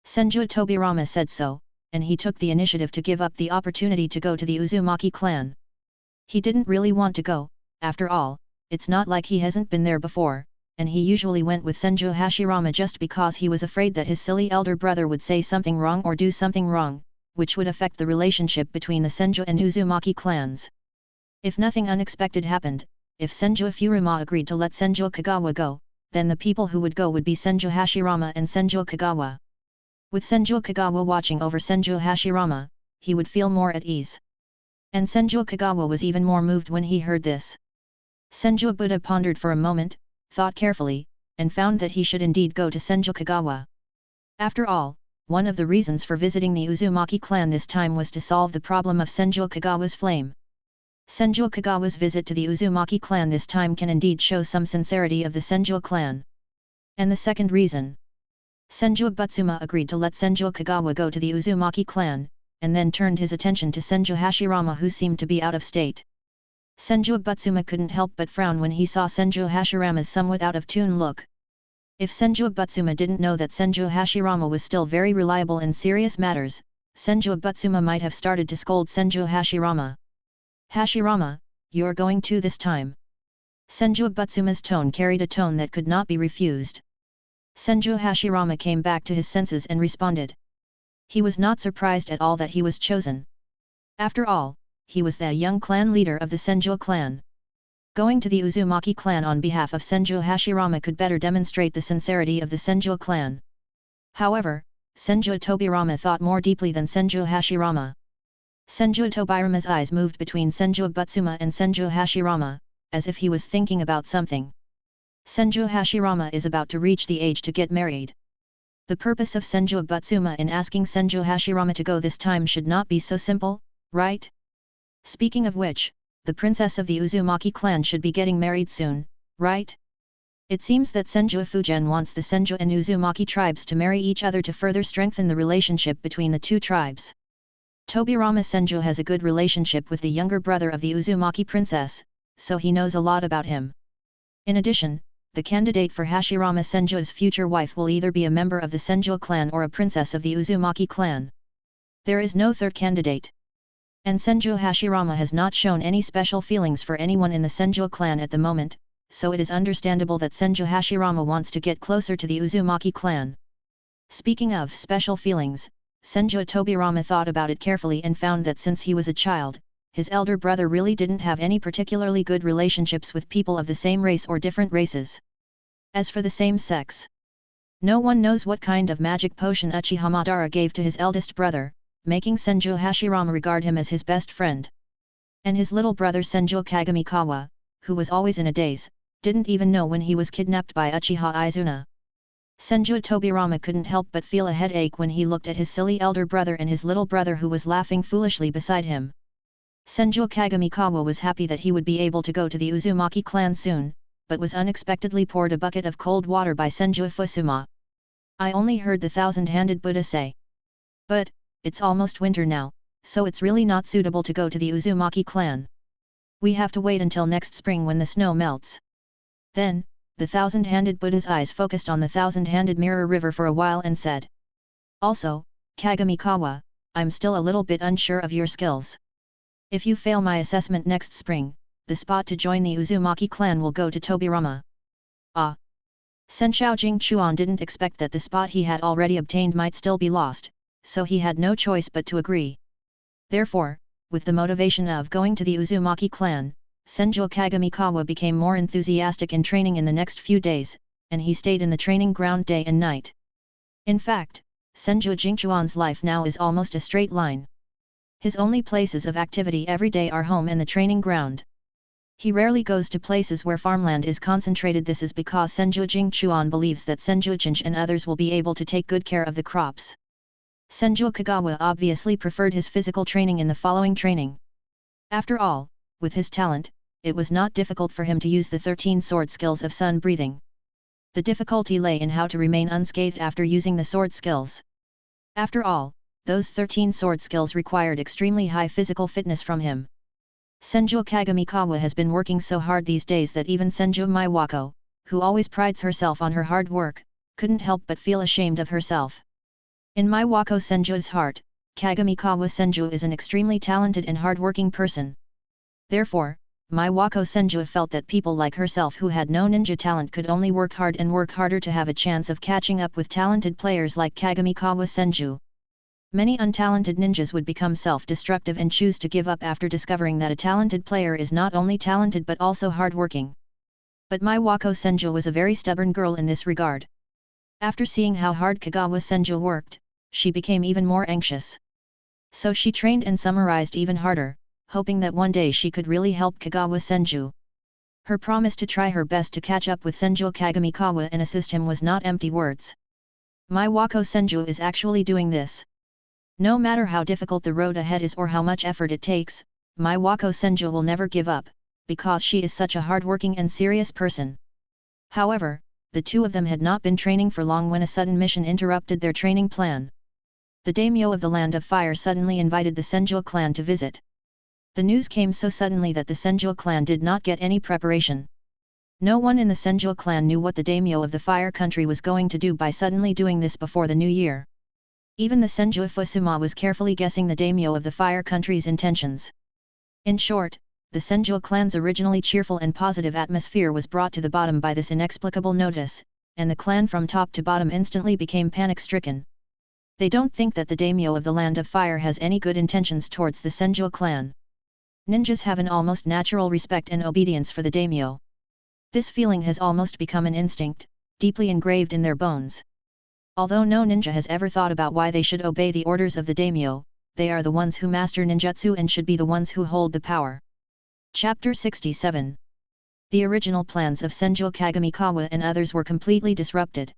Speaker 1: Senju Tobirama said so, and he took the initiative to give up the opportunity to go to the Uzumaki clan. He didn't really want to go, after all, it's not like he hasn't been there before, and he usually went with Senju Hashirama just because he was afraid that his silly elder brother would say something wrong or do something wrong, which would affect the relationship between the Senju and Uzumaki clans. If nothing unexpected happened, if Senju Furuma agreed to let Senju Kagawa go, then the people who would go would be Senju Hashirama and Senju Kagawa. With Senju Kagawa watching over Senju Hashirama, he would feel more at ease. And Senju Kagawa was even more moved when he heard this. Senju Buddha pondered for a moment, thought carefully, and found that he should indeed go to Senju Kagawa. After all, one of the reasons for visiting the Uzumaki clan this time was to solve the problem of Senju Kagawa's flame. Senju Kagawa's visit to the Uzumaki clan this time can indeed show some sincerity of the Senju clan. And the second reason. Senju Butsuma agreed to let Senju Kagawa go to the Uzumaki clan, and then turned his attention to Senju Hashirama, who seemed to be out of state. Senju Butsuma couldn't help but frown when he saw Senju Hashirama's somewhat out-of-tune look. If Senju Butsuma didn't know that Senju Hashirama was still very reliable in serious matters, Senju Butsuma might have started to scold Senju Hashirama. Hashirama, you're going to this time. Senju Butsuma's tone carried a tone that could not be refused. Senju Hashirama came back to his senses and responded. He was not surprised at all that he was chosen. After all, he was the young clan leader of the Senju clan. Going to the Uzumaki clan on behalf of Senju Hashirama could better demonstrate the sincerity of the Senju clan. However, Senju Tobirama thought more deeply than Senju Hashirama. Senju Tobirama's eyes moved between Senju Butsuma and Senju Hashirama, as if he was thinking about something. Senju Hashirama is about to reach the age to get married. The purpose of Senju Butsuma in asking Senju Hashirama to go this time should not be so simple, right? Speaking of which, the princess of the Uzumaki clan should be getting married soon, right? It seems that Senju Fugen wants the Senju and Uzumaki tribes to marry each other to further strengthen the relationship between the two tribes. Tobirama Senju has a good relationship with the younger brother of the Uzumaki princess, so he knows a lot about him. In addition, the candidate for Hashirama Senju's future wife will either be a member of the Senju clan or a princess of the Uzumaki clan. There is no third candidate. And Senju Hashirama has not shown any special feelings for anyone in the Senju clan at the moment, so it is understandable that Senju Hashirama wants to get closer to the Uzumaki clan. Speaking of special feelings, Senju Tobirama thought about it carefully and found that since he was a child, his elder brother really didn't have any particularly good relationships with people of the same race or different races. As for the same sex, no one knows what kind of magic potion Uchiha Madara gave to his eldest brother, making Senju Hashirama regard him as his best friend. And his little brother Senju Kagamikawa, who was always in a daze, didn't even know when he was kidnapped by Uchiha Izuna. Senju Tobirama couldn't help but feel a headache when he looked at his silly elder brother and his little brother who was laughing foolishly beside him. Senju Kagamikawa was happy that he would be able to go to the Uzumaki clan soon, but was unexpectedly poured a bucket of cold water by Senju Fusuma. I only heard the thousand-handed Buddha say. But, it's almost winter now, so it's really not suitable to go to the Uzumaki clan. We have to wait until next spring when the snow melts. Then, the thousand-handed Buddha's eyes focused on the thousand-handed mirror river for a while and said. Also, Kagamikawa, I'm still a little bit unsure of your skills. If you fail my assessment next spring, the spot to join the Uzumaki clan will go to Tobirama. Ah! Senshao Jingchuan didn't expect that the spot he had already obtained might still be lost, so he had no choice but to agree. Therefore, with the motivation of going to the Uzumaki clan, Senju Kagamikawa became more enthusiastic in training in the next few days, and he stayed in the training ground day and night. In fact, Senju Jingchuan's life now is almost a straight line. His only places of activity every day are home and the training ground. He rarely goes to places where farmland is concentrated. This is because Senju Jingchuan believes that Senju Jinj and others will be able to take good care of the crops. Senju Kagawa obviously preferred his physical training in the following training. After all, with his talent, it was not difficult for him to use the 13 sword skills of sun breathing. The difficulty lay in how to remain unscathed after using the sword skills. After all, those 13 sword skills required extremely high physical fitness from him. Senju Kagamikawa has been working so hard these days that even Senju Maiwako, who always prides herself on her hard work, couldn't help but feel ashamed of herself. In Maiwako Senju's heart, Kagamikawa Senju is an extremely talented and hard-working person. Therefore, Maiwako Senju felt that people like herself who had no ninja talent could only work hard and work harder to have a chance of catching up with talented players like Kagamikawa Senju. Many untalented ninjas would become self-destructive and choose to give up after discovering that a talented player is not only talented but also hard-working. But Maiwako Senju was a very stubborn girl in this regard. After seeing how hard Kagawa Senju worked, she became even more anxious. So she trained and summarized even harder, hoping that one day she could really help Kagawa Senju. Her promise to try her best to catch up with Senju Kagamikawa and assist him was not empty words. Maiwako Senju is actually doing this. No matter how difficult the road ahead is or how much effort it takes, Maiwako Senju will never give up, because she is such a hard-working and serious person. However, the two of them had not been training for long when a sudden mission interrupted their training plan. The daimyo of the Land of Fire suddenly invited the Senju clan to visit. The news came so suddenly that the Senju clan did not get any preparation. No one in the Senju clan knew what the daimyo of the Fire country was going to do by suddenly doing this before the new year. Even the Senju Fusuma was carefully guessing the daimyo of the Fire country's intentions. In short, the Senju clan's originally cheerful and positive atmosphere was brought to the bottom by this inexplicable notice, and the clan from top to bottom instantly became panic-stricken. They don't think that the daimyo of the Land of Fire has any good intentions towards the Senju clan. Ninjas have an almost natural respect and obedience for the daimyo. This feeling has almost become an instinct, deeply engraved in their bones. Although no ninja has ever thought about why they should obey the orders of the daimyo, they are the ones who master ninjutsu and should be the ones who hold the power. Chapter 67. The original plans of Senju Kagamikawa and others were completely disrupted.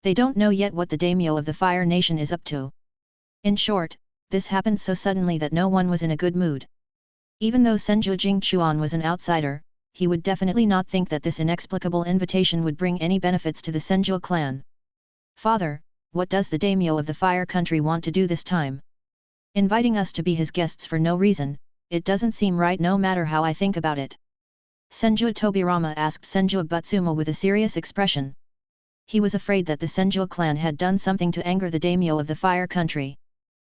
Speaker 1: They don't know yet what the daimyo of the Fire Nation is up to. In short, this happened so suddenly that no one was in a good mood. Even though Senju Jingchuan was an outsider, he would definitely not think that this inexplicable invitation would bring any benefits to the Senju clan. Father, what does the daimyo of the Fire Country want to do this time? Inviting us to be his guests for no reason, it doesn't seem right no matter how I think about it. Senju Tobirama asked Senju Butsuma with a serious expression. He was afraid that the Senju clan had done something to anger the daimyo of the Fire Country.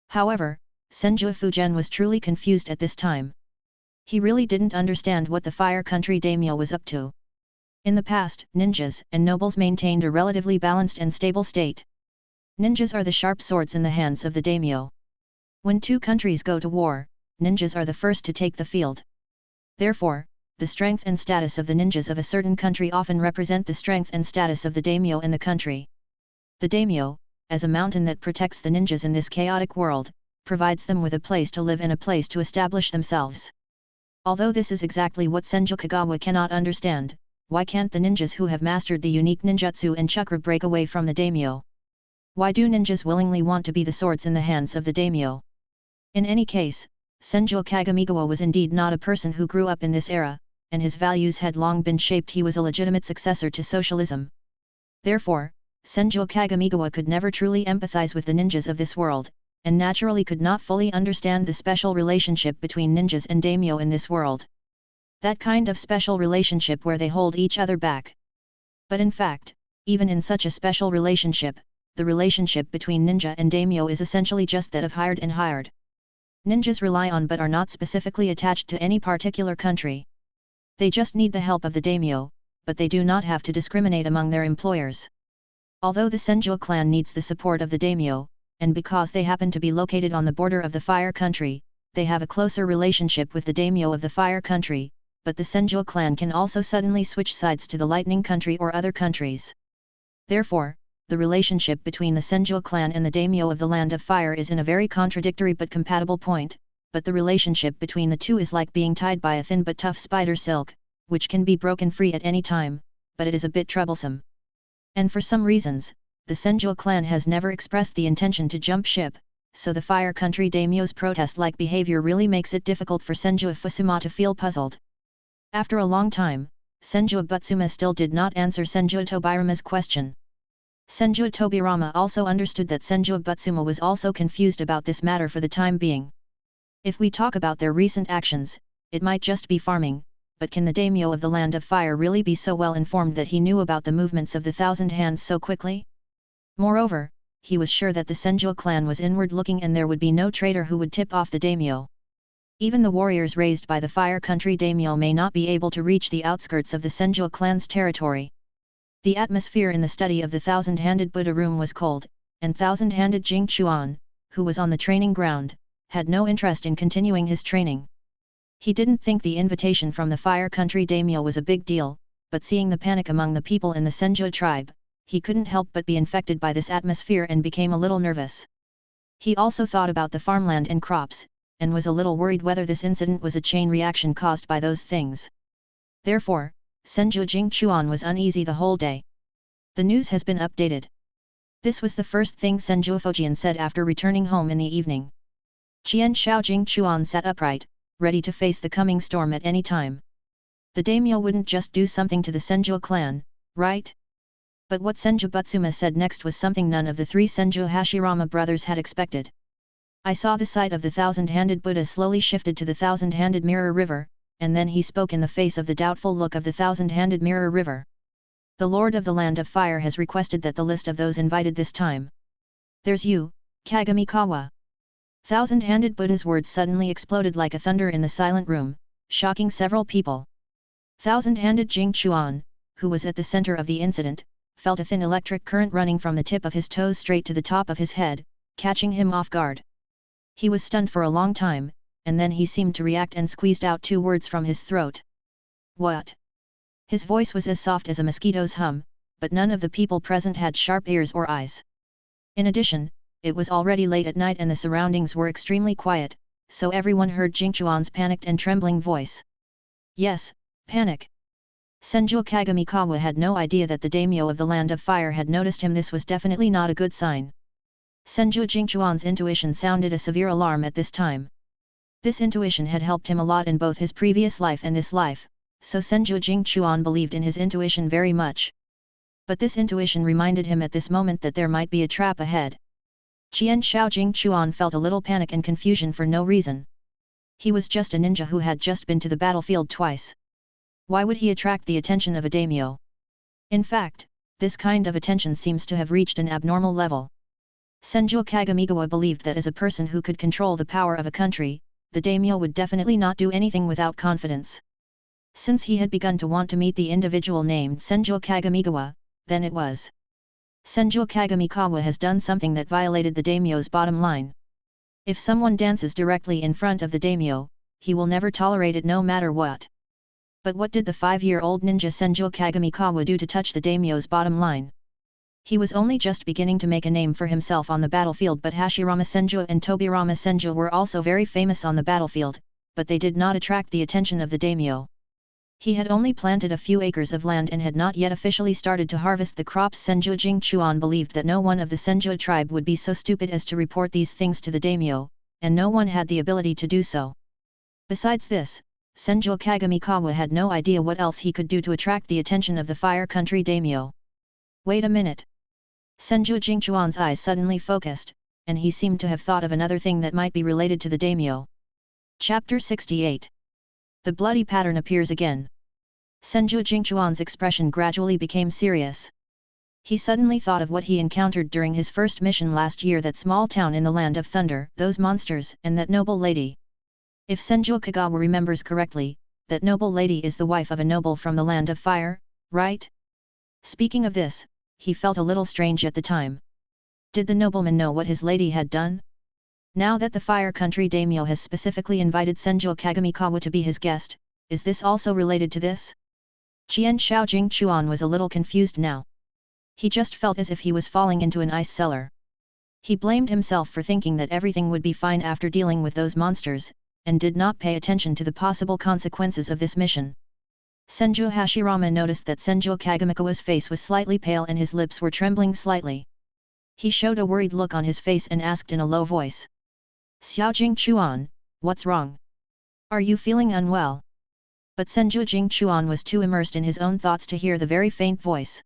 Speaker 1: However, Senju Fujian was truly confused at this time. He really didn't understand what the Fire Country daimyo was up to. In the past, ninjas and nobles maintained a relatively balanced and stable state. Ninjas are the sharp swords in the hands of the daimyo. When two countries go to war, ninjas are the first to take the field. Therefore, the strength and status of the ninjas of a certain country often represent the strength and status of the daimyo in the country. The daimyo, as a mountain that protects the ninjas in this chaotic world, provides them with a place to live and a place to establish themselves. Although this is exactly what Senju Kagawa cannot understand, why can't the ninjas who have mastered the unique ninjutsu and chakra break away from the daimyo? Why do ninjas willingly want to be the swords in the hands of the daimyo? In any case, Senju Kagamigawa was indeed not a person who grew up in this era, and his values had long been shaped. He was a legitimate successor to socialism. Therefore, Senju Kagamigawa could never truly empathize with the ninjas of this world, and naturally could not fully understand the special relationship between ninjas and daimyo in this world. That kind of special relationship where they hold each other back. But in fact, even in such a special relationship, the relationship between ninja and daimyo is essentially just that of hired and hired. Ninjas rely on but are not specifically attached to any particular country. They just need the help of the daimyo, but they do not have to discriminate among their employers. Although the Senju clan needs the support of the daimyo, and because they happen to be located on the border of the Fire Country, they have a closer relationship with the daimyo of the Fire Country, but the Senju clan can also suddenly switch sides to the Lightning Country or other countries. Therefore, the relationship between the Senju clan and the daimyo of the Land of Fire is in a very contradictory but compatible point, but the relationship between the two is like being tied by a thin but tough spider silk, which can be broken free at any time, but it is a bit troublesome. And for some reasons, the Senju clan has never expressed the intention to jump ship, so the Fire Country daimyo's protest-like behavior really makes it difficult for Senju Fusuma to feel puzzled. After a long time, Senju Butsuma still did not answer Senju Tobirama's question. Senju Tobirama also understood that Senju Butsuma was also confused about this matter for the time being. If we talk about their recent actions, it might just be farming, but can the daimyo of the Land of Fire really be so well informed that he knew about the movements of the Thousand Hands so quickly? Moreover, he was sure that the Senju clan was inward-looking and there would be no traitor who would tip off the daimyo. Even the warriors raised by the Fire Country daimyo may not be able to reach the outskirts of the Senju clan's territory. The atmosphere in the study of the Thousand-Handed Buddha room was cold, and Thousand-Handed Jingchuan, who was on the training ground, had no interest in continuing his training. He didn't think the invitation from the Fire Country daimyo was a big deal, but seeing the panic among the people in the Senju tribe, he couldn't help but be infected by this atmosphere and became a little nervous. He also thought about the farmland and crops, and was a little worried whether this incident was a chain reaction caused by those things. Therefore, Senju Jingchuan was uneasy the whole day. The news has been updated. This was the first thing Senju Fujian said after returning home in the evening. Qian Shao Jingchuan sat upright, ready to face the coming storm at any time. The daimyo wouldn't just do something to the Senju clan, right? But what Senju Butsuma said next was something none of the three Senju Hashirama brothers had expected. I saw the sight of the Thousand-Handed Buddha slowly shifted to the Thousand-Handed Mirror River, and then he spoke in the face of the doubtful look of the Thousand-Handed Mirror River. The Lord of the Land of Fire has requested that the list of those invited this time. There's you, Kagamikawa. Thousand-Handed Buddha's words suddenly exploded like a thunder in the silent room, shocking several people. Thousand-Handed Jingchuan, who was at the center of the incident, felt a thin electric current running from the tip of his toes straight to the top of his head, catching him off guard. He was stunned for a long time, and then he seemed to react and squeezed out two words from his throat. What? His voice was as soft as a mosquito's hum, but none of the people present had sharp ears or eyes. In addition, it was already late at night and the surroundings were extremely quiet, so everyone heard Jingchuan's panicked and trembling voice. Yes, panic. Senju Kagamikawa had no idea that the daimyo of the Land of Fire had noticed him. This was definitely not a good sign. Senju Jingchuan's intuition sounded a severe alarm at this time. This intuition had helped him a lot in both his previous life and this life, so Senju Jingchuan believed in his intuition very much. But this intuition reminded him at this moment that there might be a trap ahead. Qian Shao Jingchuan felt a little panic and confusion for no reason. He was just a ninja who had just been to the battlefield twice. Why would he attract the attention of a daimyo? In fact, this kind of attention seems to have reached an abnormal level. Senju Kagamigawa believed that as a person who could control the power of a country, the daimyo would definitely not do anything without confidence. Since he had begun to want to meet the individual named Senju Kagamigawa, then it was. Senju Kagamikawa has done something that violated the daimyo's bottom line. If someone dances directly in front of the daimyo, he will never tolerate it no matter what. But what did the 5-year-old ninja Senju Kagamikawa do to touch the daimyo's bottom line? He was only just beginning to make a name for himself on the battlefield, but Hashirama Senju and Tobirama Senju were also very famous on the battlefield, but they did not attract the attention of the daimyo. He had only planted a few acres of land and had not yet officially started to harvest the crops. Senju Jingchuan believed that no one of the Senju tribe would be so stupid as to report these things to the daimyo, and no one had the ability to do so. Besides this, Senju Kagamikawa had no idea what else he could do to attract the attention of the Fire Country daimyo. Wait a minute. Senju Jingchuan's eyes suddenly focused, and he seemed to have thought of another thing that might be related to the daimyo. Chapter 68. The bloody pattern appears again. Senju Jingchuan's expression gradually became serious. He suddenly thought of what he encountered during his first mission last year, that small town in the Land of Thunder, those monsters, and that noble lady. If Senju Kagawa remembers correctly, that noble lady is the wife of a noble from the Land of Fire, right? Speaking of this, he felt a little strange at the time. Did the nobleman know what his lady had done? Now that the Fire Country daimyo has specifically invited Senju Kagamikawa to be his guest, is this also related to this? Qian Shao Jingchuan was a little confused now. He just felt as if he was falling into an ice cellar. He blamed himself for thinking that everything would be fine after dealing with those monsters, and did not pay attention to the possible consequences of this mission. Senju Hashirama noticed that Senju Kagamikawa's face was slightly pale and his lips were trembling slightly. He showed a worried look on his face and asked in a low voice. Xiao Jingchuan, what's wrong? Are you feeling unwell? But Senju Jingchuan was too immersed in his own thoughts to hear the very faint voice.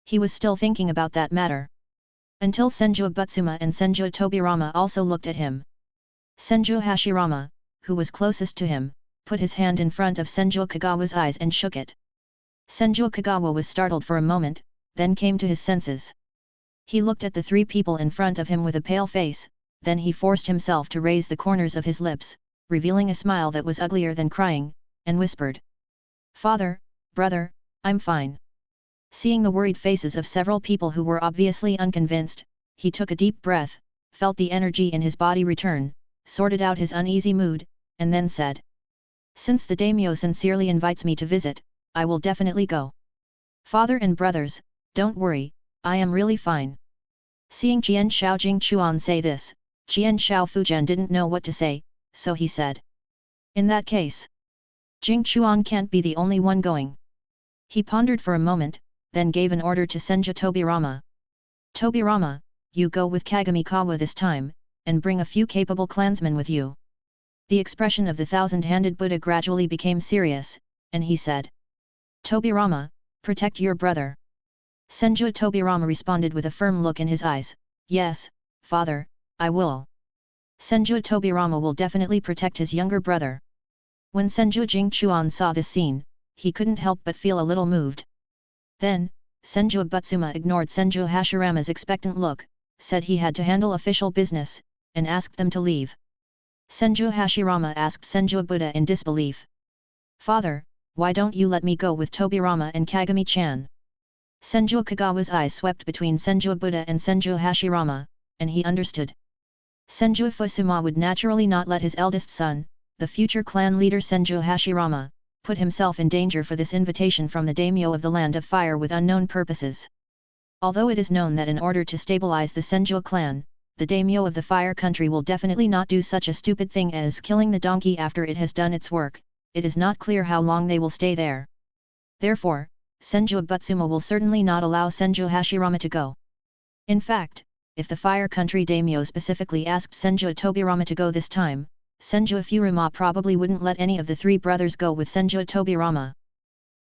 Speaker 1: He was still thinking about that matter. Until Senju Butsuma and Senju Tobirama also looked at him. Senju Hashirama, who was closest to him, put his hand in front of Senju Kagawa's eyes and shook it. Senju Kagawa was startled for a moment, then came to his senses. He looked at the three people in front of him with a pale face, then he forced himself to raise the corners of his lips, revealing a smile that was uglier than crying, and whispered. Father, brother, I'm fine. Seeing the worried faces of several people who were obviously unconvinced, he took a deep breath, felt the energy in his body return, sorted out his uneasy mood, and then said. Since the daimyo sincerely invites me to visit, I will definitely go. Father and brothers, don't worry, I am really fine. Seeing Qian Shao Jingchuan say this, Qian Shao Fujian didn't know what to say, so he said. In that case, Jingchuan can't be the only one going. He pondered for a moment, then gave an order to Senju Tobirama. Tobirama, you go with Kagamikawa this time, and bring a few capable clansmen with you. The expression of the thousand-handed Buddha gradually became serious, and he said. Tobirama, protect your brother. Senju Tobirama responded with a firm look in his eyes, yes, father, I will. Senju Tobirama will definitely protect his younger brother. When Senju Jingchuan saw this scene, he couldn't help but feel a little moved. Then, Senju Butsuma ignored Senju Hashirama's expectant look, said he had to handle official business, and asked them to leave. Senju Hashirama asked Senju Buddha in disbelief. Father, why don't you let me go with Tobirama and Kagami-chan? Senju Kagawa's eyes swept between Senju Buddha and Senju Hashirama, and he understood. Senju Fusuma would naturally not let his eldest son, the future clan leader Senju Hashirama, put himself in danger for this invitation from the daimyo of the Land of Fire with unknown purposes. Although it is known that in order to stabilize the Senju clan, the daimyo of the Fire Country will definitely not do such a stupid thing as killing the donkey after it has done its work, it is not clear how long they will stay there. Therefore, Senju Butsuma will certainly not allow Senju Hashirama to go. In fact, if the Fire Country daimyo specifically asked Senju Tobirama to go this time, Senju Furuma probably wouldn't let any of the three brothers go with Senju Tobirama.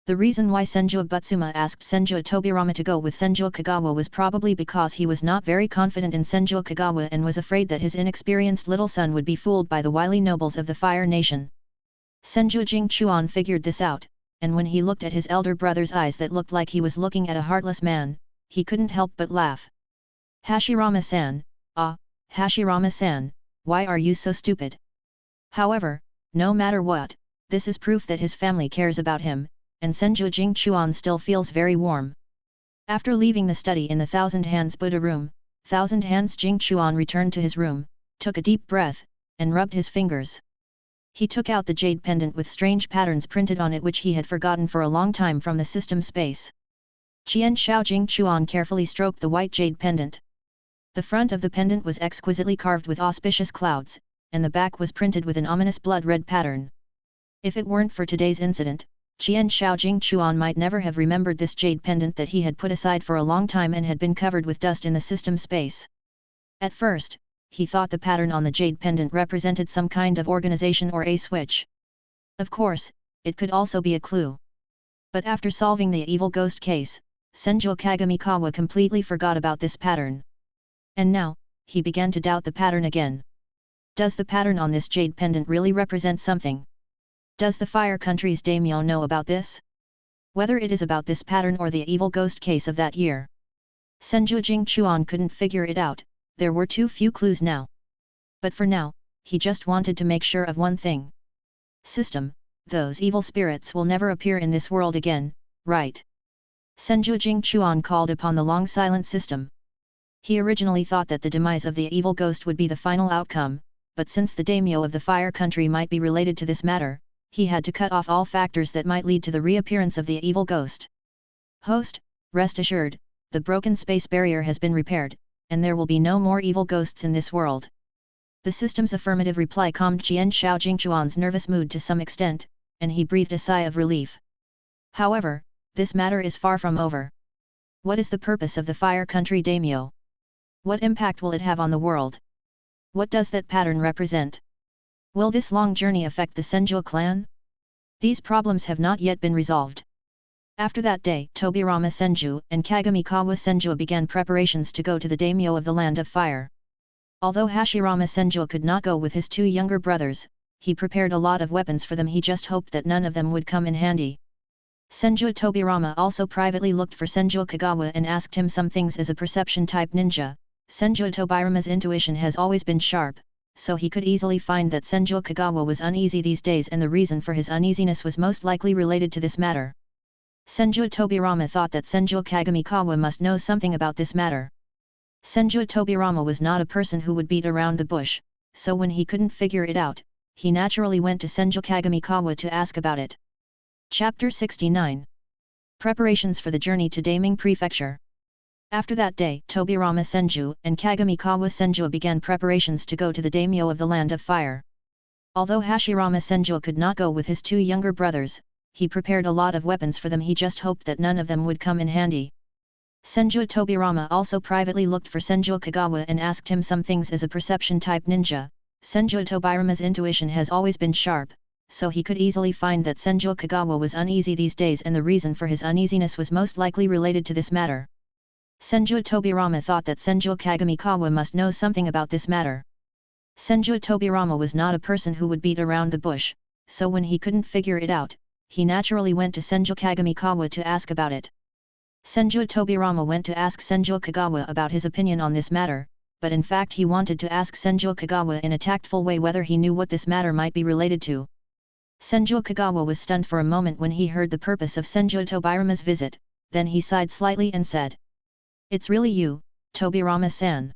Speaker 1: The reason why Senju Butsuma asked Senju Tobirama to go with Senju Kagawa was probably because he was not very confident in Senju Kagawa and was afraid that his inexperienced little son would be fooled by the wily nobles of the Fire Nation. Senju Jingchuan figured this out, and when he looked at his elder brother's eyes that looked like he was looking at a heartless man, he couldn't help but laugh. Hashirama-san, Hashirama-san, why are you so stupid? However, no matter what, this is proof that his family cares about him, and Senju Jingchuan still feels very warm. After leaving the study in the Thousand Hands Buddha room, Thousand Hands Jingchuan returned to his room, took a deep breath, and rubbed his fingers. He took out the jade pendant with strange patterns printed on it which he had forgotten for a long time from the system space. Qian Shao Jingchuan carefully stroked the white jade pendant. The front of the pendant was exquisitely carved with auspicious clouds, and the back was printed with an ominous blood-red pattern. If it weren't for today's incident, Qian Shao Jingchuan might never have remembered this jade pendant that he had put aside for a long time and had been covered with dust in the system space. At first, he thought the pattern on the jade pendant represented some kind of organization or a switch. Of course, it could also be a clue. But after solving the evil ghost case, Senju Kagamikawa completely forgot about this pattern. And now, he began to doubt the pattern again. Does the pattern on this jade pendant really represent something? Does the Fire Country's daimyo know about this? Whether it is about this pattern or the evil ghost case of that year. Senju Jingchuan couldn't figure it out, there were too few clues now. But for now, he just wanted to make sure of one thing. System, those evil spirits will never appear in this world again, right? Senju Jingchuan called upon the long silent system. He originally thought that the demise of the evil ghost would be the final outcome, but since the daimyo of the Fire Country might be related to this matter, he had to cut off all factors that might lead to the reappearance of the evil ghost. Host, rest assured, the broken space barrier has been repaired, and there will be no more evil ghosts in this world. The system's affirmative reply calmed Qian Shao Jingchuan's nervous mood to some extent, and he breathed a sigh of relief. However, this matter is far from over. What is the purpose of the Fire Country daimyo? What impact will it have on the world? What does that pattern represent? Will this long journey affect the Senju clan? These problems have not yet been resolved. After that day, Tobirama Senju and Kagamikawa Senju began preparations to go to the daimyo of the Land of Fire. Although Hashirama Senju could not go with his two younger brothers, he prepared a lot of weapons for them. He just hoped that none of them would come in handy. Senju Tobirama also privately looked for Senju Kagawa and asked him some things as a perception-type ninja. Senju Tobirama's intuition has always been sharp, so he could easily find that Senju Kagawa was uneasy these days, and the reason for his uneasiness was most likely related to this matter. Senju Tobirama thought that Senju Kagamikawa must know something about this matter. Senju Tobirama was not a person who would beat around the bush, so when he couldn't figure it out, he naturally went to Senju Kagamikawa to ask about it. Chapter 69. Preparations for the journey to Daming Prefecture. After that day, Tobirama Senju and Kagamikawa Senju began preparations to go to the daimyo of the Land of Fire. Although Hashirama Senju could not go with his two younger brothers, he prepared a lot of weapons for them. He just hoped that none of them would come in handy. Senju Tobirama also privately looked for Senju Kagawa and asked him some things as a perception-type ninja. Senju Tobirama's intuition has always been sharp, so he could easily find that Senju Kagawa was uneasy these days, and the reason for his uneasiness was most likely related to this matter. Senju Tobirama thought that Senju Kagamikawa must know something about this matter. Senju Tobirama was not a person who would beat around the bush, so when he couldn't figure it out, he naturally went to Senju Kagamikawa to ask about it. Senju Tobirama went to ask Senju Kagawa about his opinion on this matter, but in fact he wanted to ask Senju Kagawa in a tactful way whether he knew what this matter might be related to. Senju Kagawa was stunned for a moment when he heard the purpose of Senju Tobirama's visit, then he sighed slightly and said, "It's really you, Tobirama-san."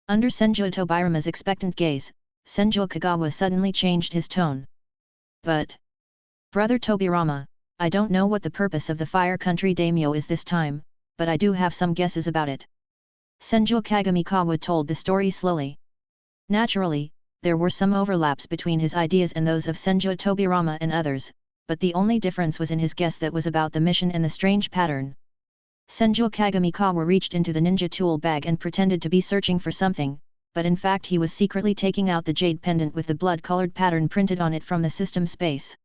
Speaker 1: Under Senju Tobirama's expectant gaze, Senju Kagawa suddenly changed his tone. "But, Brother Tobirama, I don't know what the purpose of the Fire Country daimyo is this time, but I do have some guesses about it." Senju Kagamikawa told the story slowly. Naturally, there were some overlaps between his ideas and those of Senju Tobirama and others, but the only difference was in his guess that was about the mission and the strange pattern. Senju Kagamikawa reached into the ninja tool bag and pretended to be searching for something, but in fact he was secretly taking out the jade pendant with the blood-colored pattern printed on it from the system space.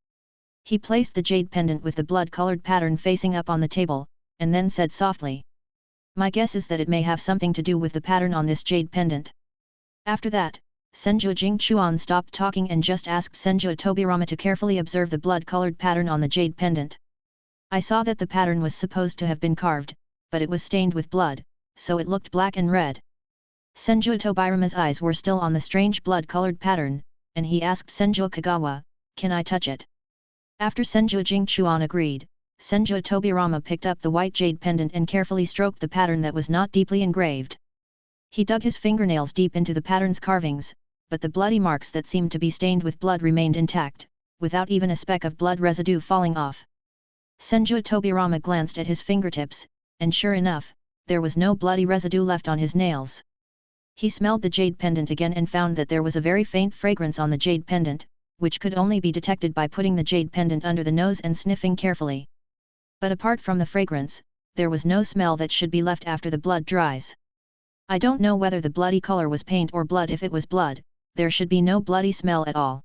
Speaker 1: He placed the jade pendant with the blood-colored pattern facing up on the table, and then said softly, "My guess is that it may have something to do with the pattern on this jade pendant." After that, Senju Jingchuan stopped talking and just asked Senju Tobirama to carefully observe the blood-colored pattern on the jade pendant. "I saw that the pattern was supposed to have been carved, but it was stained with blood, so it looked black and red." Senju Tobirama's eyes were still on the strange blood-colored pattern, and he asked Senju Kagawa, "Can I touch it?" After Senju Jingchuan agreed, Senju Tobirama picked up the white jade pendant and carefully stroked the pattern that was not deeply engraved. He dug his fingernails deep into the pattern's carvings, but the bloody marks that seemed to be stained with blood remained intact, without even a speck of blood residue falling off. Senju Tobirama glanced at his fingertips, and sure enough, there was no bloody residue left on his nails. He smelled the jade pendant again and found that there was a very faint fragrance on the jade pendant, which could only be detected by putting the jade pendant under the nose and sniffing carefully. But apart from the fragrance, there was no smell that should be left after the blood dries. "I don't know whether the bloody color was paint or blood. If it was blood, there should be no bloody smell at all."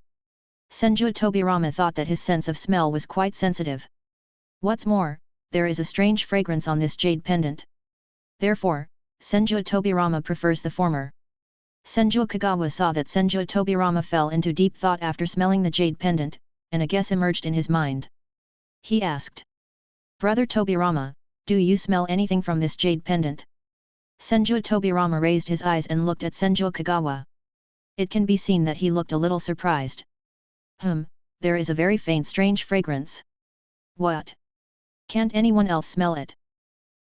Speaker 1: Senju Tobirama thought that his sense of smell was quite sensitive. What's more, there is a strange fragrance on this jade pendant. Therefore, Senju Tobirama prefers the former. Senju Kagawa saw that Senju Tobirama fell into deep thought after smelling the jade pendant, and a guess emerged in his mind. He asked, "Brother Tobirama, do you smell anything from this jade pendant?" Senju Tobirama raised his eyes and looked at Senju Kagawa. It can be seen that he looked a little surprised. There is a very faint strange fragrance." "What? Can't anyone else smell it?"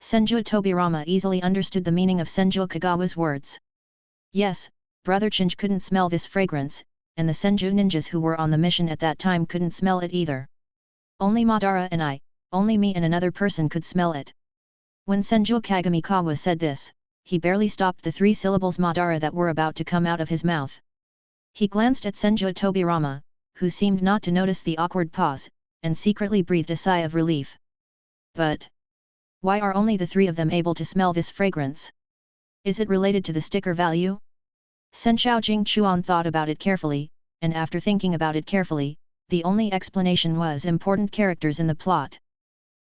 Speaker 1: Senju Tobirama easily understood the meaning of Senju Kagawa's words. Yes, Brother Chinj couldn't smell this fragrance, and the Senju ninjas who were on the mission at that time couldn't smell it either. Only Madara and only me and another person could smell it. When Senju Kagamikawa said this, he barely stopped the 3 syllables Madara that were about to come out of his mouth. He glanced at Senju Tobirama, who seemed not to notice the awkward pause, and secretly breathed a sigh of relief. But why are only the 3 of them able to smell this fragrance? Is it related to the sticker value? Senshao Jingchuan thought about it carefully, and after thinking about it carefully, the only explanation was important characters in the plot.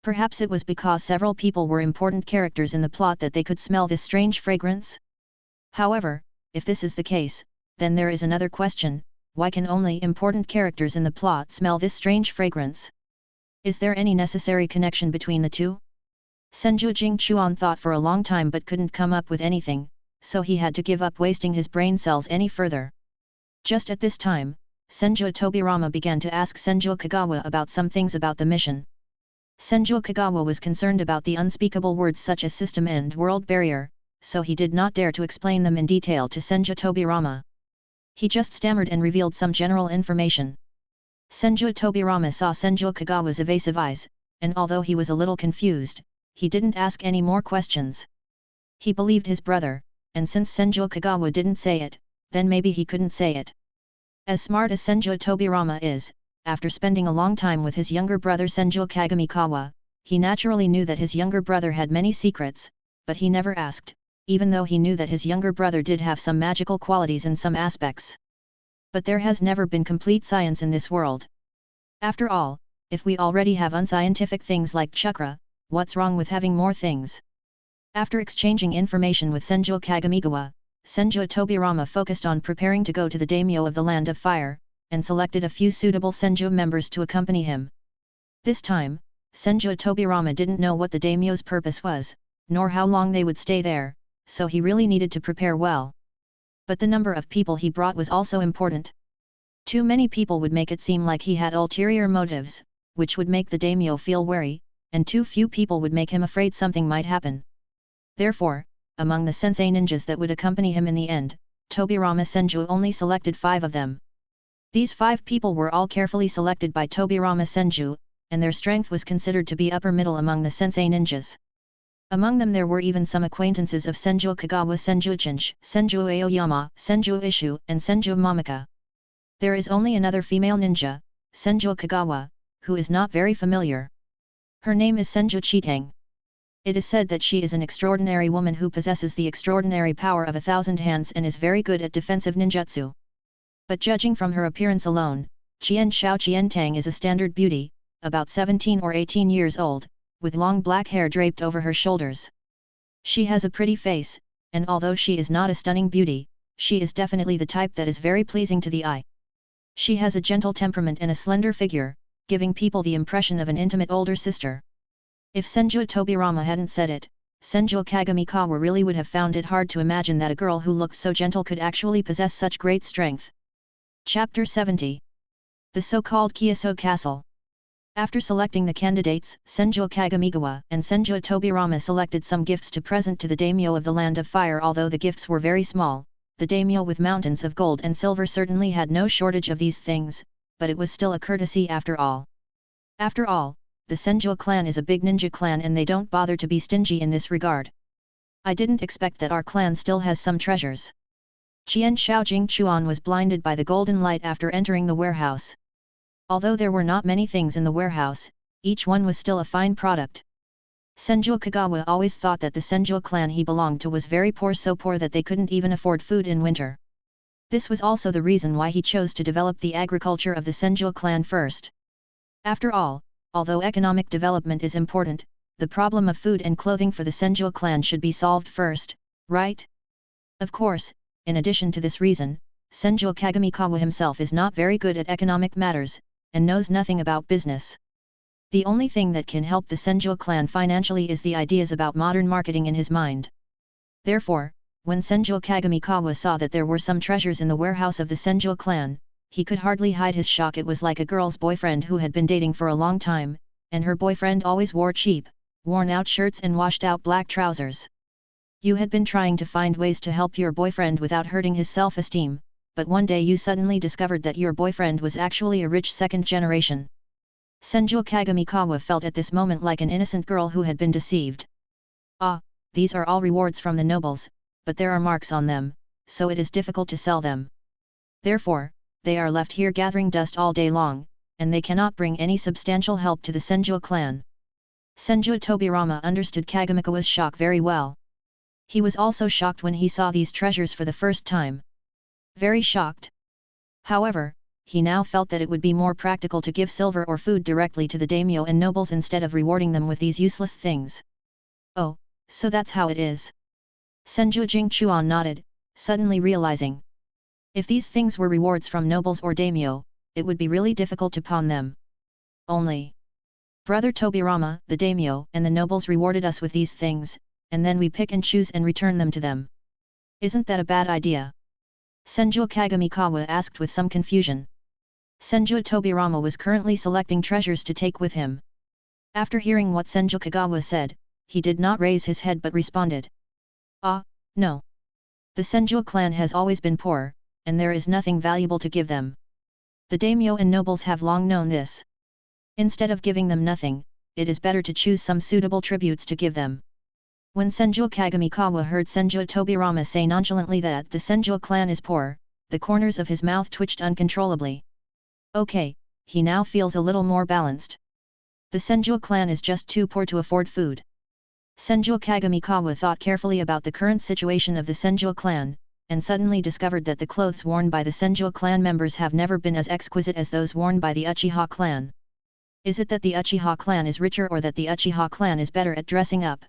Speaker 1: Perhaps it was because several people were important characters in the plot that they could smell this strange fragrance? However, if this is the case, then there is another question: why can only important characters in the plot smell this strange fragrance? Is there any necessary connection between the two? Senju Jingchuan thought for a long time but couldn't come up with anything, so he had to give up wasting his brain cells any further. Just at this time, Senju Tobirama began to ask Senju Kagawa about some things about the mission. Senju Kagawa was concerned about the unspeakable words such as system and world barrier, so he did not dare to explain them in detail to Senju Tobirama. He just stammered and revealed some general information. Senju Tobirama saw Senju Kagawa's evasive eyes, and although he was a little confused, he didn't ask any more questions. He believed his brother, and since Senju Kagawa didn't say it, then maybe he couldn't say it. As smart as Senju Tobirama is, after spending a long time with his younger brother Senju Kagamikawa, he naturally knew that his younger brother had many secrets, but he never asked, even though he knew that his younger brother did have some magical qualities in some aspects. But there has never been complete science in this world. After all, if we already have unscientific things like chakra, what's wrong with having more things? After exchanging information with Senju Kagamikawa, Senju Tobirama focused on preparing to go to the daimyo of the Land of Fire, and selected a few suitable Senju members to accompany him. This time, Senju Tobirama didn't know what the daimyo's purpose was, nor how long they would stay there, so he really needed to prepare well. But the number of people he brought was also important. Too many people would make it seem like he had ulterior motives, which would make the daimyo feel wary, and too few people would make him afraid something might happen. Therefore, among the sensei ninjas that would accompany him in the end, Tobirama Senju only selected 5 of them. These 5 people were all carefully selected by Tobirama Senju, and their strength was considered to be upper middle among the sensei ninjas. Among them there were even some acquaintances of Senju Kagawa, Senju Chinj, Senju Aoyama, Senju Ishu, and Senju Momika. There is only another female ninja, Senju Kagawa, who is not very familiar. Her name is Senju Chitang. It is said that she is an extraordinary woman who possesses the extraordinary power of 1,000 hands and is very good at defensive ninjutsu. But judging from her appearance alone, Qian Xiao Qiantang is a standard beauty, about 17 or 18 years old, with long black hair draped over her shoulders. She has a pretty face, and although she is not a stunning beauty, she is definitely the type that is very pleasing to the eye. She has a gentle temperament and a slender figure, giving people the impression of an intimate older sister. If Senju Tobirama hadn't said it, Senju Kagamikawa really would have found it hard to imagine that a girl who looked so gentle could actually possess such great strength. Chapter 70. The so-called Kyoso Castle. After selecting the candidates, Senju Kagamigawa and Senju Tobirama selected some gifts to present to the daimyo of the Land of Fire. Although the gifts were very small, the daimyo with mountains of gold and silver certainly had no shortage of these things, but it was still a courtesy after all. After all, the Senju clan is a big ninja clan and they don't bother to be stingy in this regard. I didn't expect that our clan still has some treasures. Qian Xiao Jing Chuan was blinded by the golden light after entering the warehouse. Although there were not many things in the warehouse, each one was still a fine product. Senju Kagawa always thought that the Senju clan he belonged to was very poor, so poor that they couldn't even afford food in winter. This was also the reason why he chose to develop the agriculture of the Senju clan first. After all, although economic development is important, the problem of food and clothing for the Senju clan should be solved first, right? Of course, in addition to this reason, Senju Kagamikawa himself is not very good at economic matters, and knows nothing about business. The only thing that can help the Senju clan financially is the ideas about modern marketing in his mind. Therefore, when Senju Kagamikawa saw that there were some treasures in the warehouse of the Senju clan, he could hardly hide his shock. It was like a girl's boyfriend who had been dating for a long time, and her boyfriend always wore cheap, worn-out shirts and washed-out black trousers. You had been trying to find ways to help your boyfriend without hurting his self-esteem, but one day you suddenly discovered that your boyfriend was actually a rich second generation. Senju Kagamikawa felt at this moment like an innocent girl who had been deceived. Ah, these are all rewards from the nobles, but there are marks on them, so it is difficult to sell them. Therefore, they are left here gathering dust all day long, and they cannot bring any substantial help to the Senju clan. Senju Tobirama understood Kagamikawa's shock very well. He was also shocked when he saw these treasures for the first time. Very shocked. However, he now felt that it would be more practical to give silver or food directly to the daimyo and nobles instead of rewarding them with these useless things. Oh, so that's how it is. Senju Jingchuan nodded, suddenly realizing. If these things were rewards from nobles or daimyo, it would be really difficult to pawn them. Only Brother Tobirama, the daimyo and the nobles rewarded us with these things, and then we pick and choose and return them to them. Isn't that a bad idea? Senju Kagamikawa asked with some confusion. Senju Tobirama was currently selecting treasures to take with him. After hearing what Senju Kagawa said, he did not raise his head but responded. Ah, no. The Senju clan has always been poor, and there is nothing valuable to give them. The daimyo and nobles have long known this. Instead of giving them nothing, it is better to choose some suitable tributes to give them. When Senju Kagamikawa heard Senju Tobirama say nonchalantly that the Senju clan is poor, the corners of his mouth twitched uncontrollably. Okay, he now feels a little more balanced. The Senju clan is just too poor to afford food. Senju Kagamikawa thought carefully about the current situation of the Senju clan, and suddenly discovered that the clothes worn by the Senju clan members have never been as exquisite as those worn by the Uchiha clan. Is it that the Uchiha clan is richer, or that the Uchiha clan is better at dressing up?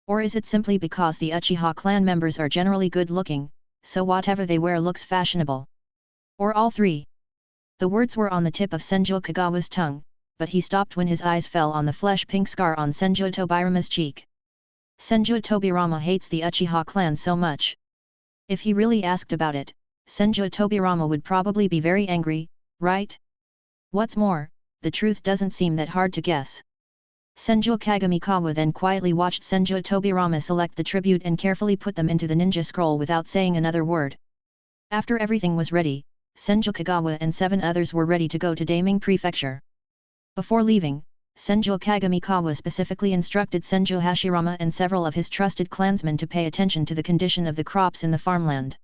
Speaker 1: Or is it simply because the Uchiha clan members are generally good-looking, so whatever they wear looks fashionable? Or all three? The words were on the tip of Senju Kagawa's tongue, but he stopped when his eyes fell on the flesh-pink scar on Senju Tobirama's cheek. Senju Tobirama hates the Uchiha clan so much. If he really asked about it, Senju Tobirama would probably be very angry, right? What's more, the truth doesn't seem that hard to guess. Senju Kagamikawa then quietly watched Senju Tobirama select the tribute and carefully put them into the ninja scroll without saying another word. After everything was ready, Senju Kagawa and 7 others were ready to go to Daming Prefecture. Before leaving, Senju Kagamikawa specifically instructed Senju Hashirama and several of his trusted clansmen to pay attention to the condition of the crops in the farmland.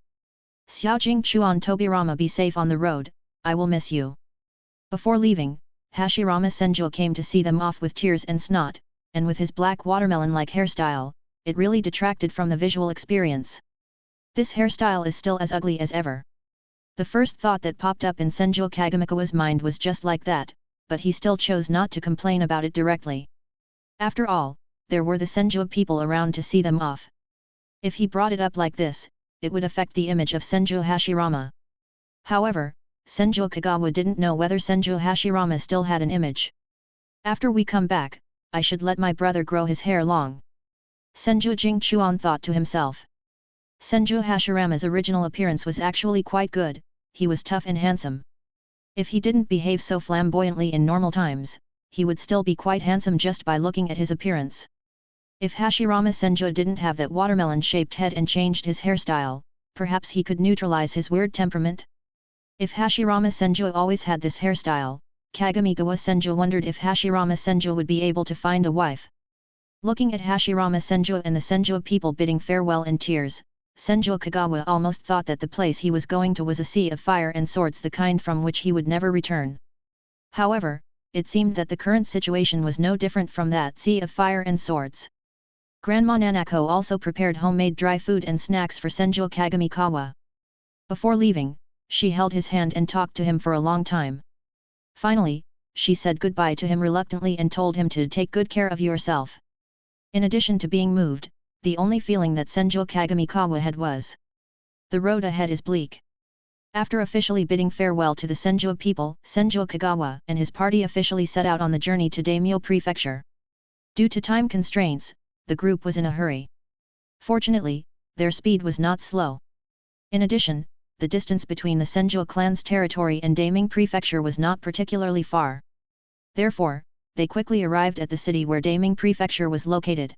Speaker 1: Xiaojing Chuan Tobirama, be safe on the road, I will miss you. Before leaving, Hashirama Senju came to see them off with tears and snot, and with his black watermelon-like hairstyle, it really detracted from the visual experience. This hairstyle is still as ugly as ever. The first thought that popped up in Senju Kagamikawa's mind was just like that, but he still chose not to complain about it directly. After all, there were the Senju people around to see them off. If he brought it up like this, it would affect the image of Senju Hashirama. However, Senju Kagawa didn't know whether Senju Hashirama still had an image. After we come back, I should let my brother grow his hair long. Senju Jingchuan thought to himself. Senju Hashirama's original appearance was actually quite good, he was tough and handsome. If he didn't behave so flamboyantly in normal times, he would still be quite handsome just by looking at his appearance. If Hashirama Senju didn't have that watermelon-shaped head and changed his hairstyle, perhaps he could neutralize his weird temperament? If Hashirama Senju always had this hairstyle, Kagamigawa Senju wondered if Hashirama Senju would be able to find a wife. Looking at Hashirama Senju and the Senju people bidding farewell in tears, Senju Kagawa almost thought that the place he was going to was a sea of fire and swords, the kind from which he would never return. However, it seemed that the current situation was no different from that sea of fire and swords. Grandma Nanako also prepared homemade dry food and snacks for Senju Kagamikawa. Before leaving, she held his hand and talked to him for a long time. Finally, she said goodbye to him reluctantly and told him to take good care of yourself. In addition to being moved, the only feeling that Senju Kagamikawa had was, the road ahead is bleak. After officially bidding farewell to the Senju people, Senju Kagawa and his party officially set out on the journey to Daimyo Prefecture. Due to time constraints, the group was in a hurry. Fortunately, their speed was not slow. In addition, the distance between the Senju clan's territory and Daiming Prefecture was not particularly far. Therefore, they quickly arrived at the city where Daiming Prefecture was located.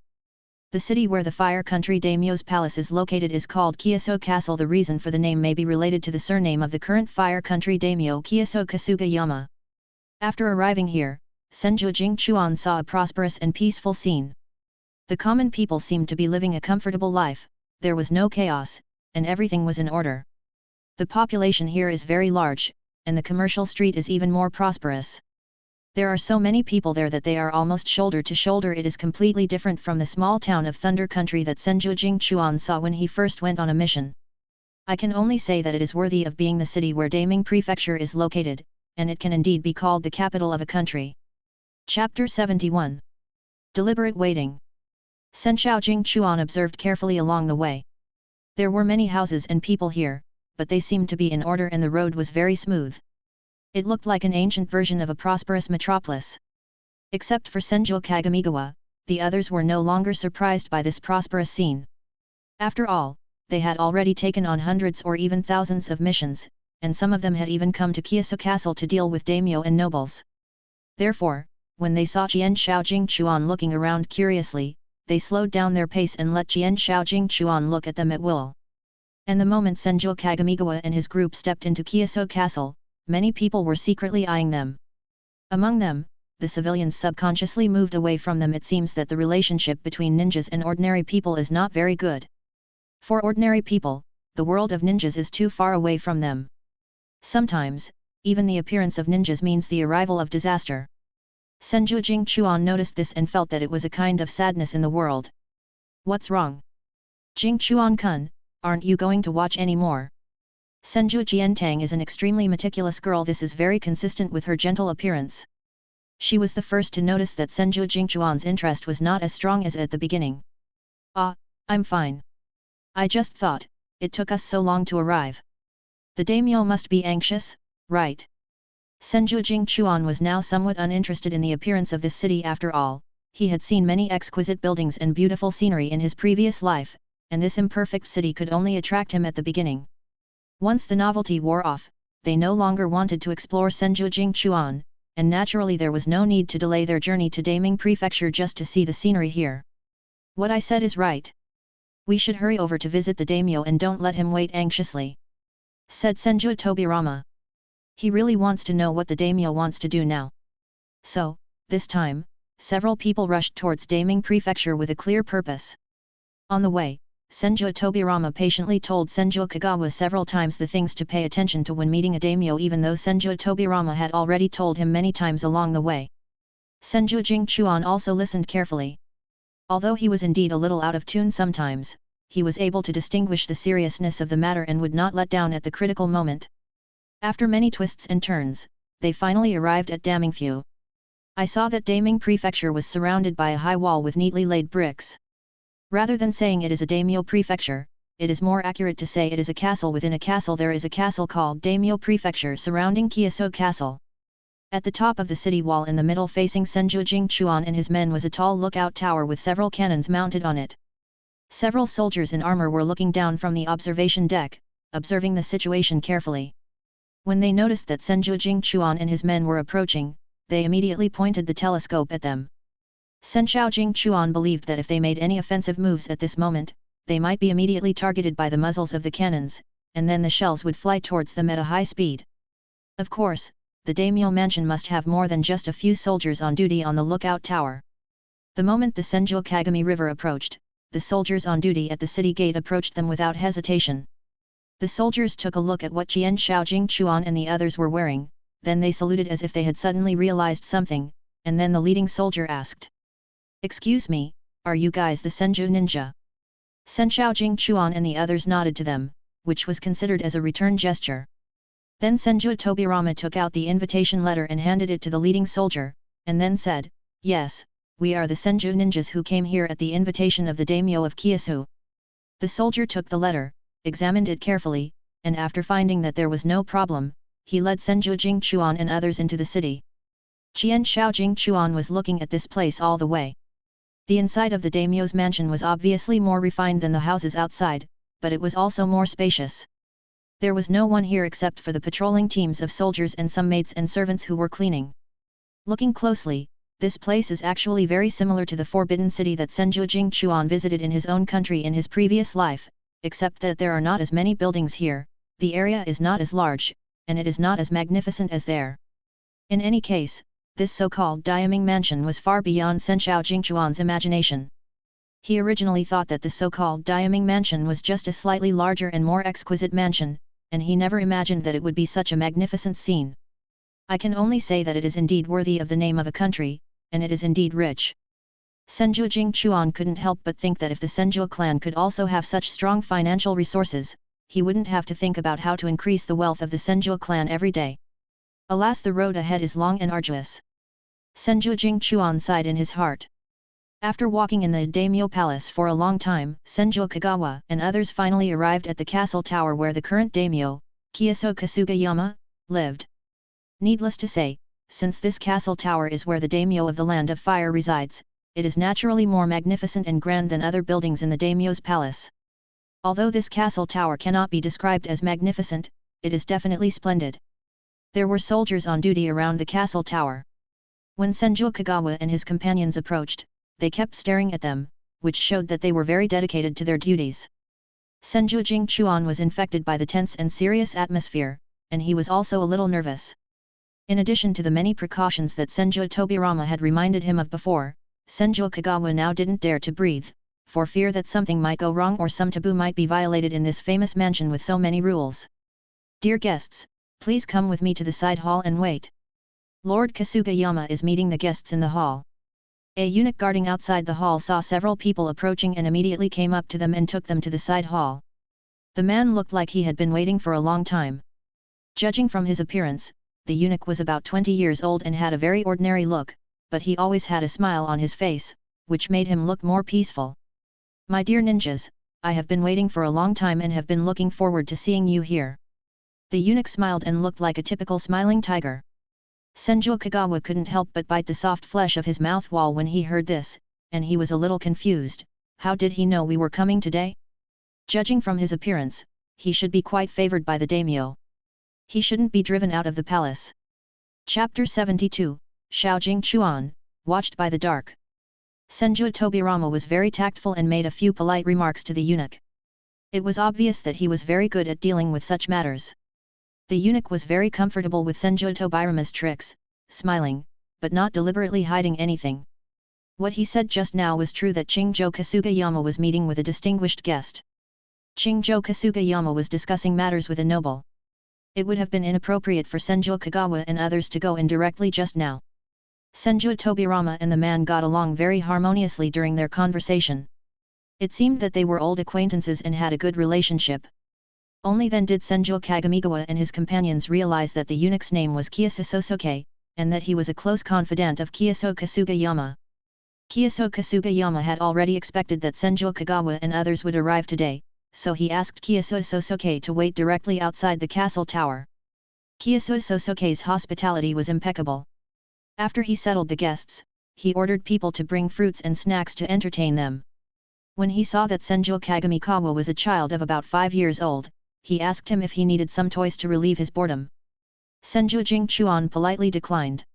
Speaker 1: The city where the Fire Country Daimyo's palace is located is called Kyoso Castle. The reason for the name may be related to the surname of the current Fire Country Daimyo, Kyoso Kasugayama. After arriving here, Senju Jingchuan saw a prosperous and peaceful scene. The common people seemed to be living a comfortable life, there was no chaos, and everything was in order. The population here is very large, and the commercial street is even more prosperous. There are so many people there that they are almost shoulder to shoulder. It is completely different from the small town of Thunder Country that Senju Jingchuan saw when he first went on a mission. I can only say that it is worthy of being the city where Daiming Prefecture is located, and it can indeed be called the capital of a country. Chapter 71. Deliberate Waiting. Senshao Jingchuan observed carefully along the way. There were many houses and people here, but they seemed to be in order and the road was very smooth. It looked like an ancient version of a prosperous metropolis. Except for Senju Kagamigawa, the others were no longer surprised by this prosperous scene. After all, they had already taken on hundreds or even thousands of missions, and some of them had even come to Kyoso Castle to deal with daimyo and nobles. Therefore, when they saw Jian Shao Jingchuan looking around curiously, they slowed down their pace and let Jian Shao Jingchuan look at them at will. And the moment Senju Kagamigawa and his group stepped into Kyoso Castle, many people were secretly eyeing them. Among them, the civilians subconsciously moved away from them. It seems that the relationship between ninjas and ordinary people is not very good. For ordinary people, the world of ninjas is too far away from them. Sometimes, even the appearance of ninjas means the arrival of disaster. Senju Jingchuan noticed this and felt that it was a kind of sadness in the world. What's wrong? Jingchuan-kun, aren't you going to watch any more? Senju Jiantang is an extremely meticulous girl. This is very consistent with her gentle appearance. She was the first to notice that Senju Jingchuan's interest was not as strong as at the beginning. Ah, I'm fine. I just thought, it took us so long to arrive. The daimyo must be anxious, right? Senju Jingchuan was now somewhat uninterested in the appearance of this city. After all, he had seen many exquisite buildings and beautiful scenery in his previous life, and this imperfect city could only attract him at the beginning. Once the novelty wore off, they no longer wanted to explore Senju Jingchuan, and naturally there was no need to delay their journey to Daiming Prefecture just to see the scenery here. What I said is right. We should hurry over to visit the daimyo and don't let him wait anxiously, said Senju Tobirama. He really wants to know what the daimyo wants to do now. So, this time, several people rushed towards Daiming Prefecture with a clear purpose. On the way, Senju Tobirama patiently told Senju Kagawa several times the things to pay attention to when meeting a daimyo, even though Senju Tobirama had already told him many times along the way. Senju Jingchuan also listened carefully. Although he was indeed a little out of tune sometimes, he was able to distinguish the seriousness of the matter and would not let down at the critical moment. After many twists and turns, they finally arrived at Damingfu. I saw that Daming Prefecture was surrounded by a high wall with neatly laid bricks. Rather than saying it is a daimyo prefecture, it is more accurate to say it is a castle within a castle. There is a castle called Daimyo Prefecture surrounding Kyoso Castle. At the top of the city wall in the middle facing Senju Jingchuan and his men was a tall lookout tower with several cannons mounted on it. Several soldiers in armor were looking down from the observation deck, observing the situation carefully. When they noticed that Senju Jingchuan and his men were approaching, they immediately pointed the telescope at them. Senju Jingchuan believed that if they made any offensive moves at this moment, they might be immediately targeted by the muzzles of the cannons, and then the shells would fly towards them at a high speed. Of course, the daimyo mansion must have more than just a few soldiers on duty on the lookout tower. The moment the Senju Kagami River approached, the soldiers on duty at the city gate approached them without hesitation. The soldiers took a look at what Jian Shao Jingchuan and the others were wearing, then they saluted as if they had suddenly realized something, and then the leading soldier asked, "Excuse me, are you guys the Senju ninja?" Senju Jingchuan and the others nodded to them, which was considered as a return gesture. Then Senju Tobirama took out the invitation letter and handed it to the leading soldier, and then said, "Yes, we are the Senju ninjas who came here at the invitation of the daimyo of Kyosu." The soldier took the letter, examined it carefully, and after finding that there was no problem, he led Senju Jingchuan and others into the city. Jian Shao Jingchuan was looking at this place all the way. The inside of the daimyo's mansion was obviously more refined than the houses outside, but it was also more spacious. There was no one here except for the patrolling teams of soldiers and some maids and servants who were cleaning. Looking closely, this place is actually very similar to the Forbidden City that Senju Jingchuan visited in his own country in his previous life, except that there are not as many buildings here, the area is not as large, and it is not as magnificent as there. In any case, this so-called Diaming Mansion was far beyond Senju Jingchuan's imagination. He originally thought that the so-called Diaming Mansion was just a slightly larger and more exquisite mansion, and he never imagined that it would be such a magnificent scene. I can only say that it is indeed worthy of the name of a country, and it is indeed rich. Senju Jingchuan couldn't help but think that if the Senju clan could also have such strong financial resources, he wouldn't have to think about how to increase the wealth of the Senju clan every day. Alas, the road ahead is long and arduous. Senju Jingchuan sighed in his heart. After walking in the daimyo palace for a long time, Senju Kagawa and others finally arrived at the castle tower where the current daimyo, Kyoso Kasugayama, lived. Needless to say, since this castle tower is where the daimyo of the Land of Fire resides, it is naturally more magnificent and grand than other buildings in the daimyo's palace. Although this castle tower cannot be described as magnificent, it is definitely splendid. There were soldiers on duty around the castle tower. When Senju Kagawa and his companions approached, they kept staring at them, which showed that they were very dedicated to their duties. Senju Jingchuan was infected by the tense and serious atmosphere, and he was also a little nervous. In addition to the many precautions that Senju Tobirama had reminded him of before, Senju Kagawa now didn't dare to breathe, for fear that something might go wrong or some taboo might be violated in this famous mansion with so many rules. "Dear guests, please come with me to the side hall and wait. Lord Kasugayama is meeting the guests in the hall." A eunuch guarding outside the hall saw several people approaching and immediately came up to them and took them to the side hall. The man looked like he had been waiting for a long time. Judging from his appearance, the eunuch was about 20 years old and had a very ordinary look, but he always had a smile on his face, which made him look more peaceful. "My dear ninjas, I have been waiting for a long time and have been looking forward to seeing you here." The eunuch smiled and looked like a typical smiling tiger. Senju Kagawa couldn't help but bite the soft flesh of his mouth wall when he heard this, and he was a little confused. How did he know we were coming today? Judging from his appearance, he should be quite favored by the daimyo. He shouldn't be driven out of the palace. Chapter 72, Shao Jingchuan, Watched by the Dark. Senju Tobirama was very tactful and made a few polite remarks to the eunuch. It was obvious that he was very good at dealing with such matters. The eunuch was very comfortable with Senju Tobirama's tricks, smiling, but not deliberately hiding anything. What he said just now was true, that Qingzhou Kasugayama was meeting with a distinguished guest. Qingzhou Kasugayama was discussing matters with a noble. It would have been inappropriate for Senju Kagawa and others to go in directly just now. Senju Tobirama and the man got along very harmoniously during their conversation. It seemed that they were old acquaintances and had a good relationship. Only then did Senju Kagamigawa and his companions realize that the eunuch's name was Kiyosu Sosuke, and that he was a close confidant of Kiyosu Kasugayama. Kiyosu Kasugayama had already expected that Senju Kagawa and others would arrive today, so he asked Kiyosu Sosuke to wait directly outside the castle tower. Kiyosu Sosuke's hospitality was impeccable. After he settled the guests, he ordered people to bring fruits and snacks to entertain them. When he saw that Senju Kagamikawa was a child of about 5 years old, he asked him if he needed some toys to relieve his boredom. Senju Jingchuan politely declined.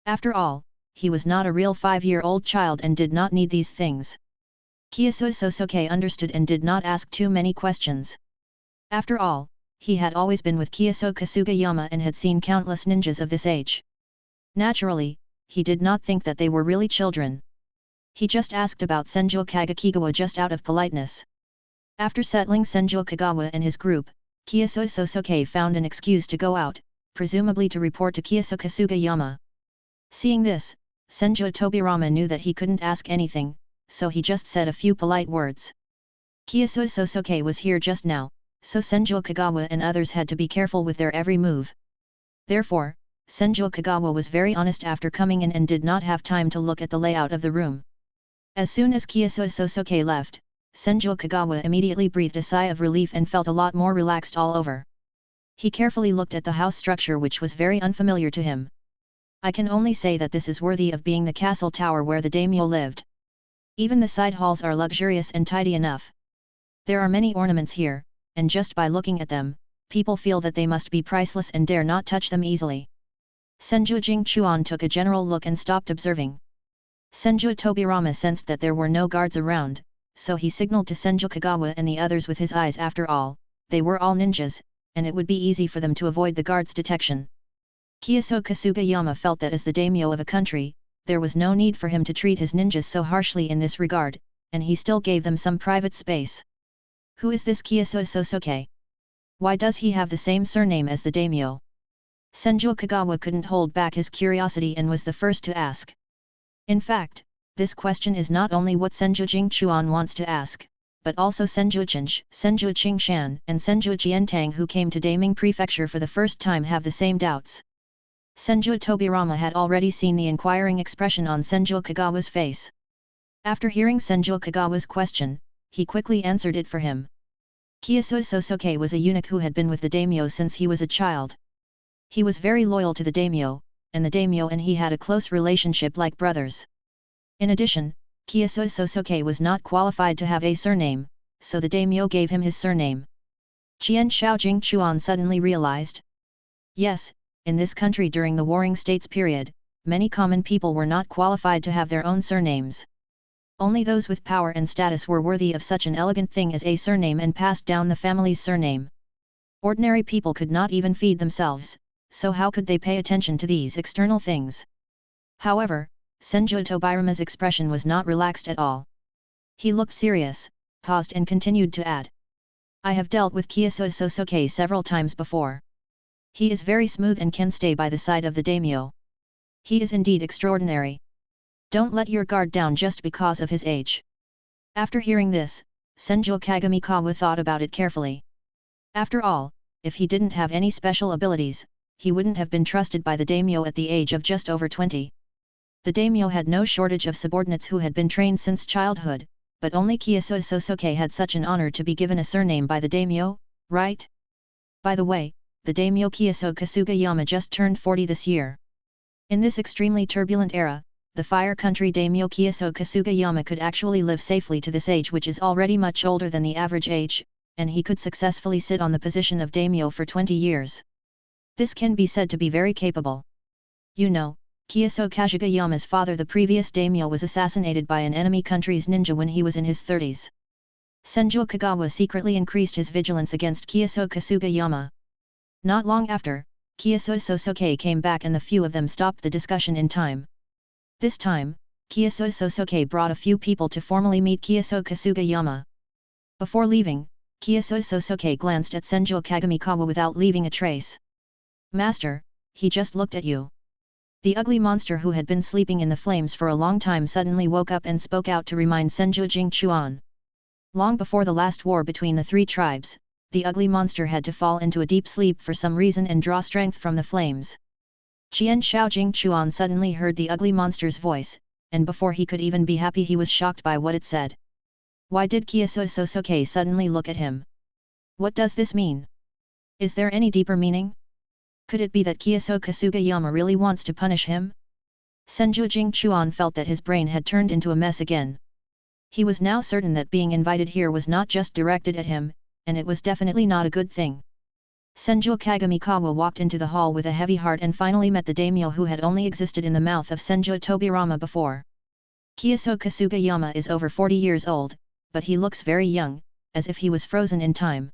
Speaker 1: After all, he was not a real 5-year-old child and did not need these things. Kiyosu Sosuke understood and did not ask too many questions. After all, he had always been with Kiyosu Kasugayama and had seen countless ninjas of this age. Naturally, he did not think that they were really children. He just asked about Senju Kagakigawa just out of politeness. After settling Senju Kagawa and his group, Kiyosu Sosuke found an excuse to go out, presumably to report to Kiyosu Kasugayama. Seeing this, Senju Tobirama knew that he couldn't ask anything, so he just said a few polite words. Kiyosu Sosuke was here just now, so Senju Kagawa and others had to be careful with their every move. Therefore, Senju Kagawa was very honest after coming in and did not have time to look at the layout of the room. As soon as Kiyosu Sosuke left, Senju Kagawa immediately breathed a sigh of relief and felt a lot more relaxed all over. He carefully looked at the house structure, which was very unfamiliar to him. I can only say that this is worthy of being the castle tower where the daimyo lived. Even the side halls are luxurious and tidy enough. There are many ornaments here, and just by looking at them, people feel that they must be priceless and dare not touch them easily. Senju Jingchuan took a general look and stopped observing. Senju Tobirama sensed that there were no guards around, so he signaled to Senju Kagawa and the others with his eyes. After all, they were all ninjas, and it would be easy for them to avoid the guards' detection. Kiyosu Kasugayama felt that as the daimyo of a country, there was no need for him to treat his ninjas so harshly in this regard, and he still gave them some private space. Who is this Kiyosu Sosuke? Why does he have the same surname as the daimyo? Senju Kagawa couldn't hold back his curiosity and was the first to ask. In fact, this question is not only what Senju Jingchuan wants to ask, but also Senju Chinch, Senju Qingshan and Senju Jiantang, who came to Daming Prefecture for the first time, have the same doubts. Senju Tobirama had already seen the inquiring expression on Senju Kagawa's face. After hearing Senju Kagawa's question, he quickly answered it for him. Kiyosu Sosuke was a eunuch who had been with the daimyo since he was a child. He was very loyal to the daimyo, and the daimyo and he had a close relationship like brothers. In addition, Kiyosu Sosuke was not qualified to have a surname, so the daimyo gave him his surname. Qian Shao Jingchuan suddenly realized. Yes, in this country during the Warring States period, many common people were not qualified to have their own surnames. Only those with power and status were worthy of such an elegant thing as a surname and passed down the family's surname. Ordinary people could not even feed themselves, so how could they pay attention to these external things? However, Senju Tobirama's expression was not relaxed at all. He looked serious, paused and continued to add. I have dealt with Kiyosu Sosuke several times before. He is very smooth and can stay by the side of the daimyo. He is indeed extraordinary. Don't let your guard down just because of his age. After hearing this, Senju Kagamikawa thought about it carefully. After all, if he didn't have any special abilities, he wouldn't have been trusted by the daimyo at the age of just over 20. The daimyo had no shortage of subordinates who had been trained since childhood, but only Kiyosu Sosuke had such an honor to be given a surname by the daimyo, right? By the way, the daimyo Kiyosu Kasugayama just turned 40 this year. In this extremely turbulent era, the Fire Country daimyo Kiyosu Kasugayama could actually live safely to this age, which is already much older than the average age, and he could successfully sit on the position of daimyo for 20 years. This can be said to be very capable. You know, Kiyosu Kasugayama's father, the previous daimyo, was assassinated by an enemy country's ninja when he was in his 30s. Senju Kagawa secretly increased his vigilance against Kiyosu Kasugayama. Not long after, Kiyosu Sosuke came back and the few of them stopped the discussion in time. This time, Kiyosu Sosuke brought a few people to formally meet Kiyosu Kasugayama. Before leaving, Kiyosu Sosuke glanced at Senju Kagamikawa without leaving a trace. Master, he just looked at you. The ugly monster who had been sleeping in the flames for a long time suddenly woke up and spoke out to remind Senju Jingchuan. Long before the last war between the three tribes, the ugly monster had to fall into a deep sleep for some reason and draw strength from the flames. Qian Shao Jingchuan suddenly heard the ugly monster's voice, and before he could even be happy he was shocked by what it said. Why did Kiyosu Sosuke suddenly look at him? What does this mean? Is there any deeper meaning? Could it be that Kiyosu Kasugayama really wants to punish him? Senju Jingchuan felt that his brain had turned into a mess again. He was now certain that being invited here was not just directed at him, and it was definitely not a good thing. Senju Kagamikawa walked into the hall with a heavy heart and finally met the daimyo who had only existed in the mouth of Senju Tobirama before. Kiyosu Kasugayama is over 40 years old, but he looks very young, as if he was frozen in time.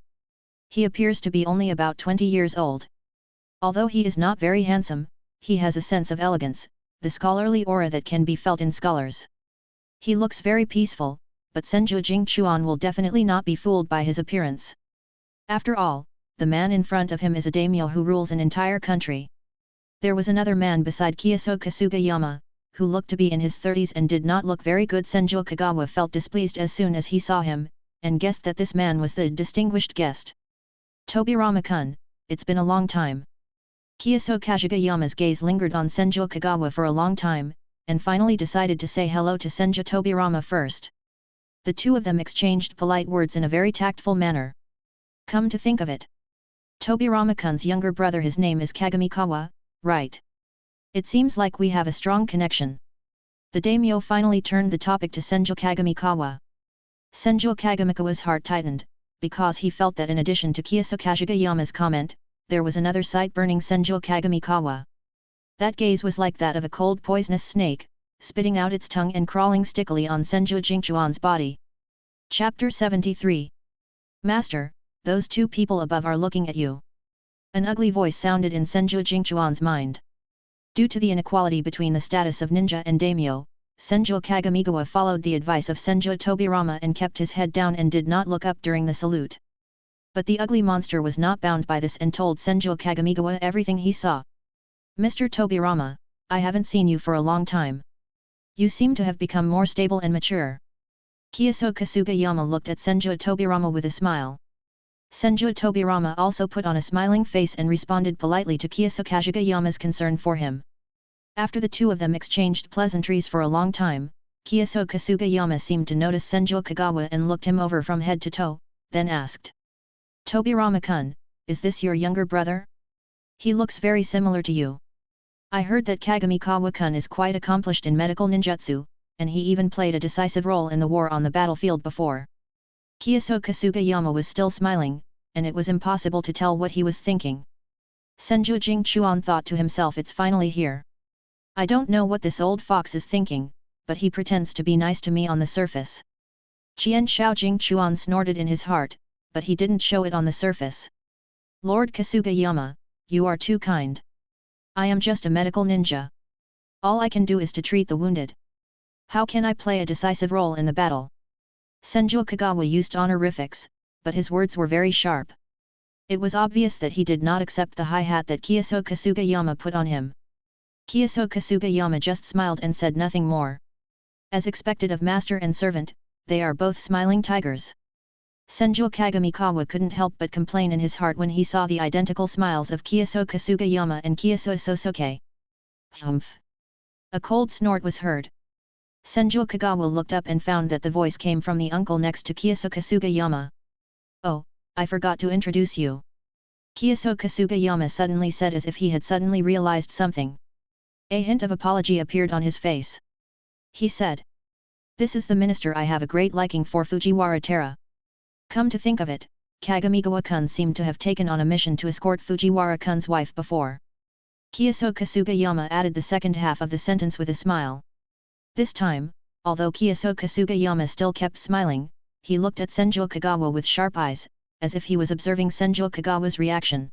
Speaker 1: He appears to be only about 20 years old. Although he is not very handsome, he has a sense of elegance, the scholarly aura that can be felt in scholars. He looks very peaceful, but Senju Jingchuan will definitely not be fooled by his appearance. After all, the man in front of him is a daimyo who rules an entire country. There was another man beside Kiyosu Kasugayama, who looked to be in his 30s and did not look very good. Senju Kagawa felt displeased as soon as he saw him, and guessed that this man was the distinguished guest. Tobirama-kun, it's been a long time. Kiyosu Kasugayama's gaze lingered on Senju Kagawa for a long time, and finally decided to say hello to Senju Tobirama first. The two of them exchanged polite words in a very tactful manner. Come to think of it, Tobirama-kun's younger brother, his name is Kagamikawa, right? It seems like we have a strong connection. The daimyo finally turned the topic to Senju Kagamikawa. Senju Kagamikawa's heart tightened, because he felt that in addition to Kiyosu Kasugayama's comment, there was another sight-burning Senju Kagamikawa. That gaze was like that of a cold poisonous snake, spitting out its tongue and crawling stickily on Senju Jingchuan's body. Chapter 73. Master, those two people above are looking at you. An ugly voice sounded in Senju Jingchuan's mind. Due to the inequality between the status of ninja and daimyo, Senju Kagamikawa followed the advice of Senju Tobirama and kept his head down and did not look up during the salute. But the ugly monster was not bound by this and told Senju Kagamikawa everything he saw. Mr. Tobirama, I haven't seen you for a long time. You seem to have become more stable and mature. Kiyosu Kasugayama looked at Senju Tobirama with a smile. Senju Tobirama also put on a smiling face and responded politely to Kiyosu Kasugayama's concern for him. After the two of them exchanged pleasantries for a long time, Kiyosu Kasugayama seemed to notice Senju Kagawa and looked him over from head to toe, then asked. Tobirama-kun, is this your younger brother? He looks very similar to you. I heard that Kagamikawa-kun is quite accomplished in medical ninjutsu, and he even played a decisive role in the war on the battlefield before. Kiyosu Kasugayama was still smiling, and it was impossible to tell what he was thinking. Senju Jingchuan thought to himself, it's finally here. I don't know what this old fox is thinking, but he pretends to be nice to me on the surface. Qian Shao Jingchuan snorted in his heart, but he didn't show it on the surface. Lord Kasugayama, you are too kind. I am just a medical ninja. All I can do is to treat the wounded. How can I play a decisive role in the battle? Senju Kagawa used honorifics, but his words were very sharp. It was obvious that he did not accept the high hat that Kiyosu Kasugayama put on him. Kiyosu Kasugayama just smiled and said nothing more. As expected of master and servant, they are both smiling tigers. Senju Kagamikawa couldn't help but complain in his heart when he saw the identical smiles of Kiyosu Kasugayama and Kiyosu Sosuke. Humph! A cold snort was heard. Senju Kagawa looked up and found that the voice came from the uncle next to Kiyosu Kasugayama. Oh, I forgot to introduce you. Kiyosu Kasugayama suddenly said as if he had suddenly realized something. A hint of apology appeared on his face. He said. This is the minister I have a great liking for, Fujiwara Tera. Come to think of it, Kagamikawa-kun seemed to have taken on a mission to escort Fujiwara-kun's wife before. Kiyosu Kasugayama added the second half of the sentence with a smile. This time, although Kiyosu Kasugayama still kept smiling, he looked at Senju Kagawa with sharp eyes, as if he was observing Senju Kagawa's reaction.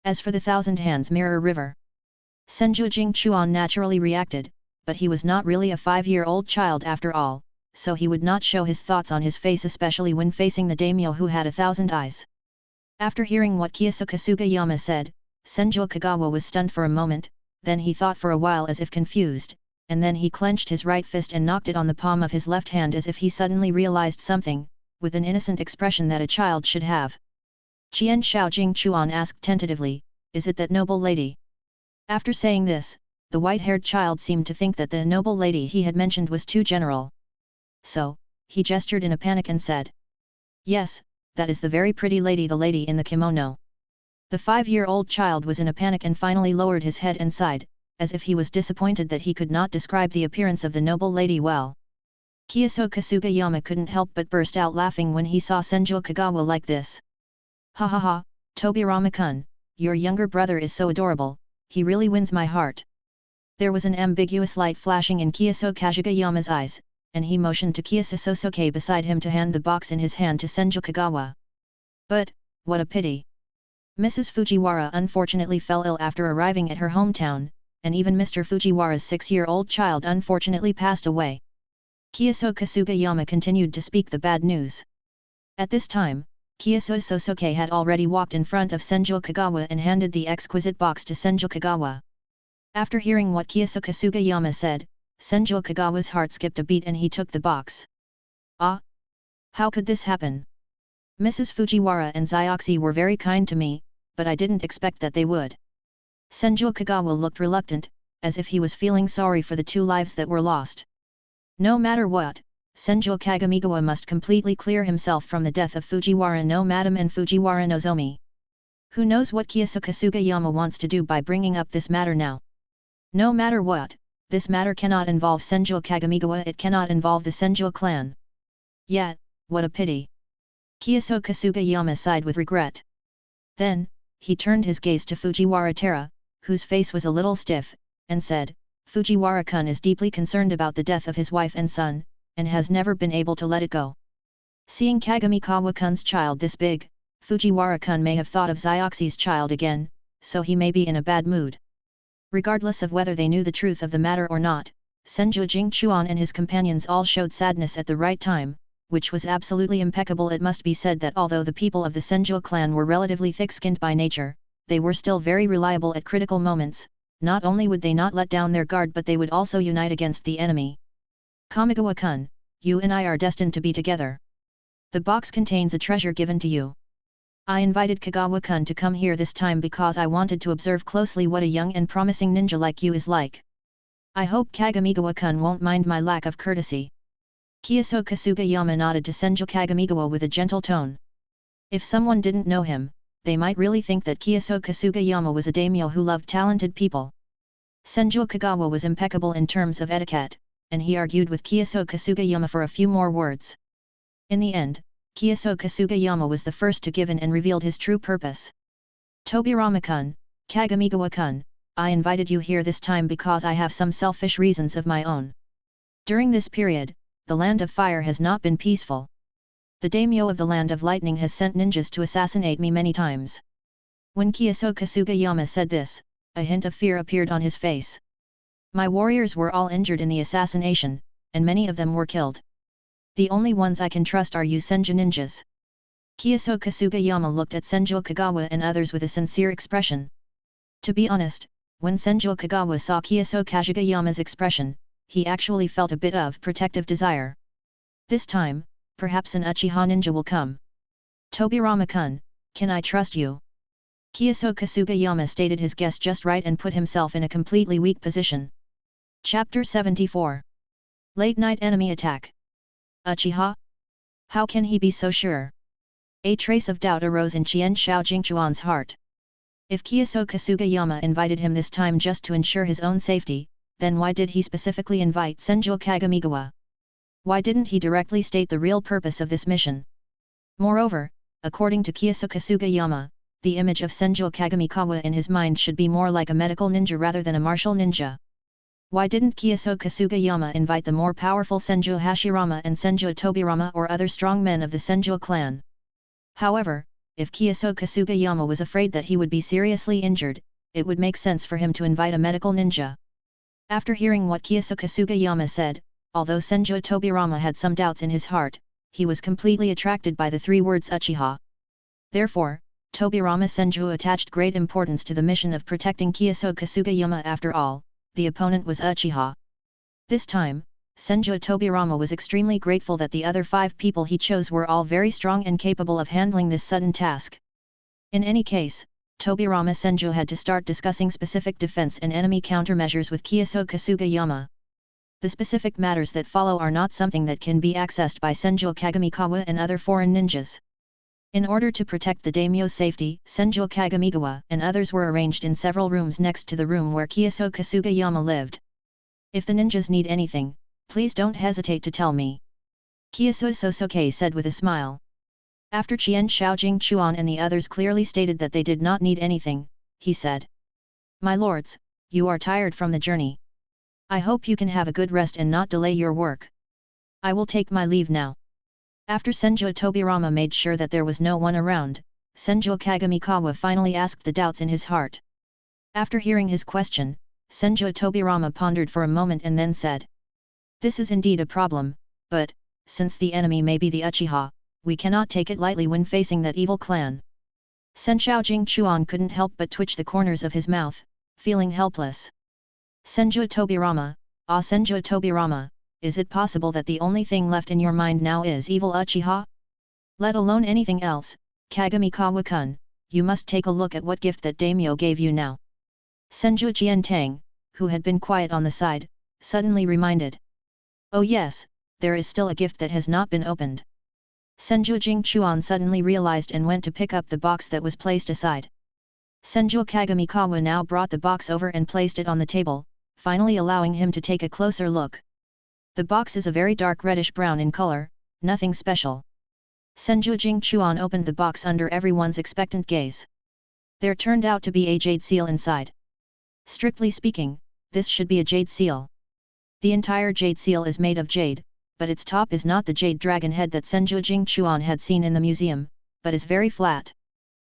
Speaker 1: As for the Thousand Hands Mirror River, Senju Jingchuan naturally reacted, but he was not really a 5-year-old child after all, so he would not show his thoughts on his face, especially when facing the daimyo who had 1,000 eyes. After hearing what Kiyasuke Sugiyama said, Senju Kagawa was stunned for a moment, then he thought for a while as if confused, and then he clenched his right fist and knocked it on the palm of his left hand as if he suddenly realized something, with an innocent expression that a child should have. Qian Shao Jing Chuan asked tentatively, "Is it that noble lady?" After saying this, the white-haired child seemed to think that the noble lady he had mentioned was too general. So, he gestured in a panic and said, "Yes, that is the very pretty lady, the lady in the kimono." The 5-year-old child was in a panic and finally lowered his head and sighed, as if he was disappointed that he could not describe the appearance of the noble lady well. Kiyasuke Sugiyama couldn't help but burst out laughing when he saw Senju Kagawa like this. "Ha ha ha, Tobirama-kun, your younger brother is so adorable, he really wins my heart." There was an ambiguous light flashing in Kiyasuke Sugiyama's eyes, and he motioned to Kiyasuke Sosuke beside him to hand the box in his hand to Senju Kagawa. But, what a pity! Mrs. Fujiwara unfortunately fell ill after arriving at her hometown, and even Mr. Fujiwara's 6-year-old child unfortunately passed away. Kiyasuke Sugiyama continued to speak the bad news. At this time, Kiyasuke Sosuke had already walked in front of Senju Kagawa and handed the exquisite box to Senju Kagawa. After hearing what Kiyasuke Sugiyama said, Senju Kagawa's heart skipped a beat and he took the box. "Ah! How could this happen? Mrs. Fujiwara and Zioxi were very kind to me, but I didn't expect that they would." Senju Kagawa looked reluctant, as if he was feeling sorry for the 2 lives that were lost. No matter what, Senju Kagamigawa must completely clear himself from the death of Fujiwara no Madam and Fujiwara Nozomi. Who knows what Kiyasuke Sugiyama wants to do by bringing up this matter now? No matter what, this matter cannot involve Senju Kagamigawa, it cannot involve the Senju clan. Yet, what a pity! Kiyasuke Sugiyama sighed with regret. Then, he turned his gaze to Fujiwara Tera, whose face was a little stiff, and said, "Fujiwara-kun is deeply concerned about the death of his wife and son, and has never been able to let it go." Seeing Kagamikawa-kun's child this big, Fujiwara-kun may have thought of Zioxi's child again, so he may be in a bad mood. Regardless of whether they knew the truth of the matter or not, Senju Jingchuan and his companions all showed sadness at the right time, which was absolutely impeccable. It must be said that although the people of the Senju clan were relatively thick-skinned by nature, they were still very reliable at critical moments. Not only would they not let down their guard, but they would also unite against the enemy. "Kamigawa-kun, you and I are destined to be together. The box contains a treasure given to you. I invited Kagawa-kun to come here this time because I wanted to observe closely what a young and promising ninja like you is like. I hope Kagamigawa-kun won't mind my lack of courtesy." Kiyasuke Sugiyama nodded to Senju Kagamigawa with a gentle tone. If someone didn't know him, they might really think that Kiyasuke Sugiyama was a daimyo who loved talented people. Senju Kagawa was impeccable in terms of etiquette, and he argued with Kiyasuke Sugiyama for a few more words. In the end, Kiyasuke Sugiyama was the first to give in and revealed his true purpose. "Tobirama-kun, Kagamigawa-kun, I invited you here this time because I have some selfish reasons of my own. During this period, the Land of Fire has not been peaceful. The daimyo of the Land of Lightning has sent ninjas to assassinate me many times." When Kiyasuke Sugiyama said this, a hint of fear appeared on his face. "My warriors were all injured in the assassination, and many of them were killed. The only ones I can trust are you Senju ninjas." Kiyasuke Sugiyama looked at Senju Kagawa and others with a sincere expression. To be honest, when Senju Kagawa saw Kiyasuke Sugiyama's expression, he actually felt a bit of protective desire. This time, perhaps an Uchiha ninja will come. "Tobirama-kun, can I trust you?" Kiyasuke Sugiyama stated his guess just right and put himself in a completely weak position. Chapter 74. Late Night Enemy Attack. Uchiha? How can he be so sure? A trace of doubt arose in Qian Shao Jingchuan's heart. If Kiyasuke Sugiyama invited him this time just to ensure his own safety, then why did he specifically invite Senju Kagamigawa? Why didn't he directly state the real purpose of this mission? Moreover, according to Kiyasuke Sugiyama, the image of Senju Kagamigawa in his mind should be more like a medical ninja rather than a martial ninja. Why didn't Kiyasuke Sugiyama invite the more powerful Senju Hashirama and Senju Tobirama or other strong men of the Senju clan? However, if Kiyasuke Sugiyama was afraid that he would be seriously injured, it would make sense for him to invite a medical ninja. After hearing what Kyosuke Sugiyama said, although Senju Tobirama had some doubts in his heart, he was completely attracted by the three words Uchiha. Therefore, Tobirama Senju attached great importance to the mission of protecting Kyosuke Sugiyama. After all, the opponent was Uchiha. This time, Senju Tobirama was extremely grateful that the other 5 people he chose were all very strong and capable of handling this sudden task. In any case, Tobirama Senju had to start discussing specific defense and enemy countermeasures with Kyosuke Sugiyama. The specific matters that follow are not something that can be accessed by Senju Kagamikawa and other foreign ninjas. In order to protect the daimyo's safety, Senju Kagamigawa and others were arranged in several rooms next to the room where Kyosuke Sugiyama lived. If the ninjas need anything, please don't hesitate to tell me, Kyosuke Sosuke said with a smile. After Qian Shaojing Chuan and the others clearly stated that they did not need anything, he said, "My lords, you are tired from the journey. I hope you can have a good rest and not delay your work. I will take my leave now." After Senju Tobirama made sure that there was no one around, Senju Kagamikawa finally asked the doubts in his heart. After hearing his question, Senju Tobirama pondered for a moment and then said, "This is indeed a problem, but, since the enemy may be the Uchiha, we cannot take it lightly when facing that evil clan." Senju Jingchuan couldn't help but twitch the corners of his mouth, feeling helpless. Senju Tobirama, Senju Tobirama, is it possible that the only thing left in your mind now is evil Uchiha? Let alone anything else, Kagamikawa-kun, you must take a look at what gift that daimyo gave you now. Senju Jiantang, who had been quiet on the side, suddenly reminded. Oh yes, there is still a gift that has not been opened. Senju Jingchuan suddenly realized and went to pick up the box that was placed aside. Senju Kagamikawa now brought the box over and placed it on the table, finally allowing him to take a closer look. The box is a very dark reddish-brown in color, nothing special. Senju Jingchuan opened the box under everyone's expectant gaze. There turned out to be a jade seal inside. Strictly speaking, this should be a jade seal. The entire jade seal is made of jade, but its top is not the jade dragon head that Senju Jingchuan had seen in the museum, but is very flat.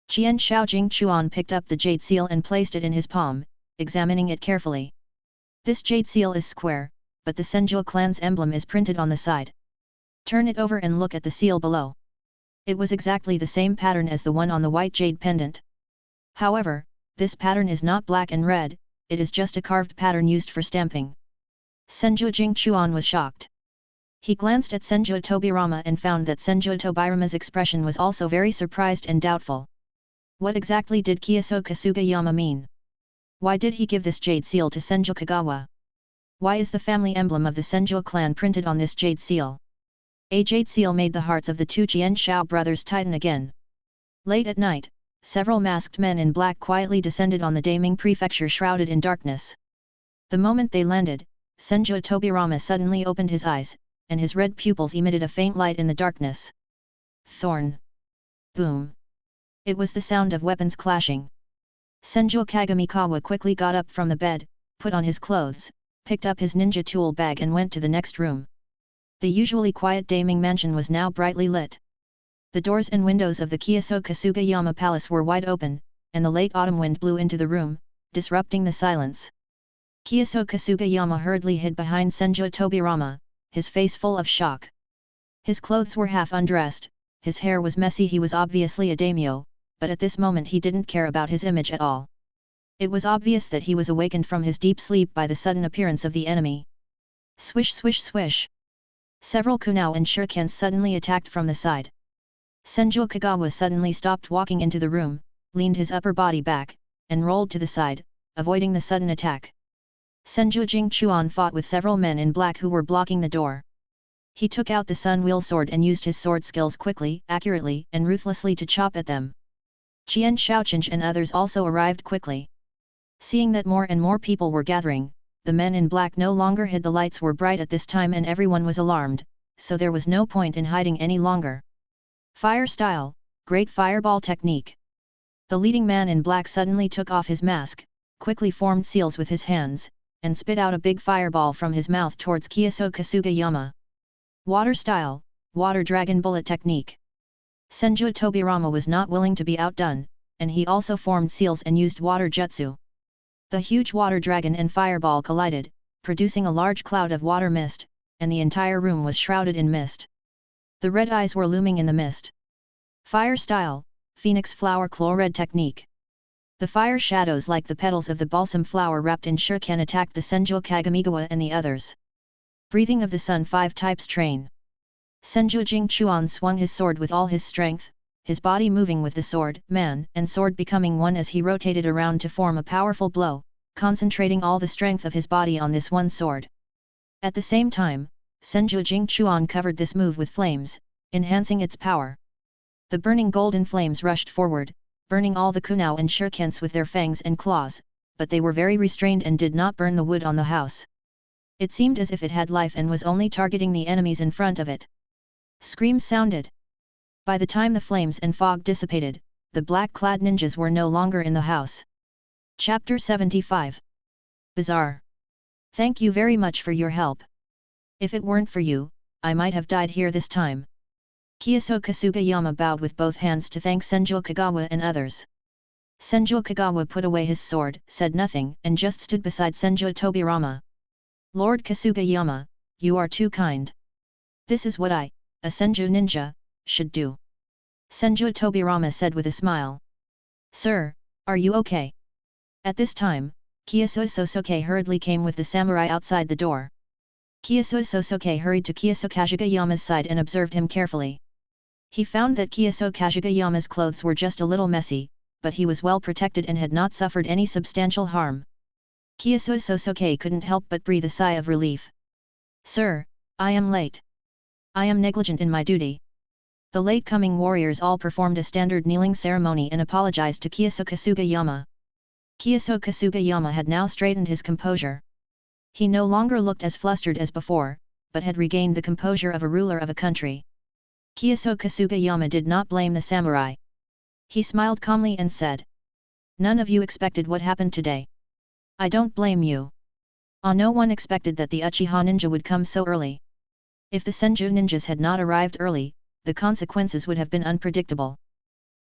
Speaker 1: Qian Shao Jingchuan picked up the jade seal and placed it in his palm, examining it carefully. This jade seal is square, but the Senju clan's emblem is printed on the side. Turn it over and look at the seal below. It was exactly the same pattern as the one on the white jade pendant. However, this pattern is not black and red, it is just a carved pattern used for stamping. Senju Jingchuan was shocked. He glanced at Senju Tobirama and found that Senju Tobirama's expression was also very surprised and doubtful. What exactly did Kyosuke Sugiyama mean? Why did he give this jade seal to Senju Kagawa? Why is the family emblem of the Senju clan printed on this jade seal? A jade seal made the hearts of the two Jian Shao brothers tighten again. Late at night, several masked men in black quietly descended on the Daming prefecture shrouded in darkness. The moment they landed, Senju Tobirama suddenly opened his eyes, and his red pupils emitted a faint light in the darkness. Thorn! Boom! It was the sound of weapons clashing. Senju Kagamikawa quickly got up from the bed, put on his clothes, picked up his ninja tool bag and went to the next room. The usually quiet Daming mansion was now brightly lit. The doors and windows of the Kyosuke Sugiyama palace were wide open, and the late autumn wind blew into the room, disrupting the silence. Kyosuke Sugiyama hurriedly hid behind Senju Tobirama, his face full of shock. His clothes were half undressed, his hair was messy, he was obviously a daimyo, but at this moment he didn't care about his image at all. It was obvious that he was awakened from his deep sleep by the sudden appearance of the enemy. Swish swish swish! Several kunao and shurikens suddenly attacked from the side. Senju Kagawa suddenly stopped walking into the room, leaned his upper body back, and rolled to the side, avoiding the sudden attack. Senju Jingchuan fought with several men in black who were blocking the door. He took out the sun wheel sword and used his sword skills quickly, accurately and ruthlessly to chop at them. Qian Shaochinj and others also arrived quickly. Seeing that more and more people were gathering, the men in black no longer hid. The lights were bright at this time and everyone was alarmed, so there was no point in hiding any longer. Fire style, great fireball technique. The leading man in black suddenly took off his mask, quickly formed seals with his hands, and spit out a big fireball from his mouth towards Kyosuke Sugiyama. Water style, water dragon bullet technique. Senju Tobirama was not willing to be outdone, and he also formed seals and used water jutsu. The huge water dragon and fireball collided, producing a large cloud of water mist, and the entire room was shrouded in mist. The red eyes were looming in the mist. Fire style, Phoenix Flower Claw Red Technique. The fire shadows like the petals of the balsam flower wrapped in shuriken attacked the Senju Kagamigawa and the others. Breathing of the Sun 5 Types Train. Senju Jingchuan swung his sword with all his strength, his body moving with the sword, man, and sword becoming one as he rotated around to form a powerful blow, concentrating all the strength of his body on this one sword. At the same time, Senju Jingchuan covered this move with flames, enhancing its power. The burning golden flames rushed forward, burning all the kunao and shurikens with their fangs and claws, but they were very restrained and did not burn the wood on the house. It seemed as if it had life and was only targeting the enemies in front of it. Screams sounded. By the time the flames and fog dissipated, the black-clad ninjas were no longer in the house. Chapter 75. Bizarre. Thank you very much for your help. If it weren't for you, I might have died here this time. Kiyosu Kasugayama bowed with both hands to thank Senju Kagawa and others. Senju Kagawa put away his sword, said nothing, and just stood beside Senju Tobirama. Lord Kasugayama, you are too kind. This is what I, a Senju ninja, should do. Senju Tobirama said with a smile. Sir, are you okay? At this time, Kiyosu Sosuke hurriedly came with the samurai outside the door. Kiyosu Sosuke hurried to Kiyosu Kasugayama's side and observed him carefully. He found that Kiyosu Kasugayama's clothes were just a little messy, but he was well protected and had not suffered any substantial harm. Kiyosu Sosuke couldn't help but breathe a sigh of relief. Sir, I am late. I am negligent in my duty. The late-coming warriors all performed a standard kneeling ceremony and apologized to Kiyosu Kasugayama. Kiyosu Kasugayama had now straightened his composure. He no longer looked as flustered as before, but had regained the composure of a ruler of a country. Kiyosu Kasugayama did not blame the samurai. He smiled calmly and said, None of you expected what happened today. I don't blame you. No one expected that the Uchiha ninja would come so early. If the Senju ninjas had not arrived early, the consequences would have been unpredictable.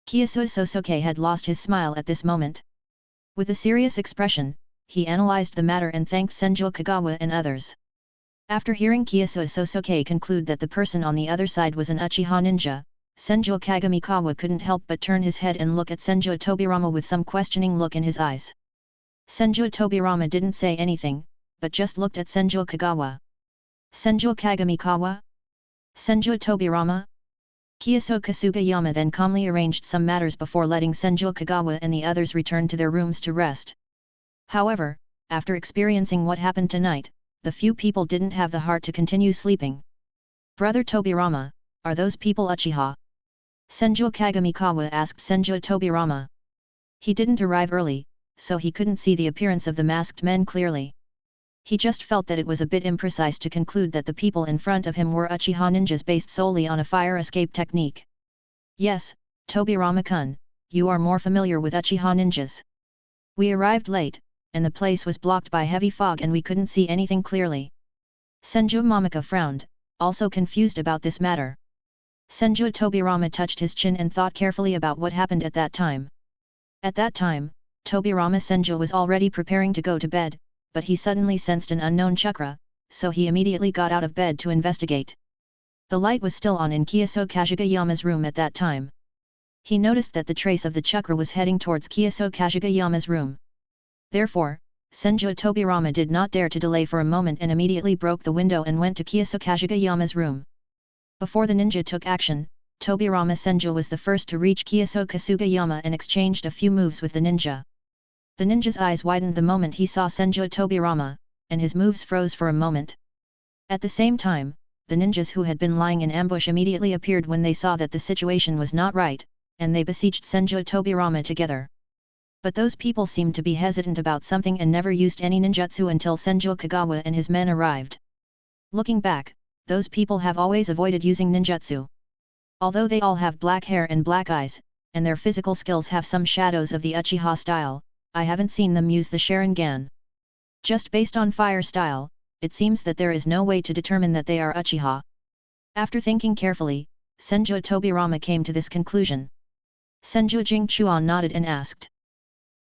Speaker 1: Kiyosu Sosuke had lost his smile at this moment. With a serious expression, he analyzed the matter and thanked Senju Kagawa and others. After hearing Kiyosu Sosuke conclude that the person on the other side was an Uchiha ninja, Senju Kagamikawa couldn't help but turn his head and look at Senju Tobirama with some questioning look in his eyes. Senju Tobirama didn't say anything, but just looked at Senju Kagawa. Senju Kagamikawa? Senju Tobirama? Kiyosu Kasugayama then calmly arranged some matters before letting Senju Kagawa and the others return to their rooms to rest. However, after experiencing what happened tonight, the few people didn't have the heart to continue sleeping. Brother Tobirama, are those people Uchiha? Senju Kagamikawa asked Senju Tobirama. He didn't arrive early, so he couldn't see the appearance of the masked men clearly. He just felt that it was a bit imprecise to conclude that the people in front of him were Uchiha ninjas based solely on a fire escape technique. Yes, Tobirama-kun, you are more familiar with Uchiha ninjas. We arrived late, and the place was blocked by heavy fog and we couldn't see anything clearly. Senju Momika frowned, also confused about this matter. Senju Tobirama touched his chin and thought carefully about what happened at that time. At that time, Tobirama Senju was already preparing to go to bed, but he suddenly sensed an unknown chakra, so he immediately got out of bed to investigate. The light was still on in Kiyosu Kasugayama's room at that time. He noticed that the trace of the chakra was heading towards Kiyosu Kasugayama's room. Therefore, Senju Tobirama did not dare to delay for a moment and immediately broke the window and went to Kiyosu Kasugayama's room. Before the ninja took action, Tobirama Senju was the first to reach Kiyosu Kasugayama and exchanged a few moves with the ninja. The ninja's eyes widened the moment he saw Senju Tobirama, and his moves froze for a moment. At the same time, the ninjas who had been lying in ambush immediately appeared when they saw that the situation was not right, and they besieged Senju Tobirama together. But those people seemed to be hesitant about something and never used any ninjutsu until Senju Kagawa and his men arrived. Looking back, those people have always avoided using ninjutsu. Although they all have black hair and black eyes, and their physical skills have some shadows of the Uchiha style, I haven't seen them use the Sharingan. Just based on fire style, it seems that there is no way to determine that they are Uchiha. After thinking carefully, Senju Tobirama came to this conclusion. Senju Jingchuan nodded and asked.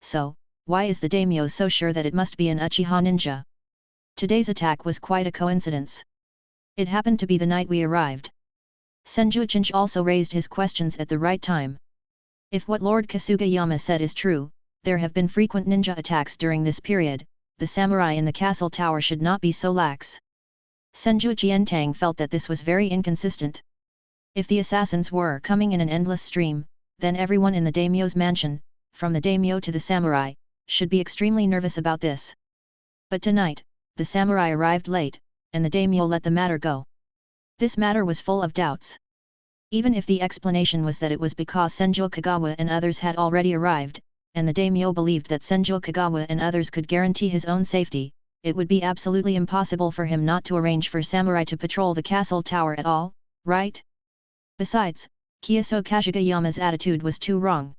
Speaker 1: So, why is the daimyo so sure that it must be an Uchiha ninja? Today's attack was quite a coincidence. It happened to be the night we arrived. Senju Jinch also raised his questions at the right time. If what Lord Kasugayama said is true, there have been frequent ninja attacks during this period, the samurai in the castle tower should not be so lax. Senju Jiantang felt that this was very inconsistent. If the assassins were coming in an endless stream, then everyone in the daimyo's mansion, from the daimyo to the samurai, should be extremely nervous about this. But tonight, the samurai arrived late, and the daimyo let the matter go. This matter was full of doubts. Even if the explanation was that it was because Senju Kagawa and others had already arrived, and the daimyo believed that Senju Kagawa and others could guarantee his own safety, it would be absolutely impossible for him not to arrange for samurai to patrol the castle tower at all, right? Besides, Kiyoso Kasugayama's attitude was too wrong.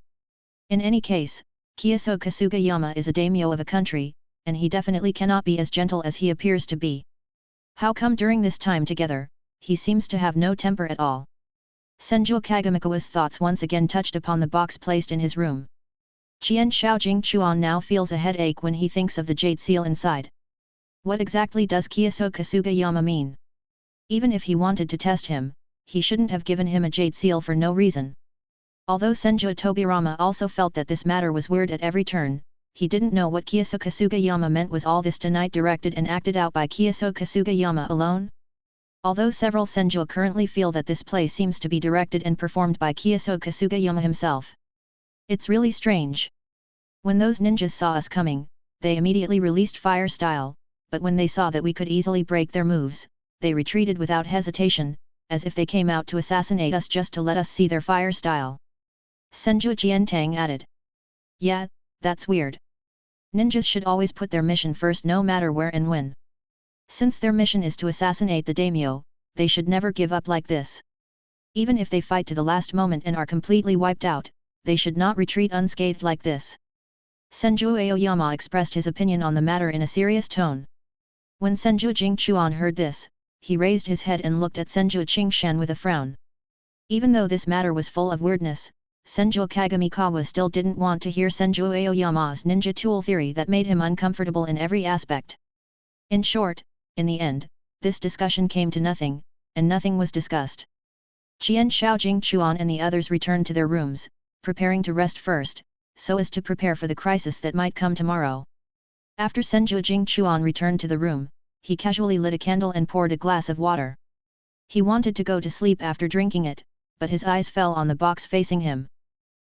Speaker 1: In any case, Kiyoso Kasugayama is a daimyo of a country, and he definitely cannot be as gentle as he appears to be. How come during this time together, he seems to have no temper at all? Senju Kagamikawa's thoughts once again touched upon the box placed in his room. Qian Shaojing Chuan now feels a headache when he thinks of the jade seal inside. What exactly does Kiyoso Kasugayama mean? Even if he wanted to test him, he shouldn't have given him a jade seal for no reason. Although Senju Tobirama also felt that this matter was weird at every turn, he didn't know what Kiyoso Kasugayama meant. Was all this tonight directed and acted out by Kiyoso Kasugayama alone? Although several Senju currently feel that this play seems to be directed and performed by Kiyoso Kasugayama himself. It's really strange. When those ninjas saw us coming, they immediately released fire style, but when they saw that we could easily break their moves, they retreated without hesitation, as if they came out to assassinate us just to let us see their fire style. Senju Jiantang added. Yeah, that's weird. Ninjas should always put their mission first no matter where and when. Since their mission is to assassinate the daimyo, they should never give up like this. Even if they fight to the last moment and are completely wiped out, they should not retreat unscathed like this. Senju Aoyama expressed his opinion on the matter in a serious tone. When Senju Jingchuan heard this, he raised his head and looked at Senju Qingshan with a frown. Even though this matter was full of weirdness, Senju Kagamikawa still didn't want to hear Senju Aoyama's ninja tool theory that made him uncomfortable in every aspect. In short, in the end, this discussion came to nothing, and nothing was discussed. Qian Shaojing Chuan and the others returned to their rooms, preparing to rest first, so as to prepare for the crisis that might come tomorrow. After Senju Jingchuan returned to the room, he casually lit a candle and poured a glass of water. He wanted to go to sleep after drinking it, but his eyes fell on the box facing him.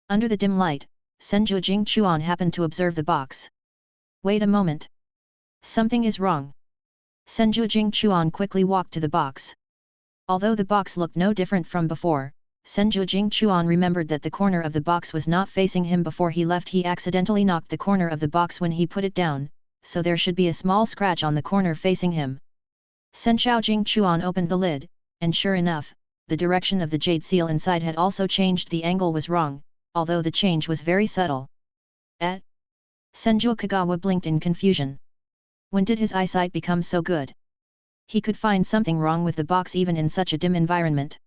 Speaker 1: Under the dim light, Senju Jingchuan happened to observe the box. Wait a moment. Something is wrong. Senju Jingchuan quickly walked to the box. Although the box looked no different from before, Senju Jingchuan remembered that the corner of the box was not facing him before he left. He accidentally knocked the corner of the box when he put it down, so there should be a small scratch on the corner facing him. Senju Jingchuan opened the lid, and sure enough, the direction of the jade seal inside had also changed. The angle was wrong, although the change was very subtle. Senju Kagawa blinked in confusion. When did his eyesight become so good? He could find something wrong with the box even in such a dim environment.